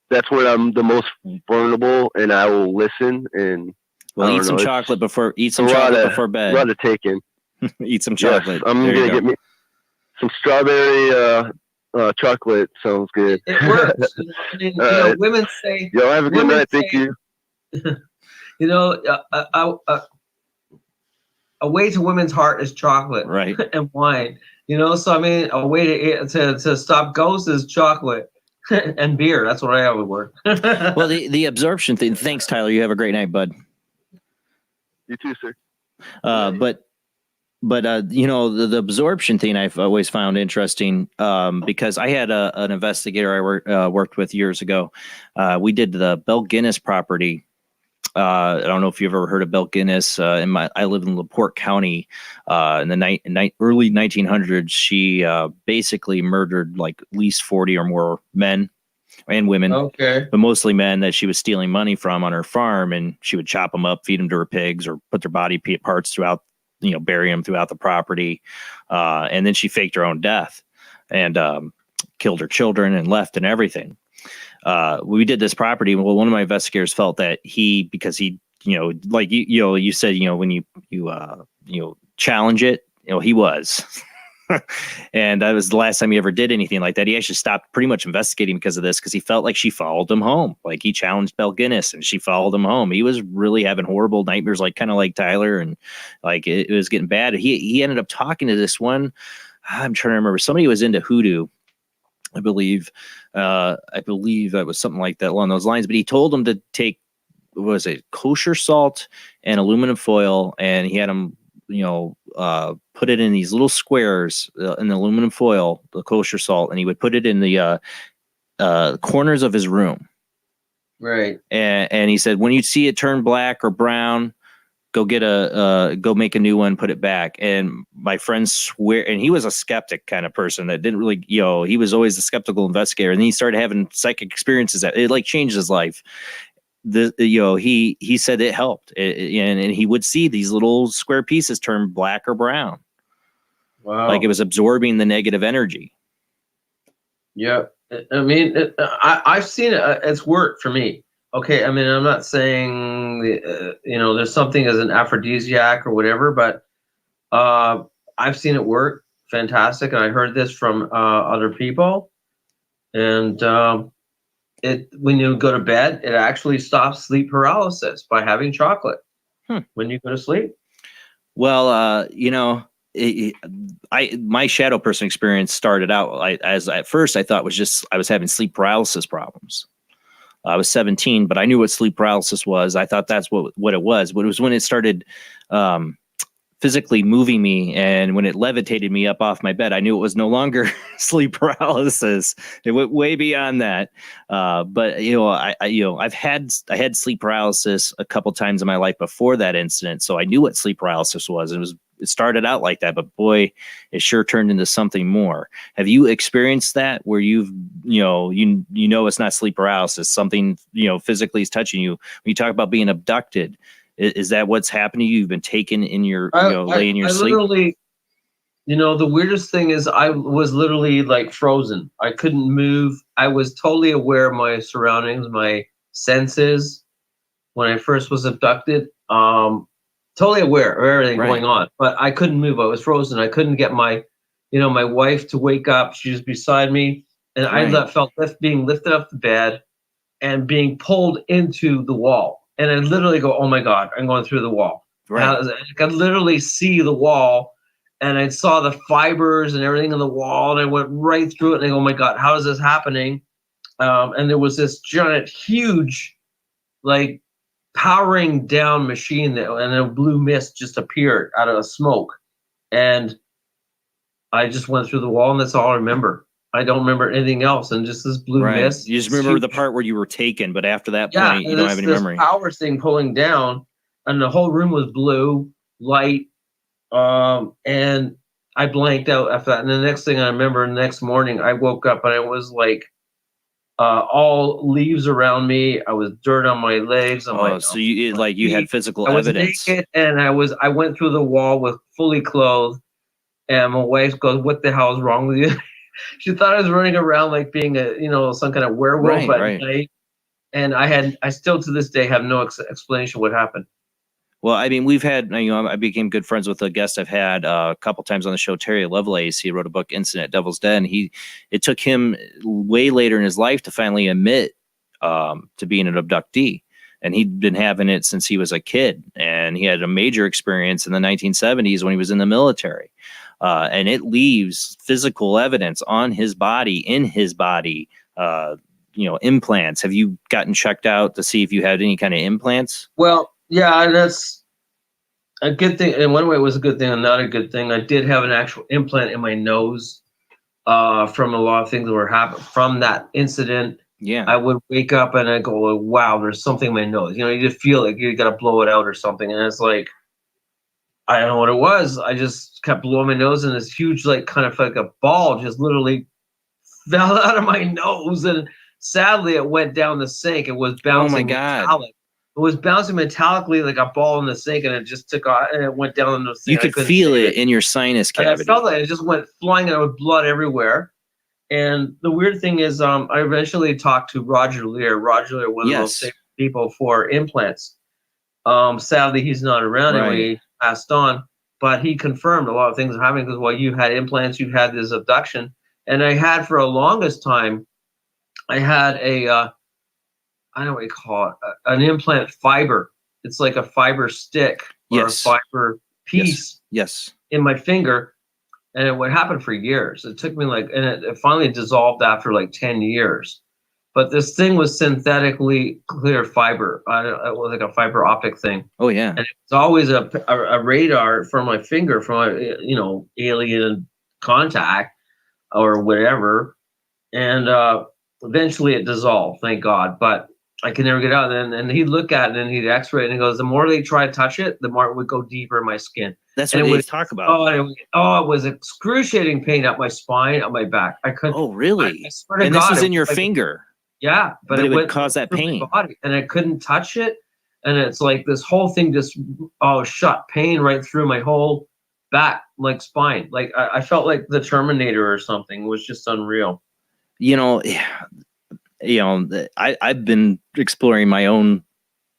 that's when I'm the most vulnerable, and I will listen. And eat some chocolate before bed. A lot of taking. Eat some chocolate. Yes, I'm gonna get me some strawberry chocolate. Sounds good. It works. I mean, women say. Yo, have a good night. Thank you. A way to women's heart is chocolate, right, and wine. So I mean, a way to stop ghosts is chocolate and beer. That's what I would work. Well, the absorption thing. Thanks, Tyler. You have a great night, bud. You too, sir. But the absorption thing I've always found interesting, because I had an investigator I worked with years ago. We did the Bell Guinness property I don't know if you've ever heard of Belle Guinness. I live in LaPorte County. In the early 1900s, she basically murdered like at least 40 or more men and women, but mostly men that she was stealing money from on her farm, and she would chop them up, feed them to her pigs, or put their body parts throughout, bury them throughout the property. And then she faked her own death and killed her children and left and everything. We did this property. Well, one of my investigators felt that because he, like you said, when you challenge it, he was. And that was the last time he ever did anything like that. He actually stopped pretty much investigating because of this, because he felt like she followed him home. Like he challenged Belle Guinness and she followed him home. He was really having horrible nightmares, like kind of like Tyler, and like it was getting bad. He ended up talking to this one. I'm trying to remember. Somebody was into hoodoo, I believe. I believe that was something like that along those lines. But he told him to take, what was it, kosher salt and aluminum foil, and he had him, put it in these little squares in the aluminum foil, the kosher salt, and he would put it in the corners of his room. Right. And he said, when you see it turn black or brown, go make a new one, put it back. And my friends swear, and he was a skeptic kind of person that didn't really, he was always a skeptical investigator. And then he started having psychic experiences that it like changed his life. He said it helped, and he would see these little square pieces turn black or brown. Wow. Like it was absorbing the negative energy. Yeah. I mean, I've seen it. It's worked for me. Okay. I mean, I'm not saying, there's something as an aphrodisiac or whatever, but I've seen it work fantastic. And I heard this from other people. And when you go to bed, it actually stops sleep paralysis by having chocolate when you go to sleep. Well, my shadow person experience started out as at first I thought I was having sleep paralysis problems. I was 17, but I knew what sleep paralysis was. I thought that's what it was. But it was when it started physically moving me, and when it levitated me up off my bed, I knew it was no longer sleep paralysis. It went way beyond that. But I had sleep paralysis a couple times in my life before that incident, so I knew what sleep paralysis was. It started out like that, but boy, it sure turned into something more. Have you experienced that where you've, it's not sleep paralysis, something, physically is touching you? When you talk about being abducted, is that what's happened to you? You've been taken in your, laying in your sleep? Literally, the weirdest thing is I was literally like frozen. I couldn't move. I was totally aware of my surroundings, my senses when I first was abducted. Totally aware of everything going on, but I couldn't move. I was frozen. I couldn't get my wife to wake up. She was beside me, and I felt being lifted off the bed and being pulled into the wall. And I literally go, "Oh my God, I'm going through the wall." Right. I could literally see the wall, and I saw the fibers and everything in the wall, and I went right through it. And I go, "Oh my God, how is this happening?" And there was this giant, huge, like, powering down machine and a blue mist just appeared out of the smoke, and I just went through the wall, and that's all I remember. I don't remember anything else, and just this blue mist. You just remember the part where you were taken, but after that point, you don't have any memory. Power thing pulling down, and the whole room was blue light, and I blanked out after that. And the next thing I remember, the next morning, I woke up and it was like all leaves around me. I was dirt on my legs. So you had physical evidence. I was naked, and I went through the wall with fully clothed. And my wife goes, "What the hell is wrong with you?" She thought I was running around like being some kind of werewolf at night. And I still to this day have no explanation what happened. Well, I mean, we've had, I became good friends with a guest I've had a couple times on the show, Terry Lovelace. He wrote a book, Incident at Devil's Den. It took him way later in his life to finally admit to being an abductee. And he'd been having it since he was a kid. And he had a major experience in the 1970s when he was in the military. And it leaves physical evidence on his body, in his body, implants. Have you gotten checked out to see if you had any kind of implants? Well, yeah, and that's a good thing. In one way, it was a good thing and not a good thing. I did have an actual implant in my nose from a lot of things that were happening from that incident. Yeah. I would wake up and I go, wow, there's something in my nose. You know, you just feel like you got to blow it out or something. And it's like, I don't know what it was. I just kept blowing my nose, and this huge, like, kind of like a ball just literally fell out of my nose. And sadly, it went down the sink. It was bouncing. Oh my God. Metallic. It was bouncing metallically like a ball in the sink, and it just took off and it went down in the sink. You could feel it in your sinus cavity. And I felt like it just went flying out with blood everywhere. And the weird thing is, I eventually talked to Roger Lear. Roger Lear, one of those same people for implants. Sadly, he's not around anymore. He passed on, but he confirmed a lot of things are happening because while you had implants, you had this abduction. And I had for the longest time, I had a, I don't know what you call it, an implant fiber. It's like a fiber stick or a fiber piece in my finger. And it would happen for years. It took me and it finally dissolved after like 10 years. But this thing was synthetically clear fiber. It was like a fiber optic thing. Oh, yeah. And it was always a radar for my finger from a, alien contact or whatever. And eventually it dissolved, thank God. But I could never get out. And he'd look at it and he'd x-ray it and he goes, the more they try to touch it, the more it would go deeper in my skin. That's what they talk about. It was excruciating pain up my spine, up my back. I couldn't. Oh, really? I swear to and God, this is in your finger. Yeah, but it would cause that pain. Body, and I couldn't touch it. And it's like this whole thing just shot pain right through my whole back, like spine. Like I felt like the Terminator or something. It was just unreal. I've been exploring my own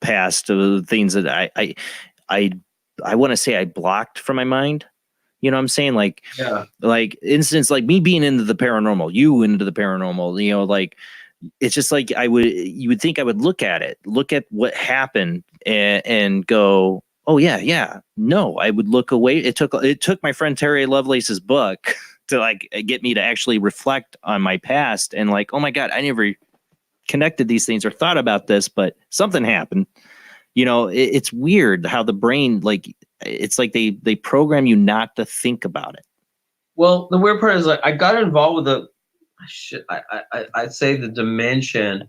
past of things that I want to say I blocked from my mind. You know what I'm saying? Like instance, like me being into the paranormal, you into the paranormal, it's just like you would think I would look at what happened and go, oh yeah. No, I would look away. It took my friend Terry Lovelace's book to get me to actually reflect on my past and oh my God, I never connected these things or thought about this, but something happened. It's weird how the brain, it's like they program you not to think about it. Well, the weird part is I got involved with I'd say the dimension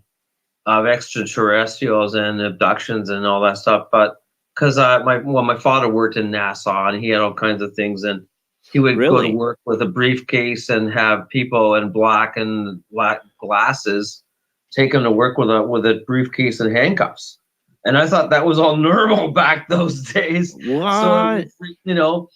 of extraterrestrials and abductions and all that stuff, but because my father worked in NASA and he had all kinds of things, and he would go to work with a briefcase and have people in black glasses take him to work with a briefcase and handcuffs. And I thought that was all normal back those days. What? So,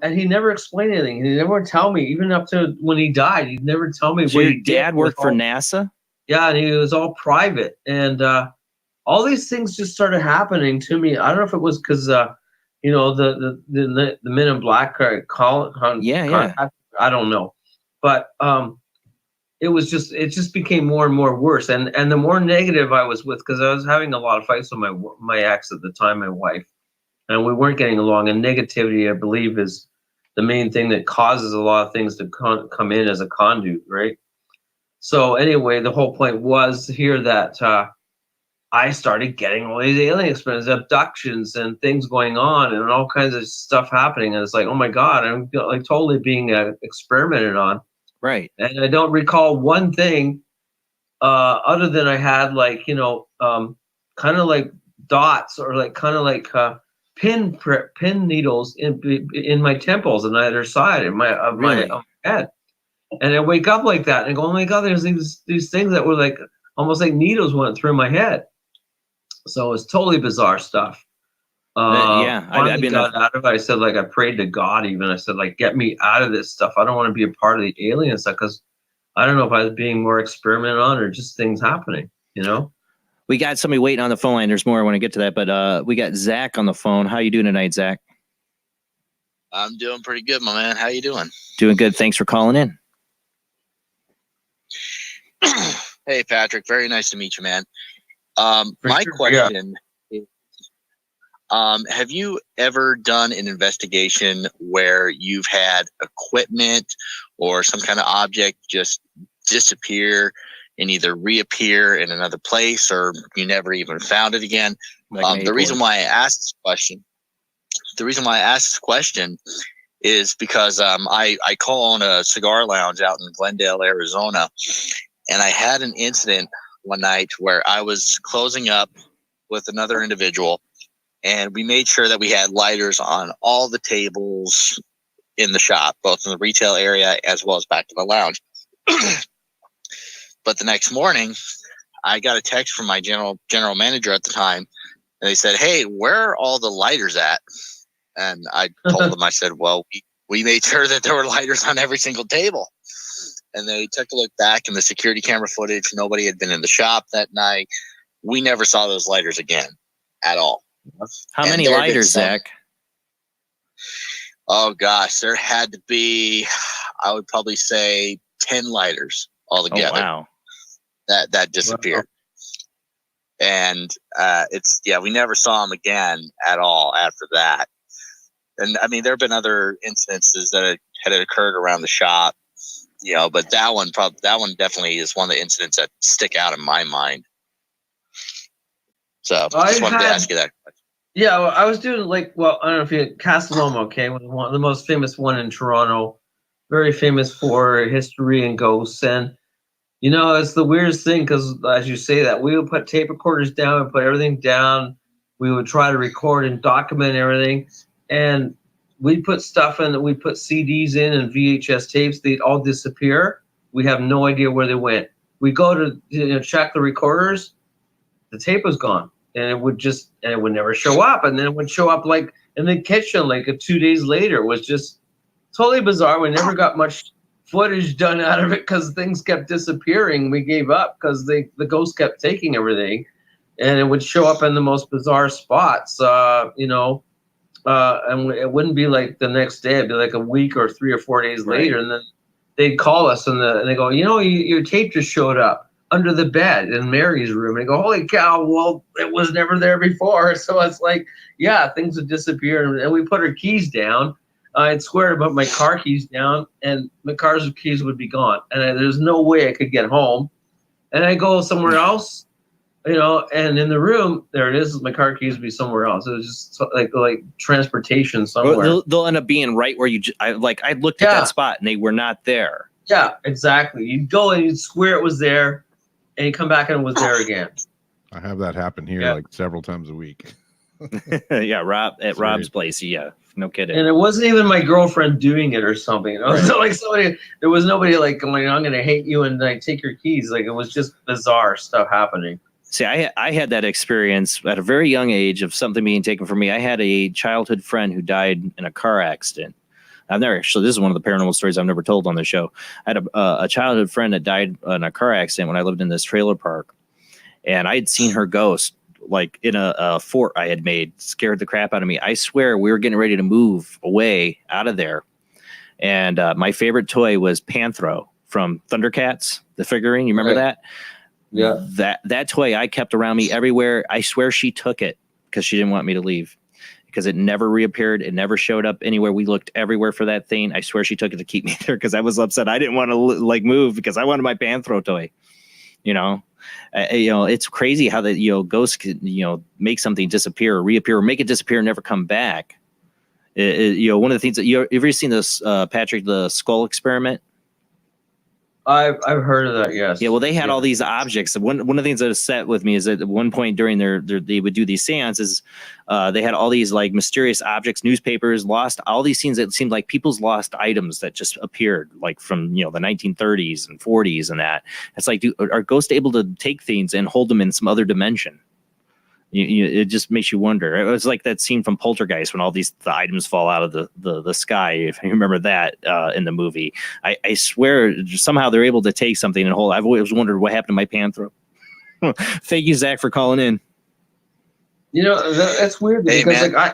and he never explained anything. He never would tell me, even up to when he died, he'd never tell me what your dad worked for NASA? Yeah, and he was all private. And all these things just started happening to me. I don't know if it was because, the Men in Black contact. I don't know. But it just became more and more worse. And the more negative I was with, because I was having a lot of fights with my ex at the time, my wife, and we weren't getting along. And negativity, I believe, is the main thing that causes a lot of things to come in as a conduit, right? So anyway, the whole point was here that I started getting all these alien experiences, abductions and things going on and all kinds of stuff happening. And it's like, oh my God, I'm totally being experimented on. Right. And I don't recall one thing other than I had kind of like dots or kind of like pin needles in my temples on either side of my head. And I wake up like that and I go, oh my God, there's these things that were almost like needles went through my head. So it's totally bizarre stuff. I've been got out of it. I said, I prayed to God even. I said, get me out of this stuff. I don't want to be a part of the alien stuff because I don't know if I was being more experimented on or just things happening, We got somebody waiting on the phone line. There's more I want to get to that, but we got Zach on the phone. How you doing tonight, Zach? I'm doing pretty good, my man. How you doing? Doing good. Thanks for calling in. Hey, Patrick. Very nice to meet you, man. My question is, have you ever done an investigation where you've had equipment or some kind of object just disappear and either reappear in another place or you never even found it again? The reason why I asked this question is because I call on a cigar lounge out in Glendale, Arizona, And I had an incident one night where I was closing up with another individual, and we made sure that we had lighters on all the tables in the shop, both in the retail area as well as back to the lounge. But the next morning, I got a text from my general manager at the time, and they said, "Hey, where are all the lighters at?" And I told them, I said, "Well, we made sure that there were lighters on every single table." And they took a look back in the security camera footage. Nobody had been in the shop that night. We never saw those lighters again at all. How many lighters, Zach? Oh, gosh. There had to be, I would probably say 10 lighters altogether. Oh, wow. That disappeared. Wow. And we never saw them again at all after that. And, I mean, there have been other incidences that had occurred around the shop. But that one definitely is one of the incidents that stick out in my mind. So I just wanted to ask you that question. Yeah, well, I was doing I don't know if you Casa Loma, okay, was one of the most famous one in Toronto, very famous for history and ghosts. And it's the weirdest thing because as you say that, we would put tape recorders down and put everything down. We would try to record and document everything, and we put stuff in, we put CDs in and VHS tapes. They'd all disappear. We have no idea where they went. We go to check the recorders. The tape was gone, and it would never show up. And then it would show up like in the kitchen, 2 days later. It was just totally bizarre. We never got much footage done out of it because things kept disappearing. We gave up because the ghost kept taking everything, and it would show up in the most bizarre spots. And it wouldn't be like the next day. It'd be like a week or 3 or 4 days later. And then they'd call us and they go, your tape just showed up under the bed in Mary's room. And they go, holy cow, well, it was never there before. So it's like, yeah, things would disappear. And we put our keys down. I'd swear to put my car keys down and my car's keys would be gone. And there's no way I could get home. And I go somewhere else. And in the room, there it is. My car keys would be somewhere else. It was just like transportation somewhere. They'll end up being right where I looked at that spot and they were not there. Yeah, exactly. You'd go and you'd swear it was there, and you come back and it was there again. I have that happen here several times a week. Yeah, Rob's place. Yeah, no kidding. And it wasn't even my girlfriend doing it or something. It was like somebody. There was nobody going, "I'm going to hate you and take your keys." Like it was just bizarre stuff happening. See, I had that experience at a very young age of something being taken from me. I had a childhood friend who died in a car accident. This is one of the paranormal stories I've never told on the show. I had a childhood friend that died in a car accident when I lived in this trailer park. And I had seen her ghost in a fort I had made, scared the crap out of me. I swear we were getting ready to move away out of there. And my favorite toy was Panthro from Thundercats, the figurine. You remember that? Yeah. That toy I kept around me everywhere. I swear she took it because she didn't want me to leave, because it never reappeared. It never showed up anywhere. We looked everywhere for that thing. I swear she took it to keep me there because I was upset. I didn't want to move because I wanted my Panthro toy. It's crazy how that ghosts can make something disappear or reappear or make it disappear and never come back. One of the things that you ever seen this Patrick, the skull experiment? I've heard of that, yes. Yeah, well, they had all these objects. One of the things that has set with me is that at one point during they would do these seances, they had all these mysterious objects, newspapers, lost, all these things that seemed like people's lost items that just appeared from the 1930s and 40s and that. It's like, are ghosts able to take things and hold them in some other dimension? It just makes you wonder. It was like that scene from Poltergeist when all the items fall out of the sky. If you remember that in the movie, I swear somehow they're able to take something and hold. I've always wondered what happened to my Panthro. Thank you, Zach, for calling in. That's weird because I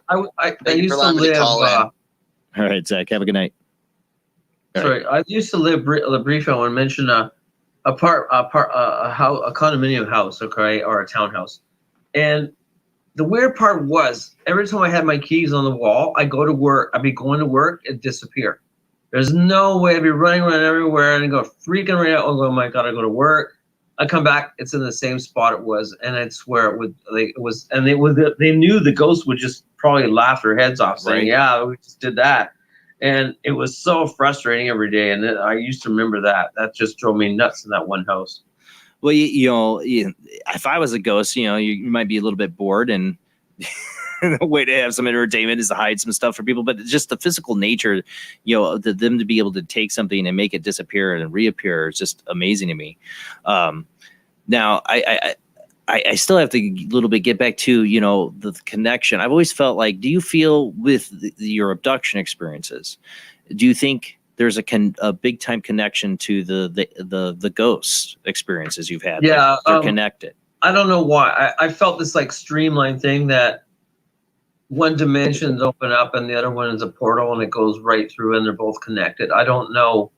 used to live. All right, Zach, have a good night. I used to live briefly. I want to mention a condominium house, okay, or a townhouse. And the weird part was every time I had my keys on the wall, I'd go to work. I'd be going to work, it'd disappear. There's no way. I'd be running around everywhere and I'd go freaking right out. Oh my God, I go to work. I come back, it's in the same spot it was. And I'd swear it was, and they knew the ghost would just probably laugh their heads off saying, yeah, we just did that. And it was so frustrating every day. And I used to remember that. That just drove me nuts in that one house. Well, if I was a ghost, you might be a little bit bored, and the way to have some entertainment is to hide some stuff for people. But just the physical nature, them to be able to take something and make it disappear and reappear is just amazing to me. Now, I still have to a little bit get back to, the connection. I've always felt like, do you feel with your abduction experiences, do you think there's a big time connection to the ghost experiences you've had? Yeah. They're connected. I don't know why. I felt this like streamline thing that one dimension's open up and the other one is a portal and it goes right through and they're both connected. I don't know.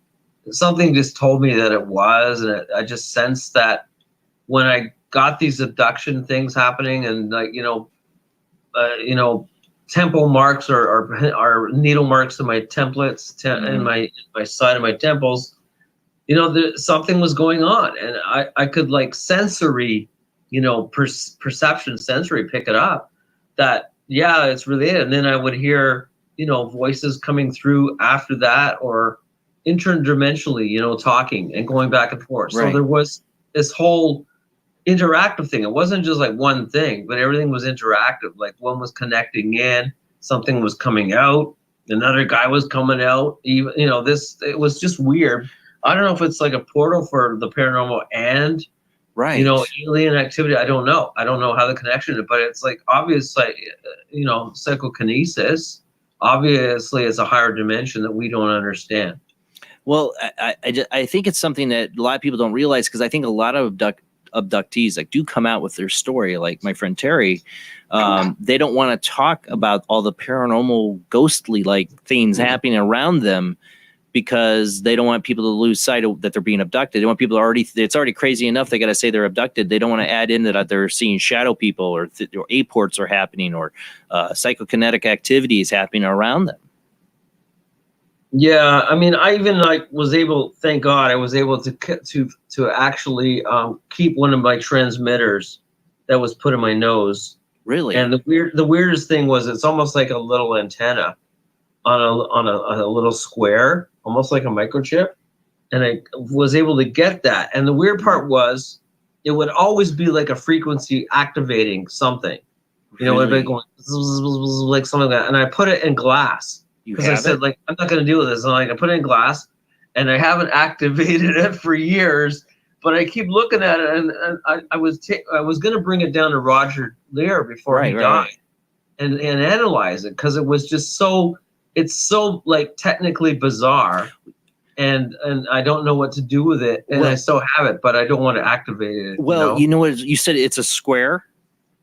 Something just told me that it was, and I just sensed that when I got these abduction things happening and like, temple marks or needle marks in my templates in my side of my temples, something was going on, and I could like sensory, perception sensory pick it up that, yeah, it's related. And then I would hear, voices coming through after that or interdimensionally, talking and going back and forth. Right. So there was this whole interactive thing. It wasn't just like one thing, but everything was interactive. Like one was connecting in, something was coming out, another guy was coming out. Even it was just weird. I don't know if it's like a portal for the paranormal and alien activity. I don't know. I don't know how the connection is, but it's like obviously, psychokinesis. Obviously, it's a higher dimension that we don't understand. Well, I think it's something that a lot of people don't realize, because I think a lot of abductees do come out with their story, like my friend Terry. They don't want to talk about all the paranormal ghostly things happening around them, because they don't want people to lose sight of that they're being abducted. They want people to it's already crazy enough they got to say they're abducted. They don't want to add in that they're seeing shadow people or aports are happening or psychokinetic activity is happening around them. Yeah, I mean, I even was able, thank God, I was able to actually keep one of my transmitters that was put in my nose. Really? And the weirdest thing was it's almost like a little antenna on a little square, almost like a microchip. And I was able to get that. And the weird part was it would always be like a frequency activating something. It would be going like something like that. And I put it in glass. Because I said, I'm not going to deal with this. And I put it in glass, and I haven't activated it for years. But I keep looking at it, and I was going to bring it down to Roger Lear before he died, and analyze it, because it was just it's so technically bizarre, and I don't know what to do with it, and I still have it, but I don't want to activate it. Well, you know what you said? It's a square.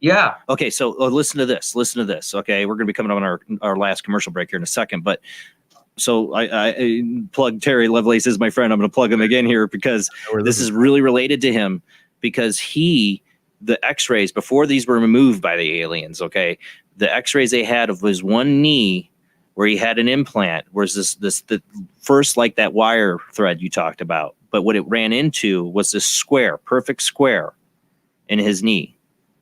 Yeah. Okay, so listen to this. Okay, we're going to be coming up on our last commercial break here in a second. But so I plug Terry Lovelace as my friend. I'm going to plug him again here because this is really related to him, because the X-rays before these were removed by the aliens. Okay, the X-rays they had of his one knee where he had an implant was the first that wire thread you talked about. But what it ran into was this perfect square in his knee.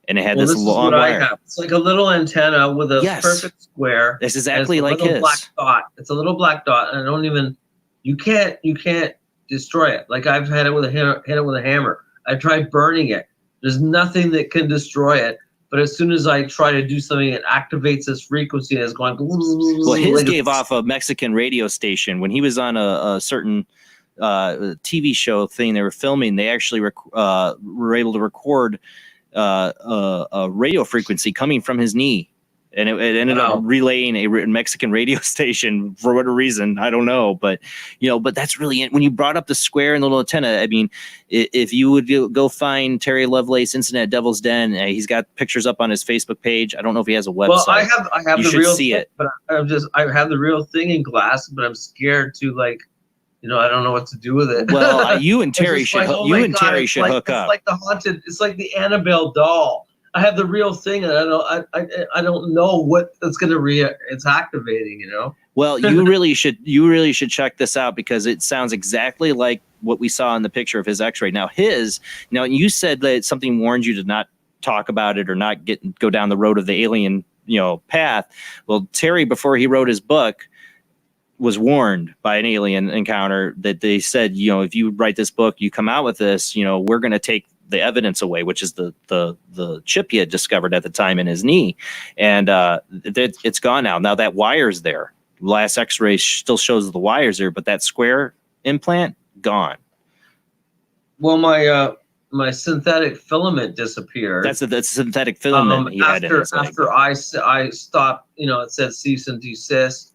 And it had this long wire. It's like a little antenna with a perfect square. That's exactly like his. Black dot. It's a little black dot, and you can't destroy it. Like I've had it hit it with a hammer. I tried burning it. There's nothing that can destroy it. But as soon as I try to do something, it activates this frequency and it's going. Well, his gave off a Mexican radio station when he was on a certain TV show thing they were filming. They actually were able to record a radio frequency coming from his knee, and it ended up relaying a Mexican radio station for whatever reason. I don't know, but that's really when you brought up the square and the little antenna. I mean, if you would go find Terry Lovelace Incident at Devil's Den, he's got pictures up on his Facebook page. I don't know if he has a website. Well, I have you the real see thing, it, but I have the real thing in glass, but I'm scared to I don't know what to do with it. Well, you and Terry should Terry should hook up. It's like the haunted. It's like the Annabelle doll. I have the real thing, and I don't know what it's going to it's activating. Well, you really should check this out, because it sounds exactly like what we saw in the picture of his X-ray. Now you said that something warned you to not talk about it or not go down the road of the alien path. Well, Terry, before he wrote his book, was warned by an alien encounter that they said, you know, if you write this book, you come out with this, you know, we're going to take the evidence away, which is the chip he had discovered at the time in his knee. And it's gone now. Now that wire's there. Last x-ray still shows the wires there, but that square implant, gone. Well, my synthetic filament disappeared. That's a synthetic filament he had in his leg. After I stopped, you know, it said cease and desist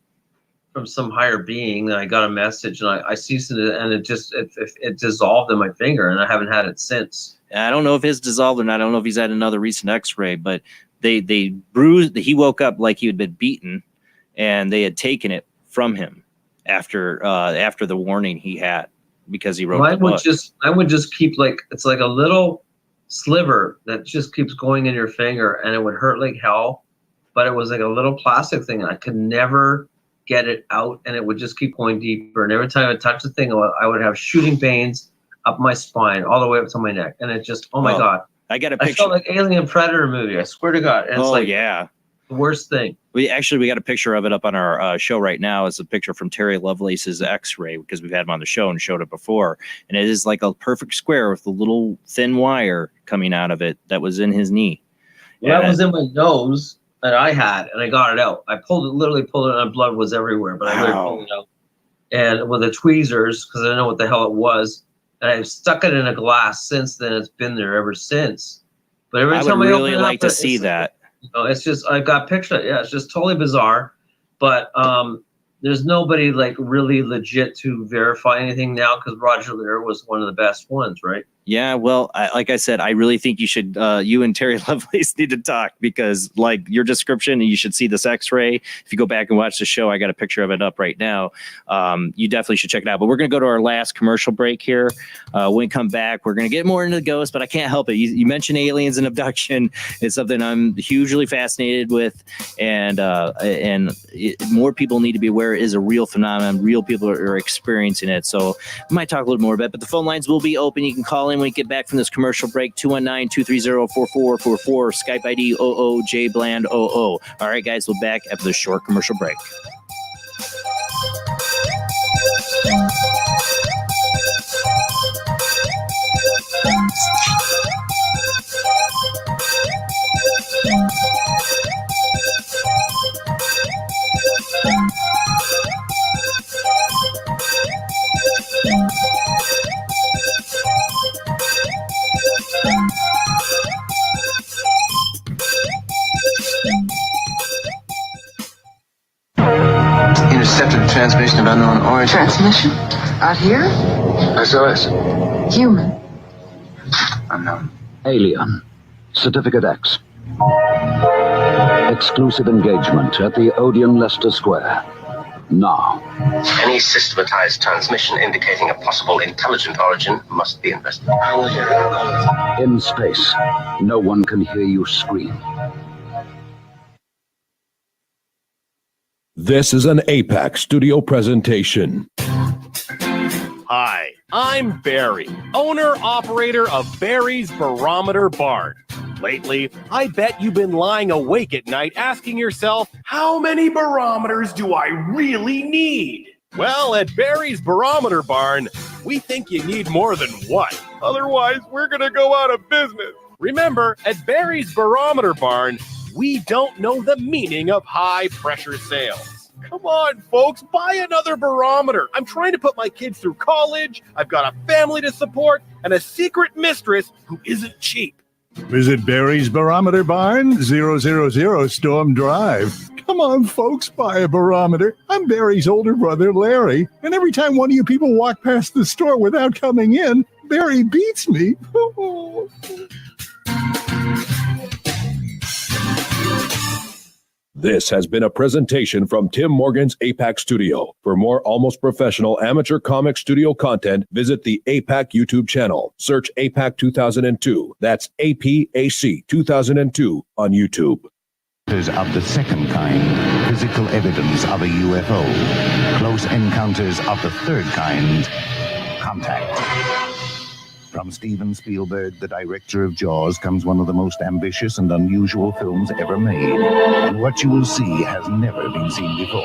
from some higher being. I got a message and I ceased it, and it dissolved in my finger, and I haven't had it since. I don't know if his dissolved or not. I don't know if he's had another recent x-ray, but they bruised. He woke up like he had been beaten, and they had taken it from him after the warning he had, because he wrote the book. I would just keep, like, it's like a little sliver that just keeps going in your finger, and it would hurt like hell, but it was like a little plastic thing, and I could never get it out, and it would just keep going deeper. And every time I touched the thing, I would have shooting pains up my spine, all the way up to my neck, and it just, oh my God. I got a picture. I felt like Alien Predator movie. I swear to God. And it's like, yeah, the worst thing. We got a picture of it up on our show right now. It's a picture from Terry Lovelace's x-ray, because we've had him on the show and showed it before. And it is like a perfect square with a little thin wire coming out of it that was in his knee. Well, that was in my nose that I had, and I got it out. I literally pulled it, and blood was everywhere, but I really pulled it out. And with the tweezers, because I didn't know what the hell it was, and I've stuck it in a glass since then. It's been there ever since. But every time I really like to see that. You know, it's just, I've got pictures. Yeah, it's just totally bizarre. But there's nobody like really legit to verify anything now, because Roger Lear was one of the best ones, right? Yeah, well, like I said, I really think you should, you and Terry Lovelace need to talk, because like your description, you should see this x-ray. If you go back and watch the show, I got a picture of it up right now. You definitely should check it out. But we're going to go to our last commercial break here. When we come back, we're going to get more into the ghosts, but I can't help it. You mentioned aliens and abduction. It's something I'm hugely fascinated with. And more people need to be aware it is a real phenomenon. Real people are experiencing it. So we might talk a little more about it, but the phone lines will be open. You can call in when we get back from this commercial break. 219-230-4444. Skype ID OOJBland00. All right, guys, we're back after the short commercial break. Intercepted transmission of unknown origin. Transmission? Out here? SOS. Human. Unknown. Alien. Certificate X. Exclusive engagement at the Odeon Leicester Square. Now. Any systematized transmission indicating a possible intelligent origin must be investigated. In space, no one can hear you scream. This is an APAC studio presentation. Hi, I'm Barry, owner-operator of Barry's Barometer Barn. Lately, I bet you've been lying awake at night asking yourself, how many barometers do I really need? Well, at Barry's Barometer Barn, we think you need more than one. Otherwise, we're going to go out of business. Remember, at Barry's Barometer Barn, we don't know the meaning of high-pressure sales. Come on, folks, buy another barometer. I'm trying to put my kids through college. I've got a family to support and a secret mistress who isn't cheap. Visit Barry's Barometer Barn, 000 Storm Drive. Come on, folks, buy a barometer. I'm Barry's older brother, Larry, and every time one of you people walk past the store without coming in, Barry beats me. This has been a presentation from Tim Morgan's APAC Studio. For more almost professional amateur comic studio content, visit the APAC YouTube channel. Search APAC 2002. That's APAC 2002 on YouTube. Of the second kind, physical evidence of a UFO. Close encounters of the third kind, contact. From Steven Spielberg, the director of Jaws, comes one of the most ambitious and unusual films ever made. And what you will see has never been seen before.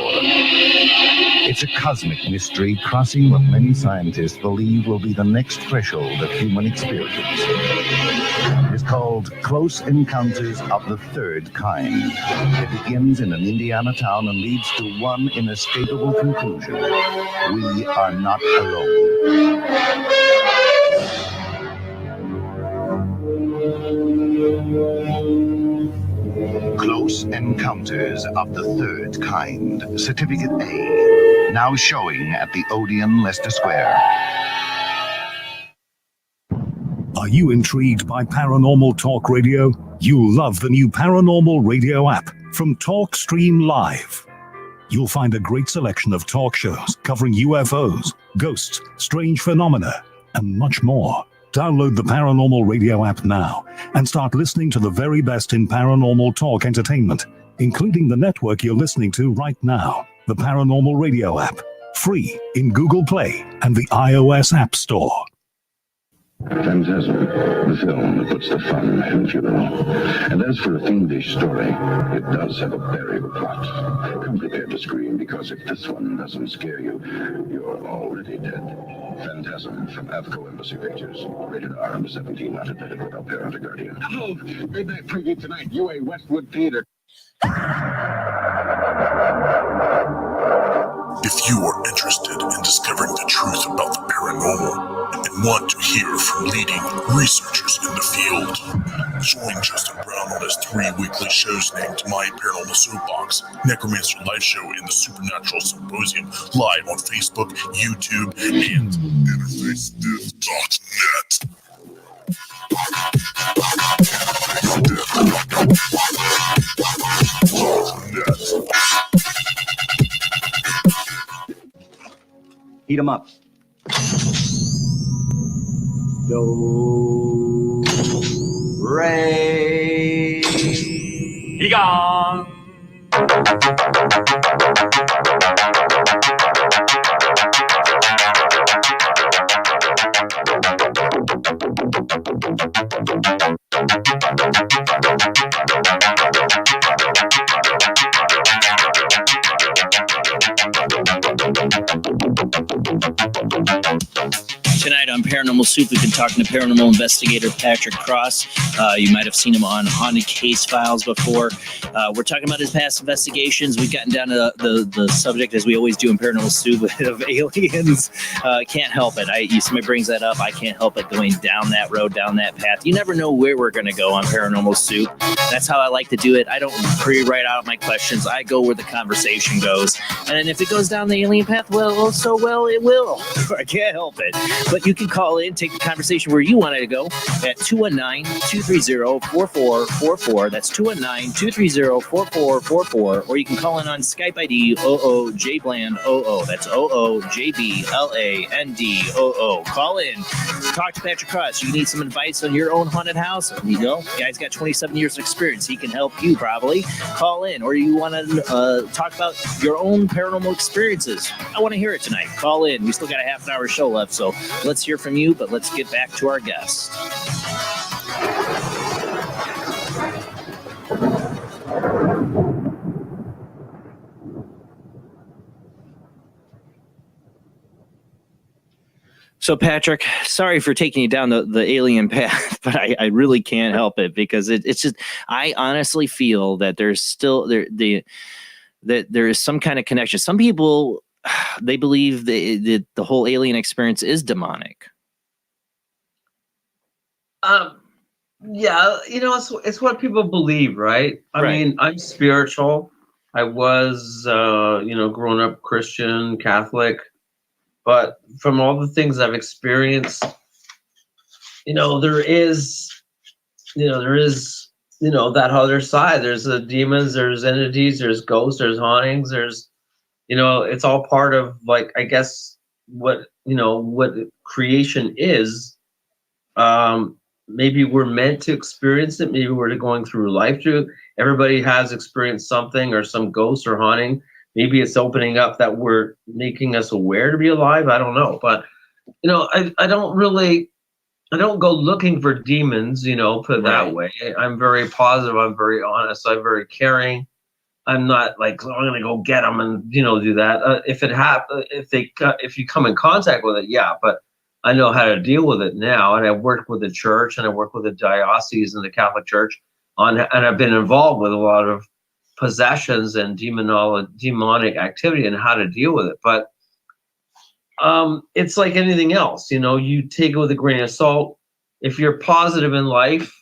It's a cosmic mystery crossing what many scientists believe will be the next threshold of human experience. It's called Close Encounters of the Third Kind. It begins in an Indiana town and leads to one inescapable conclusion. We are not alone. Close Encounters of the Third Kind, Certificate A, now showing at the Odeon, Leicester Square. Are you intrigued by Paranormal Talk Radio? You'll love the new Paranormal Radio app from Talkstream Live. You'll find a great selection of talk shows covering UFOs, ghosts, strange phenomena, and much more. Download the Paranormal Radio app now and start listening to the very best in paranormal talk entertainment, including the network you're listening to right now, the Paranormal Radio app, free in Google Play and the iOS App Store. Phantasm, the film that puts the fun in funeral. And as for a fiendish story, it does have a burial plot. Come prepared to scream, because if this one doesn't scare you, you're already dead. Phantasm from Avco Embassy Pictures. Rated R under 17, not admitted without parent or guardian. Oh, midnight preview tonight, UA Westwood Theater. If you are interested in discovering the truth about the paranormal and want to hear from leading researchers in the field, join Justin Brown on his 3 weekly shows named My Paranormal Soapbox, Necromancer Live Show, and the Supernatural Symposium, live on Facebook, YouTube, and InterfaceDiff.net. Heat 'em up. Do, re, He gone. Tonight on Paranormal Soup, we've been talking to Paranormal Investigator Patrick Cross. You might have seen him on Haunted Case Files before. We're talking about his past investigations. We've gotten down to the subject, as we always do in Paranormal Soup, of aliens. Can't help it. Somebody brings that up. I can't help it going down that road, down that path. You never know where we're going to go on Paranormal Soup. That's how I like to do it. I don't pre-write out my questions. I go where the conversation goes. And if it goes down the alien path, it will. I can't help it. But you can call in, take the conversation where you want it to go at 219-230-4444. That's 219-230-4444. Or you can call in on Skype ID OOJBlandOO. That's OOJBLANDOO. Call in. Talk to Patrick Cross. You need some advice on your own haunted house? Guy's got 27 years of experience. He can help you probably. Call in. Or you want to talk about your own paranormal experiences? I want to hear it tonight. Call in. We still got a half an hour show left, so let's hear from you, but let's get back to our guest. So, Patrick, sorry for taking you down the alien path, but I really can't help it, because it's just, I honestly feel that there's still that there is some kind of connection. Some people, they believe that the whole alien experience is demonic. Yeah, it's what people believe, right? I mean, I'm spiritual. I was, growing up Christian, Catholic, but from all the things I've experienced, there is that other side. There's the demons, there's entities, there's ghosts, there's hauntings, there's, it's all part of, like, I guess what creation is. Maybe we're meant to experience it. Maybe we're going through life to. Everybody has experienced something, or some ghost or haunting. Maybe it's opening up that we're making us aware to be alive. I don't know, but I don't go looking for demons. Put it that way. I'm very positive. I'm very honest. I'm very caring. I'm not like, oh, I'm going to go get them and, you know, do that. If you come in contact with it, yeah, but I know how to deal with it now. And I work with the church and I work with the diocese and the Catholic Church and I've been involved with a lot of possessions and demonic activity and how to deal with it. But it's like anything else, you know, you take it with a grain of salt. If you're positive in life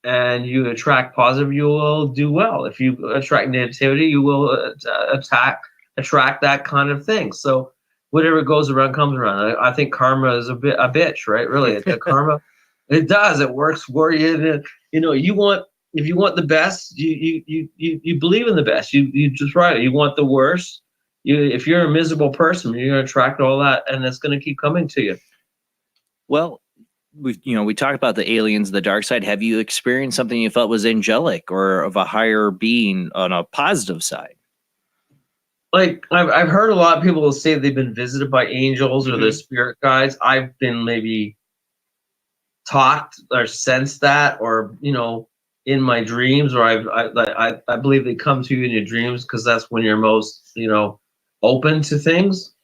and you attract positive, you will do well. If you attract negativity, you will attract that kind of thing. So whatever goes around comes around. I think karma is a bitch, right? Really, the karma, it does. It works for you. And, you know, if you want the best, you believe in the best. You just right. You want the worst. If you're a miserable person, you're going to attract all that, and it's going to keep coming to you. Well, we talked about the aliens, the dark side. Have you experienced something you felt was angelic or of a higher being on a positive side? Like I've heard a lot of people say they've been visited by angels or the spirit guides. I've been maybe talked or sensed that, or, you know, in my dreams, or I believe they come to you in your dreams because that's when you're most, you know, open to things.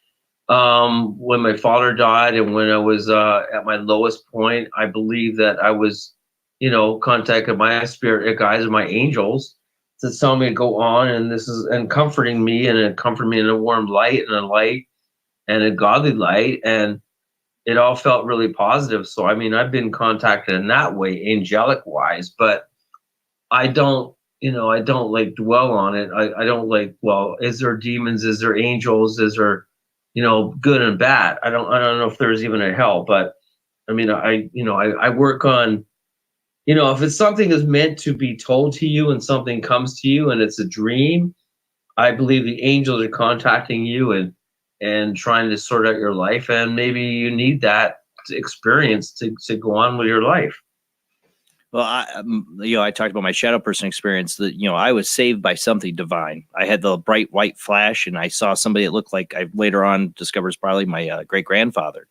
When my father died and when I was at my lowest point, I believe that I was, you know, contacted my spirit guides and my angels to tell me to go on, and comforting me, and it comforted me in a warm light and a light and a godly light, and it all felt really positive. So I mean, I've been contacted in that way, angelic wise, but I don't like dwell on it. I don't like, well, is there demons? Is there angels? Is there, you know, good and bad? I don't know if there's even a hell, but I mean, I work on, you know, if it's something is meant to be told to you and something comes to you and it's a dream, I believe the angels are contacting you and trying to sort out your life. And maybe you need that experience to go on with your life. Well, I talked about my shadow person experience that, you know, I was saved by something divine. I had the bright white flash and I saw somebody that looked like I later on discovered was probably my great grandfather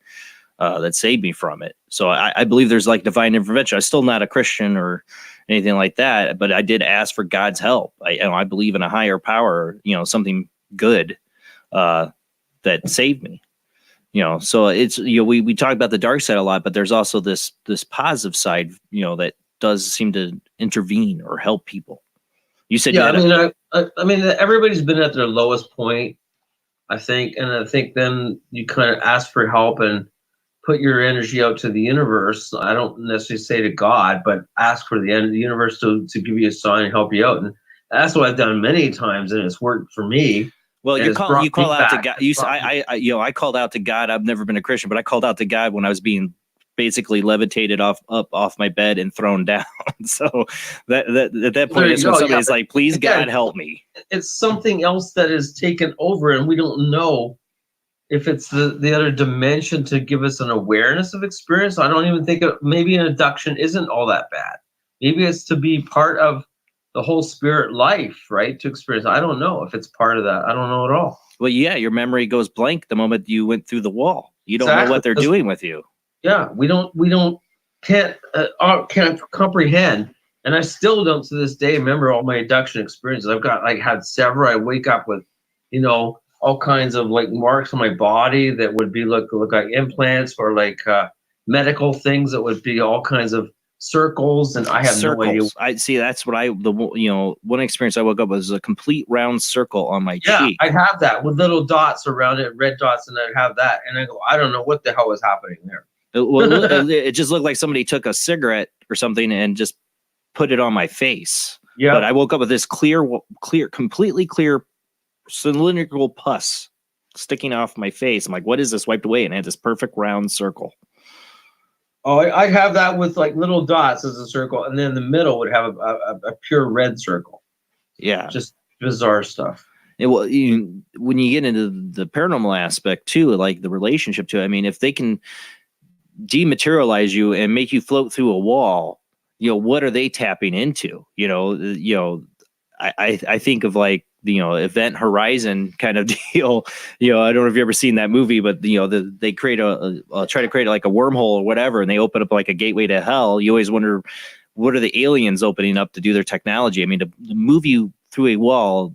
that saved me from it. So I believe there's like divine intervention. I'm still not a Christian or anything like that, but I did ask for God's help. I believe in a higher power, you know, something good that saved me. You know, so it's, you know, we talk about the dark side a lot, but there's also this positive side, you know, that does seem to intervene or help people. You said, yeah, I mean, everybody's been at their lowest point, I think. And I think then you kind of ask for help and put your energy out to the universe. I don't necessarily say to God, but ask for the end of the universe to give you a sign and help you out. And that's what I've done many times, and it's worked for me. Well, you call out to God. I called out to God. I've never been a Christian, but I called out to God when I was being basically levitated off my bed and thrown down. So that at that point is when somebody's like, please, God, help me. It's something else that is taken over, and we don't know if it's the other dimension to give us an awareness of experience. I don't even think maybe an abduction isn't all that bad. Maybe it's to be part of the whole spirit life, right? To experience. I don't know if it's part of that. I don't know at all. Well, yeah, your memory goes blank the moment you went through the wall. You don't know what they're doing with you. Yeah, we can't comprehend, and I still don't to this day remember all my abduction experiences. I've got had several. I wake up with, you know, all kinds of like marks on my body that would be look like implants, or like medical things that would be all kinds of circles, and I have no idea. I see. That's what one experience I woke up was a complete round circle on my cheek. I have that with little dots around it, red dots, and I have that, and I go, I don't know what the hell is happening there. It just looked like somebody took a cigarette or something and just put it on my face. Yeah. But I woke up with this completely clear cylindrical pus sticking off my face. I'm like, what is this? Wiped away, and I had this perfect round circle. Oh, I have that with like little dots as a circle, and then the middle would have a pure red circle. Yeah. Just bizarre stuff. When you get into the paranormal aspect too, like the relationship to it, I mean, if they can dematerialize you and make you float through a wall, you know, what are they tapping into? I think of like, you know, Event Horizon kind of deal. You know, I don't know if you've ever seen that movie, but you know, they create try to create like a wormhole or whatever, and they open up like a gateway to hell. You always wonder, what are the aliens opening up to do their technology? I mean, to move you through a wall,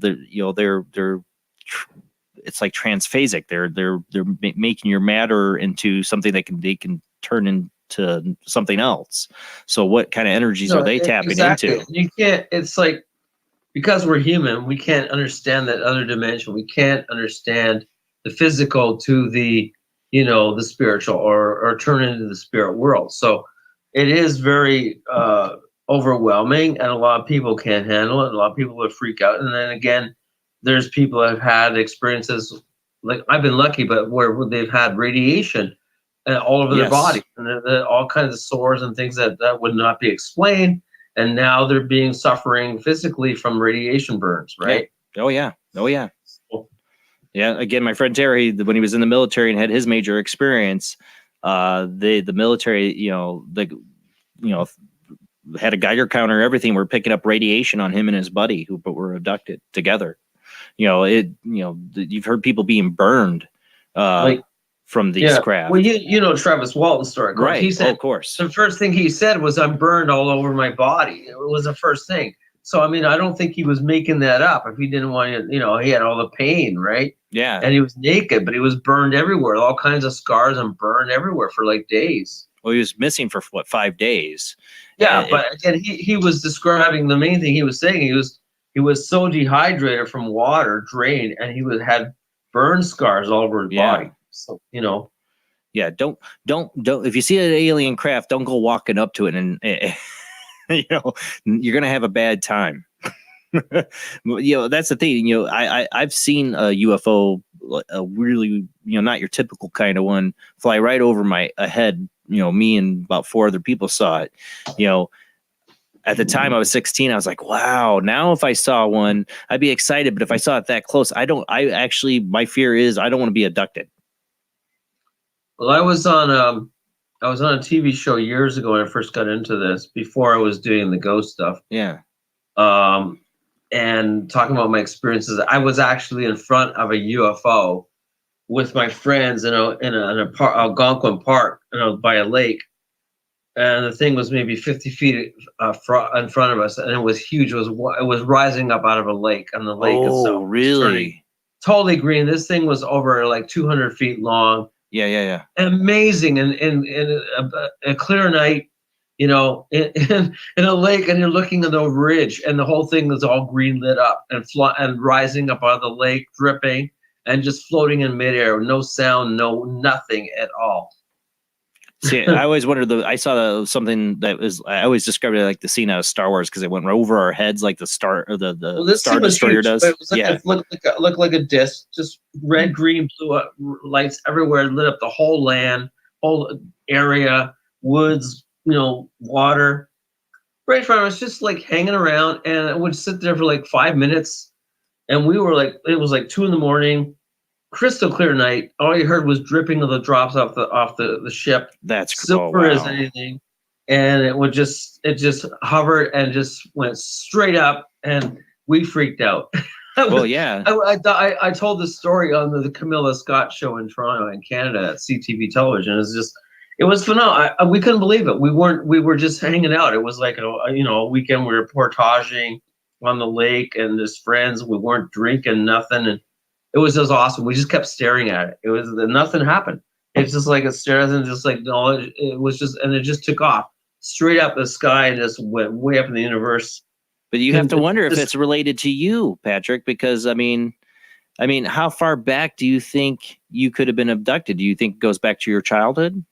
it's like transphasic. They're making your matter into something they can turn into something else. So what kind of energies are they tapping into? You can't. It's like, because we're human, we can't understand that other dimension. We can't understand the physical to the, the spiritual, or turn into the spirit world. So it is very overwhelming, and a lot of people can't handle it. A lot of people would freak out. And then again, there's people that have had experiences, like I've been lucky, but where they've had radiation all over their body, and all kinds of sores and things that would not be explained. And now they're suffering physically from radiation burns, right? Yeah. Oh yeah. Yeah. Again, my friend Terry, when he was in the military and had his major experience, the military, had a Geiger counter, everything. We're picking up radiation on him and his buddy who were abducted together. You've heard people being burned from these craft. Well, you know Travis Walton's story, right? He said, of course. The first thing he said was, "I'm burned all over my body." It was the first thing. So, I mean, I don't think he was making that up. If he didn't want to, he had all the pain, right? Yeah. And he was naked, but he was burned everywhere, all kinds of scars and burned everywhere for like days. Well, he was missing for 5 days. Yeah, but again, he was describing the main thing he was saying. He was so dehydrated from water, drained, and he had burn scars all over his body. So, Yeah, don't. If you see an alien craft, don't go walking up to it, and you're gonna have a bad time. That's the thing. I've seen a UFO, a really, not your typical kind of one, fly right over my head. Me and about 4 other people saw it. At the time I was 16, I was like, wow, now if I saw one, I'd be excited. But if I saw it that close, my fear is I don't want to be abducted. Well, I was on a TV show years ago when I first got into this, before I was doing the ghost stuff. Yeah. And talking about my experiences, I was actually in front of a UFO with my friends in Algonquin Park, by a lake. And the thing was maybe 50 feet in front of us, and it was huge. It was rising up out of a lake, and the lake itself was really totally green. This thing was over like 200 feet long. Yeah. Amazing, and a clear night, in a lake, and you're looking at the ridge, and the whole thing is all green lit up and rising up out of the lake, dripping and just floating in midair, no sound, nothing at all. See, I always wondered. I saw something that was. I always described it like the scene out of Star Wars, because it went right over our heads, like the Star or the Star Destroyer does. It was it looked like a disc, just red, green, blue lights everywhere, lit up the whole land, whole area, woods, water. Right in front of us, just like hanging around, and it would sit there for like 5 minutes, and we were like, it was like 2 a.m. Crystal clear night. All you heard was dripping of the drops off the ship. That's silver as anything, and it just hovered and just went straight up, and we freaked out. Well, yeah. I told this story on the Camilla Scott show in Toronto, in Canada, at CTV television. It was phenomenal. We couldn't believe it. We were just hanging out. It was like a weekend. We were portaging on the lake, and there's friends. We weren't drinking nothing, and it was just awesome. We just kept staring at it. It was nothing happened. It's just like a stare, and just like knowledge. It was just, and it just took off straight up the sky and just went way up in the universe. But you have to wonder if it's related to you, Patrick, because I mean, how far back do you think you could have been abducted? Do you think it goes back to your childhood?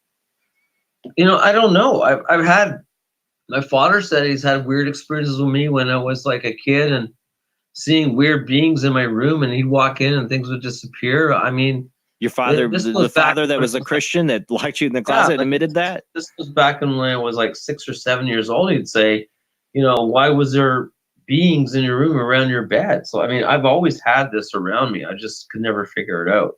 I don't know. I've had, my father said he's had weird experiences with me when I was like a kid, and seeing weird beings in my room, and he'd walk in and things would disappear. I mean, your father, the father that was a Christian that locked you in the closet, and admitted that? This was back when I was like 6 or 7 years old. He'd say, why was there beings in your room around your bed? So, I mean, I've always had this around me. I just could never figure it out,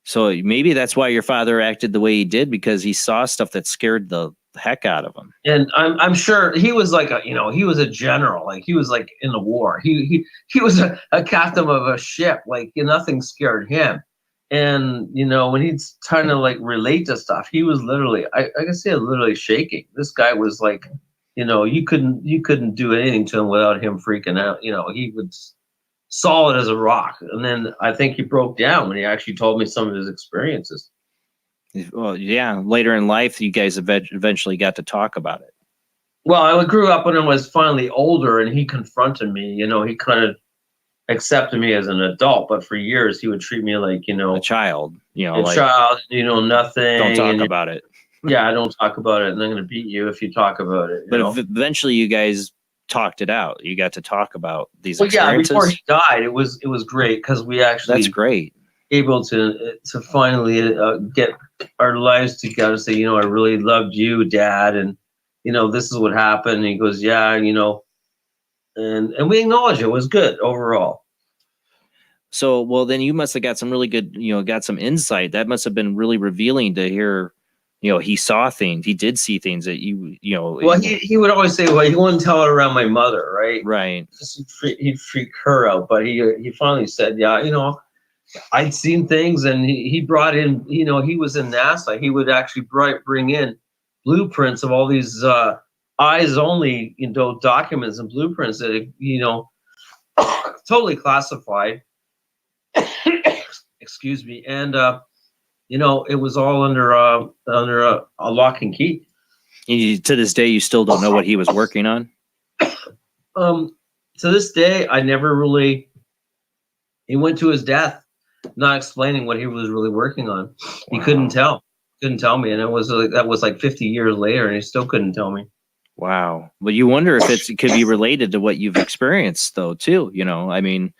So maybe that's why your father acted the way he did, because he saw stuff that scared the heck out of him. And I'm sure he was like he was a general, like he was like in the war. He was a captain of a ship, like nothing scared him. And when he's trying to like relate to stuff, he was literally, I can say, literally shaking. This guy was like, you know, you couldn't do anything to him without him freaking out. You know, he was solid as a rock. And then I think he broke down when he actually told me some of his experiences. Well, yeah. Later in life, you guys eventually got to talk about it. Well, I grew up when I was finally older, and he confronted me. You know, he kind of accepted me as an adult, but for years he would treat me like, you know, a child. You know, a like, child. You know, nothing. Don't talk about it. Yeah, I don't talk about it, and I'm going to beat you if you talk about it. But eventually, you guys talked it out. You got to talk about these Well, yeah, experiences. before he died, it was great because we actually That's great. Able to finally get our lives together. Say, you know, I really loved you, Dad, and you know, this is what happened. And he goes, yeah, you know, and we acknowledge it was good overall. So, well, then you must have got some really good, you know, got some insight. That must have been really revealing to hear. You know, he saw things. He did see things that you know. Well, he would always say, well, he wouldn't tell it around my mother, right? Right. He'd freak her out. But he finally said, yeah, you know, I'd seen things, and he brought in, you know, he was in NASA. He would actually bring in blueprints of all these eyes only, you know, documents and blueprints that, you know, totally classified. Excuse me. And, you know, it was all under a lock and key. To this day, you still don't know what he was working on? To this day, I never really. He went to his death, not explaining what he was really working on. He couldn't tell me, and that was like 50 years later, and he still couldn't tell me. Wow. Well, you wonder if it could be related to what you've experienced, though, too. You know, I mean,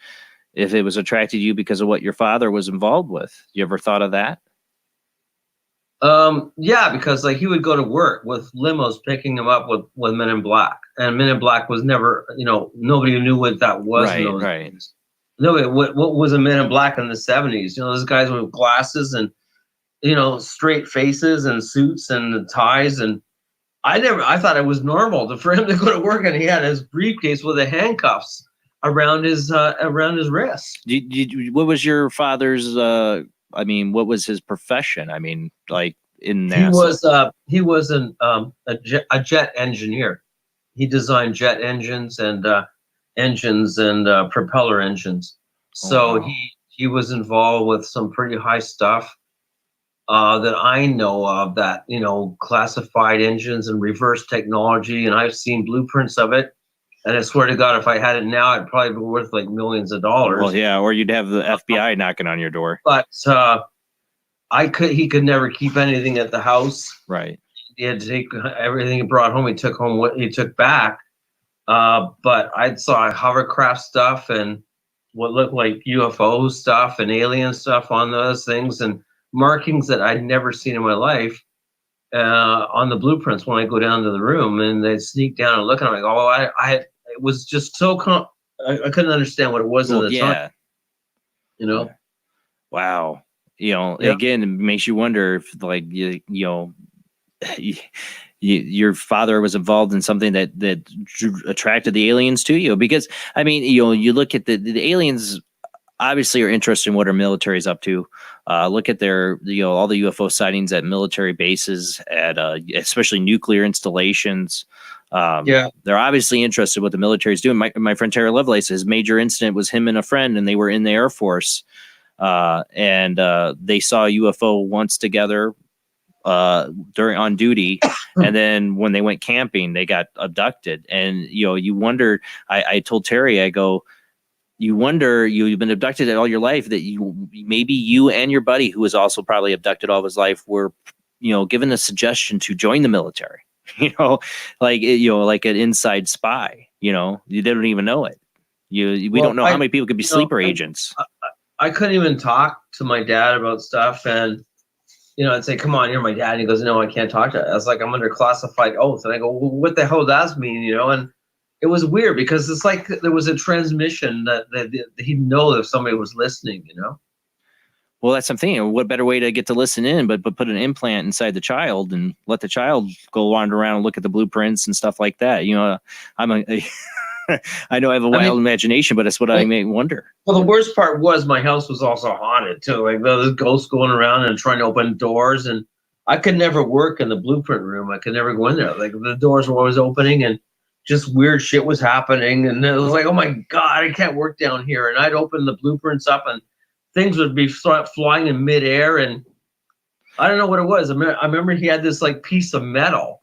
if it was attracted to you because of what your father was involved with. You ever thought of that? Yeah, because like he would go to work with limos picking him up with Men in Black, and Men in Black was never, you know, nobody knew what that was. Right. Nobody, what was a Men in Black in the 70s? You know, those guys with glasses and, you know, straight faces and suits and ties, and I thought it was normal for him to go to work and he had his briefcase with the handcuffs around his wrist. What was your father's? I mean, what was his profession? I mean, like in NASA. He was a jet engineer. He designed jet engines and propeller engines. So he was involved with some pretty high stuff that I know of, that, you know, classified engines and reverse technology, and I've seen blueprints of it. And I swear to God, if I had it now, it'd probably be worth like millions of dollars. Well, yeah, or you'd have the FBI knocking on your door. But he could never keep anything at the house. Right. He had to take everything he brought home. He took home what he took back. But I saw hovercraft stuff and what looked like UFO stuff and alien stuff on those things, and markings that I'd never seen in my life on the blueprints when I go down to the room, and they sneak down and look, and I'm like, oh, it was just so I couldn't understand what it was at the time. You know? Wow. You know, again, it makes you wonder if, like, you know, your father was involved in something that attracted the aliens to you. Because, I mean, you know, you look at the aliens obviously are interested in what our military is up to. Look at their, you know, all the UFO sightings at military bases, at especially nuclear installations. They're obviously interested in what the military is doing. My friend Terry Lovelace, his major incident was him and a friend, and they were in the Air Force, and they saw a UFO once together on duty, and then when they went camping, they got abducted. And you know, you wonder. I told Terry, I go, you wonder, you've been abducted all your life, that maybe you and your buddy, who was also probably abducted all of his life, were, you know, given a suggestion to join the military. You know, like an inside spy. You know, they don't even know it. We don't know how many people could be sleeper agents. I couldn't even talk to my dad about stuff, and you know, I'd say, "Come on, you're my dad." And he goes, "No, I can't talk to you." I was like, "I'm under classified oath," and I go, well, "What the hell does that mean?" You know, and it was weird because it's like there was a transmission that he'd know if somebody was listening, you know? Well, that's something. What better way to get to listen in, but put an implant inside the child and let the child go wander around and look at the blueprints and stuff like that. You know, I know I have a wild imagination, but that's what I may wonder. Well, the worst part was my house was also haunted too. Like there was ghosts going around and trying to open doors, and I could never work in the blueprint room. I could never go in there. Like the doors were always opening and just weird shit was happening. And it was like, oh my God, I can't work down here. And I'd open the blueprints up and things would be flying in midair. And I don't know what it was. I remember he had this like piece of metal,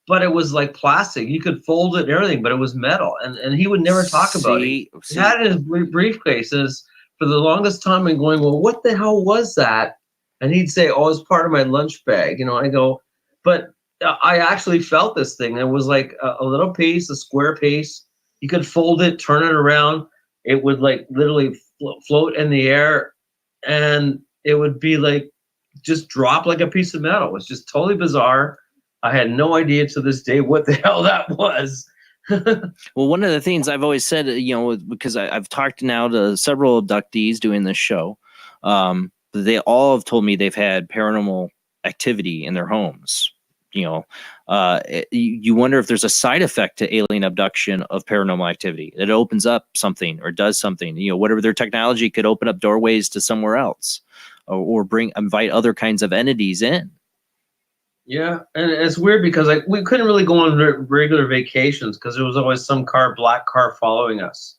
but it was like plastic. You could fold it and everything, but it was metal. And he would never talk about it. He had it in his briefcases for the longest time and going, well, what the hell was that? And he'd say, oh, it's part of my lunch bag. You know, I go, but I actually felt this thing. It was like a little piece, a square piece. You could fold it, turn it around. It would like literally float in the air and it would be like, just drop like a piece of metal. It was just totally bizarre. I had no idea to this day what the hell that was. Well, one of the things I've always said, you know, because I've talked now to several abductees doing this show, they all have told me they've had paranormal activity in their homes. You know, you wonder if there's a side effect to alien abduction of paranormal activity. It opens up something or does something. You know, whatever their technology could open up doorways to somewhere else, or invite other kinds of entities in. Yeah, and it's weird because like we couldn't really go on regular vacations because there was always some black car following us.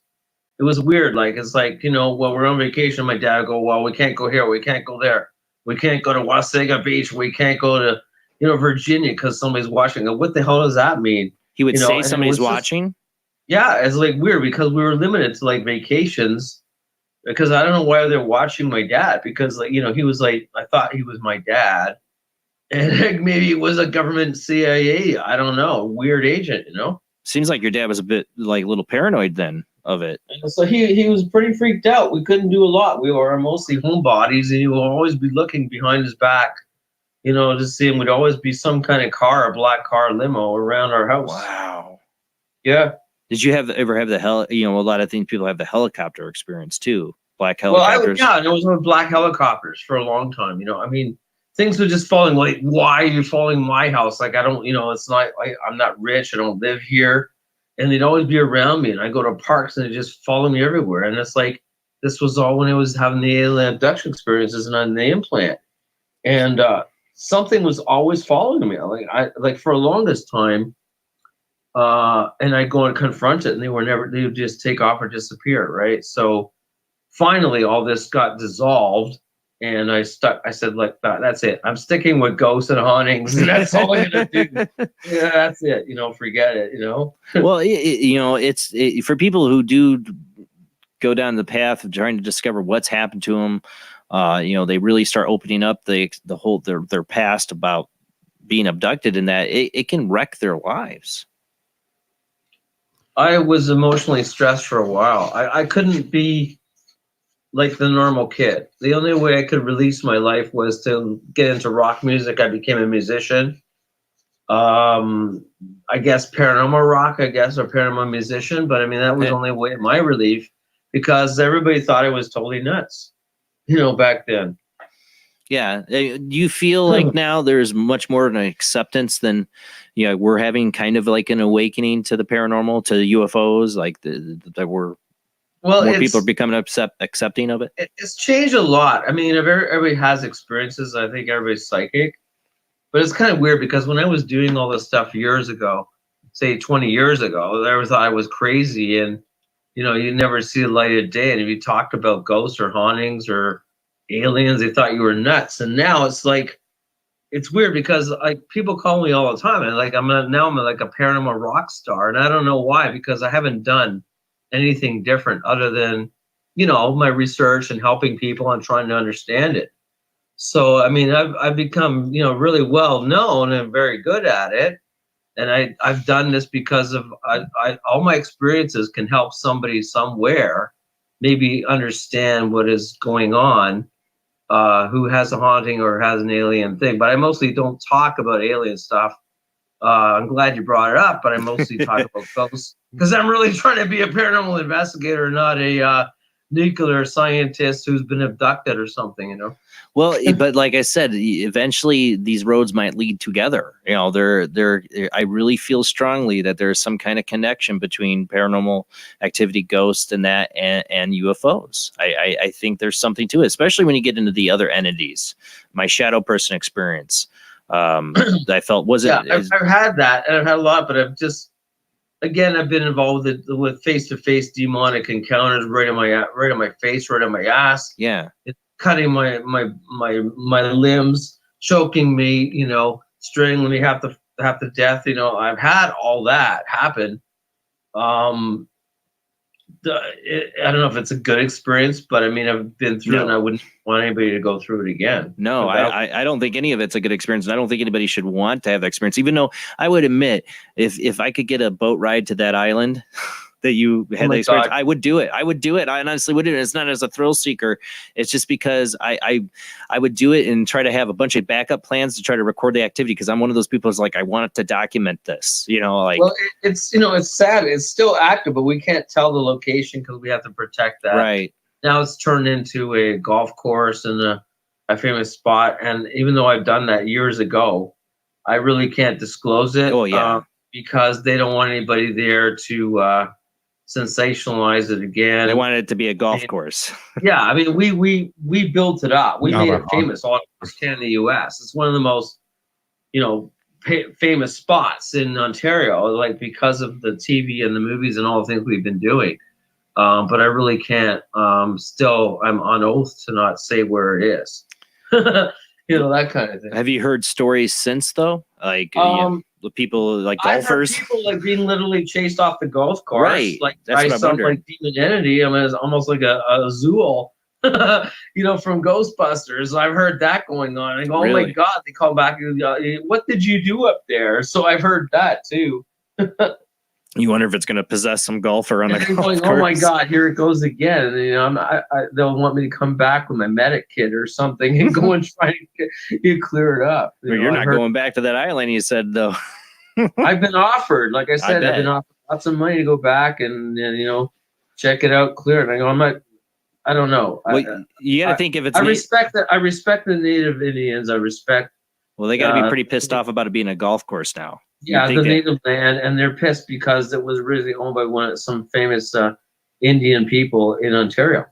It was weird. Like it's like, you know, when we're on vacation, my dad would go, well, we can't go here, we can't go there, we can't go to Wasaga Beach, we can't go to, you know, Virginia because somebody's watching. What the hell does that mean? He would say and somebody's watching. Yeah, it's like weird because we were limited to like vacations. Because I don't know why they're watching my dad. Because like, you know, he was like, I thought he was my dad. And like, maybe it was a government CIA, I don't know, weird agent, you know? Seems like your dad was a bit like a little paranoid then of it. And so he was pretty freaked out. We couldn't do a lot. We were mostly homebodies and he would always be looking behind his back, you know, to see him. Would always be some kind of car, a black car limo around our house. Wow. Yeah. Did you ever have the you know, a lot of things people have the helicopter experience too. Black helicopters. Well, and it was with black helicopters for a long time, you know. I mean, things were just falling. Like, why are you following my house? Like, I don't, you know, it's not like I'm not rich. I don't live here. And they'd always be around me. And I go to parks and they just follow me everywhere. And it's like, this was all when I was having the alien abduction experiences and on the implant. And something was always following me. Like for the longest time. And I go and confront it and they would just take off or disappear. Right. So finally all this got dissolved. And I said, like, that's it. I'm sticking with ghosts and hauntings. And that's all I'm going to do. Yeah, that's it. You know, forget it, you know? Well, you know, it's for people who do go down the path of trying to discover what's happened to them. You know, they really start opening up the whole, their past about being abducted, and that it can wreck their lives. I was emotionally stressed for a while. I couldn't be like the normal kid. The only way I could release my life was to get into rock music. I became a musician. I guess paranormal rock, or paranormal musician. But I mean, that was the only way my relief, because everybody thought I was totally nuts, you know, back then. Yeah. Do you feel like now there's much more of an acceptance than, you know, we're having kind of like an awakening to the paranormal, to UFOs, like that we're, more people are becoming accepting of it? It's changed a lot. I mean, everybody has experiences. I think everybody's psychic. But it's kind of weird because when I was doing all this stuff years ago, say 20 years ago, I thought I was crazy. And, you know, you never see the light of day. And if you talked about ghosts or hauntings or aliens, they thought you were nuts. And now it's like, it's weird because like people call me all the time. And like, I'm like a paranormal rock star. And I don't know why, because I haven't done anything different other than, you know, my research and helping people and trying to understand it. So, I mean, I've become, you know, really well known and very good at it. And I've done this because of all my experiences can help somebody somewhere maybe understand what is going on, who has a haunting or has an alien thing. But I mostly don't talk about alien stuff. I'm glad you brought it up, but I mostly talk about ghosts because I'm really trying to be a paranormal investigator, not a nuclear scientist who's been abducted or something, you know? Well, but like I said, eventually these roads might lead together. You know, I really feel strongly that there's some kind of connection between paranormal activity, ghosts, and that, and UFOs. I think there's something to it, especially when you get into the other entities. My shadow person experience. I felt I've had that, and I've had a lot, but I've been involved with face-to-face demonic encounters right on my face, right on my ass. Yeah, it's cutting my limbs, choking me, strangling me half to death. I've had all that happen. I don't know if it's a good experience, but I mean, I've been through it, and I wouldn't want anybody to go through it again. No, I don't think any of it's a good experience, and I don't think anybody should want to have that experience. Even though I would admit, if I could get a boat ride to that island that you had the experience, I would do it. I honestly would do it. It's not as a thrill seeker. It's just because I would do it and try to have a bunch of backup plans to try to record the activity, because I'm one of those people who's like, I want to document this. Well, it's it's sad. It's still active, but we can't tell the location because we have to protect that. Right. Now it's turned into a golf course and a famous spot. And even though I've done that years ago, I really can't disclose it. Oh, yeah. Because they don't want anybody there to sensationalize it again. They wanted it to be a golf course. Yeah, I mean, we built it up. We made it famous all across Canada, US. It's one of the most, famous spots in Ontario, like because of the TV and the movies and all the things we've been doing. But I really can't. Still, I'm on oath to not say where it is. That kind of thing. Have you heard stories since though? Like the people like golfers. I've heard people like being literally chased off the golf course, right? Like That's by some like demon entity. I mean, it's almost like a Zool, from Ghostbusters. I've heard that going on. I go, oh my God! They call back and go, what did you do up there? So I've heard that too. You wonder if it's going to possess some golfer on the golf course. Oh my God, here it goes again. And, they'll want me to come back with my medic kit or something and go and try to clear it up. You're not going back to that island, you said, though. I've been offered, like I said, I've been offered lots of money to go back and check it out, clear it. And I go, I don't know. Well, you got to think if it's. I respect the Native Indians. I respect. Well, they got to be pretty pissed off about it being a golf course now. Yeah, the native land, and they're pissed because it was originally owned by some famous Indian people in Ontario.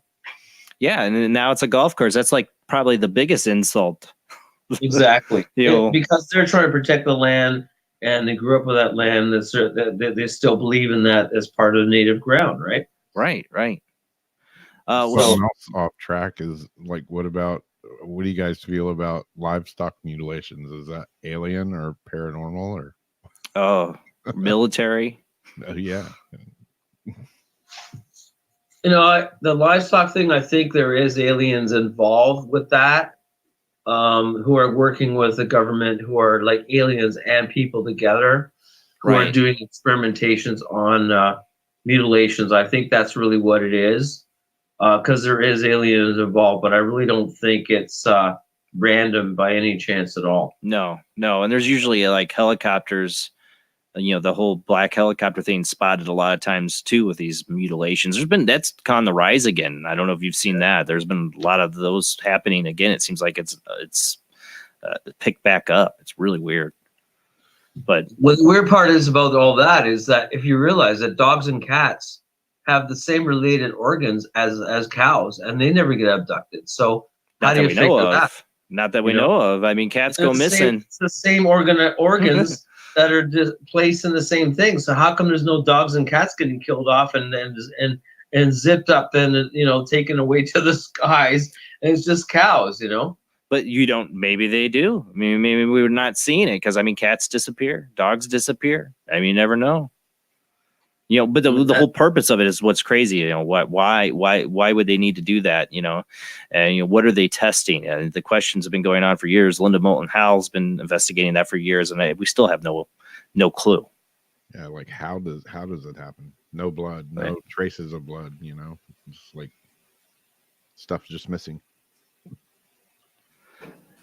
Yeah, and now it's a golf course. That's like probably the biggest insult. Exactly. Because they're trying to protect the land, and they grew up with that land. They still believe in that as part of native ground, right? Right. Something else off track is like, what do you guys feel about livestock mutilations? Is that alien or paranormal or? Oh, military. Yeah. The livestock thing, I think there is aliens involved with that, who are working with the government, who are like aliens and people together, who are doing experimentations on mutilations. I think that's really what it is, because there is aliens involved, but I really don't think it's random by any chance at all. No. And there's usually like helicopters, the whole black helicopter thing spotted a lot of times too with these mutilations. That's on the rise again. I don't know if you've seen that. There's been a lot of those happening again. It seems like it's picked back up. It's really weird. But what the weird part is about all that is that if you realize that dogs and cats have the same related organs as cows, and they never get abducted. So how do you figure that? Not that we know of. I mean, cats go missing. It's the same organs that are just placed in the same thing. So how come there's no dogs and cats getting killed off and zipped up and taken away to the skies, and it's just cows, But you don't. Maybe they do. I mean, maybe we were not seeing it because cats disappear, dogs disappear. I mean, you never know. But the whole purpose of it is what's crazy. Why would they need to do that? And what are they testing? The questions have been going on for years. Linda Moulton Howell's been investigating that for years, and we still have no clue. Yeah, like how does it happen? No blood, no traces of blood. Just like stuff's just missing.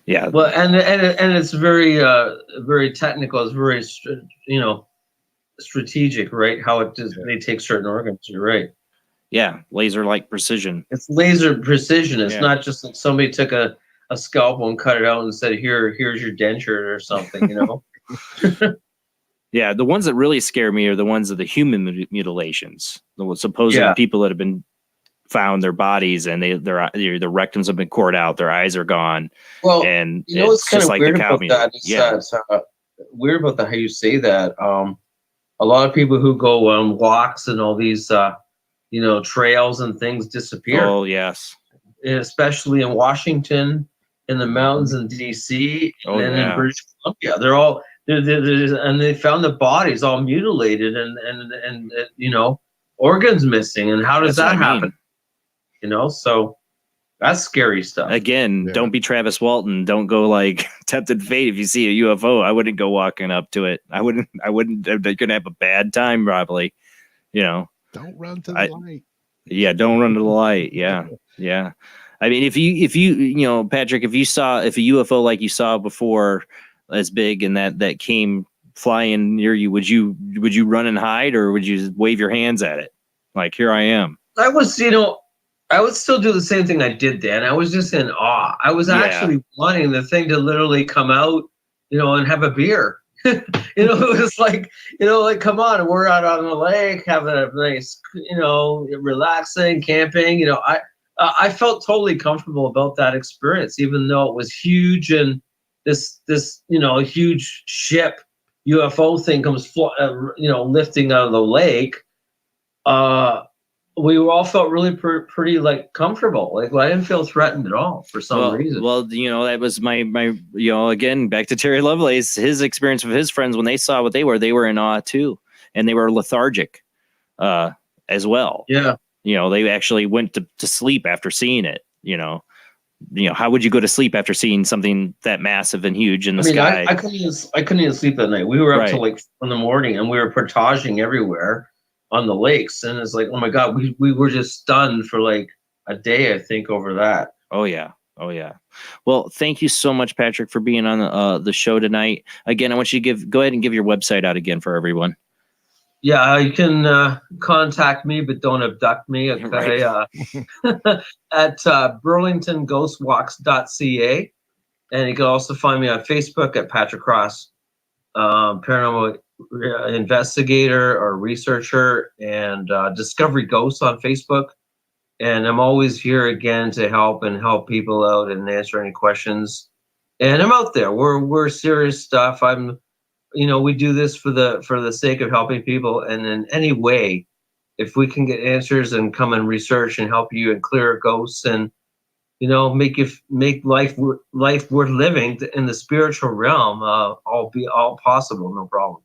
Yeah. Well, and it's very very technical. It's very strategic, right? How it does they take certain organs. You're right. Yeah, laser-like precision. It's laser precision. It's not just like somebody took a scalpel and cut it out and said, here's your denture or something, Yeah, the ones that really scare me are the ones of the human mutilations. The supposed people that have been found their bodies, and their rectums have been cored out, their eyes are gone. Well, and you know, it's kind of like weird the cow about that. It's, yeah. Weird about that, how you say that. A lot of people who go on walks and all these, trails and things disappear. Oh, yes. Especially in Washington, in the mountains in DC, and then in British Columbia. They're all, and they found the bodies all mutilated and organs missing. And how does that happen? So that's scary stuff. Again, don't be Travis Walton. Don't go like tempted fate. If you see a UFO, I wouldn't go walking up to it. I wouldn't. They're gonna have a bad time, probably. Don't run to the light. Yeah, don't run to the light. Yeah, yeah. I mean, if you Patrick, if a UFO like you saw before, as big and that came flying near you, would you run and hide, or would you wave your hands at it? Like, here I am. I would still do the same thing I did then. I was just in awe. I was actually wanting the thing to literally come out, and have a beer. It was like, come on, we're out on the lake, having a nice, relaxing, camping. I felt totally comfortable about that experience, even though it was huge and this huge ship UFO thing comes, lifting out of the lake. We all felt really pretty like comfortable. Like, I didn't feel threatened at all for some reason. Well, that was my again, back to Terry Lovelace, his experience with his friends when they saw what they were in awe too, and they were lethargic, as well. Yeah. They actually went to sleep after seeing it. How would you go to sleep after seeing something that massive and huge in the sky? I couldn't even sleep at night. We were up till like 4 a.m, and we were portaging everywhere on the lakes, and it's like, oh my god, we were just stunned for like a day, I think, over that. Oh yeah. Well, thank you so much, Patrick, for being on the show tonight. Again, I want you to go ahead and give your website out again for everyone. Yeah, you can contact me, but don't abduct me. Okay, at burlingtonghostwalks.ca, and you can also find me on Facebook at Patrick Cross, Paranormal Investigator or Researcher, and Discovery Ghosts on Facebook. And I'm always here again to help people out and answer any questions. And I'm out there. We're serious stuff. We do this for the sake of helping people, and in any way, if we can get answers and come and research and help you and clear ghosts and make life worth living in the spiritual realm, all possible, no problem.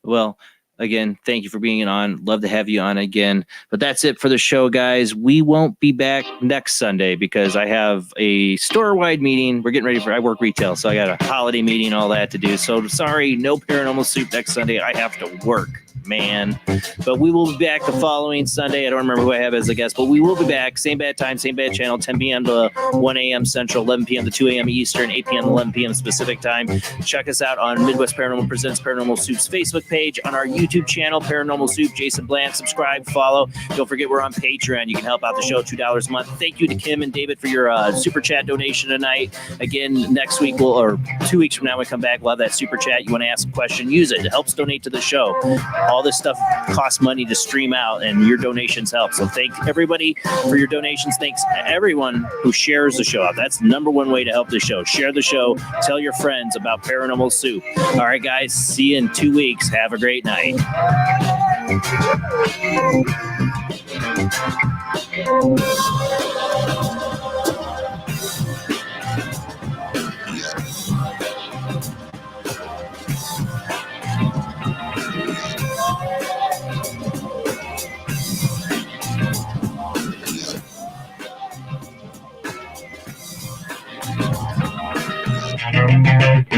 Well, again, thank you for being on. Love to have you on again. But that's it for the show, guys. We won't be back next Sunday because I have a store-wide meeting. We're getting ready I work retail, so I got a holiday meeting, all that to do. So sorry, no Paranormal Soup next Sunday. I have to work, man. But we will be back the following Sunday. I don't remember who I have as a guest, but we will be back. Same bad time, same bad channel, 10 p.m. to 1 a.m. Central, 11 p.m. to 2 a.m. Eastern, 8 p.m. to 11 p.m. Pacific time. Check us out on Midwest Paranormal Presents Paranormal Soup's Facebook page, on our YouTube channel, Paranormal Soup, Jason Bland. Subscribe, follow. Don't forget, we're on Patreon. You can help out the show, $2 a month. Thank you to Kim and David for your super chat donation tonight. Again, next week, or 2 weeks from now, we come back, we'll have that super chat. You want to ask a question, use it. It helps donate to the show. All this stuff costs money to stream out, and your donations help. So thank everybody for your donations. Thanks to everyone who shares the show out. That's the number one way to help the show. Share the show. Tell your friends about Paranormal Soup. All right, guys. See you in 2 weeks. Have a great night. Paranormal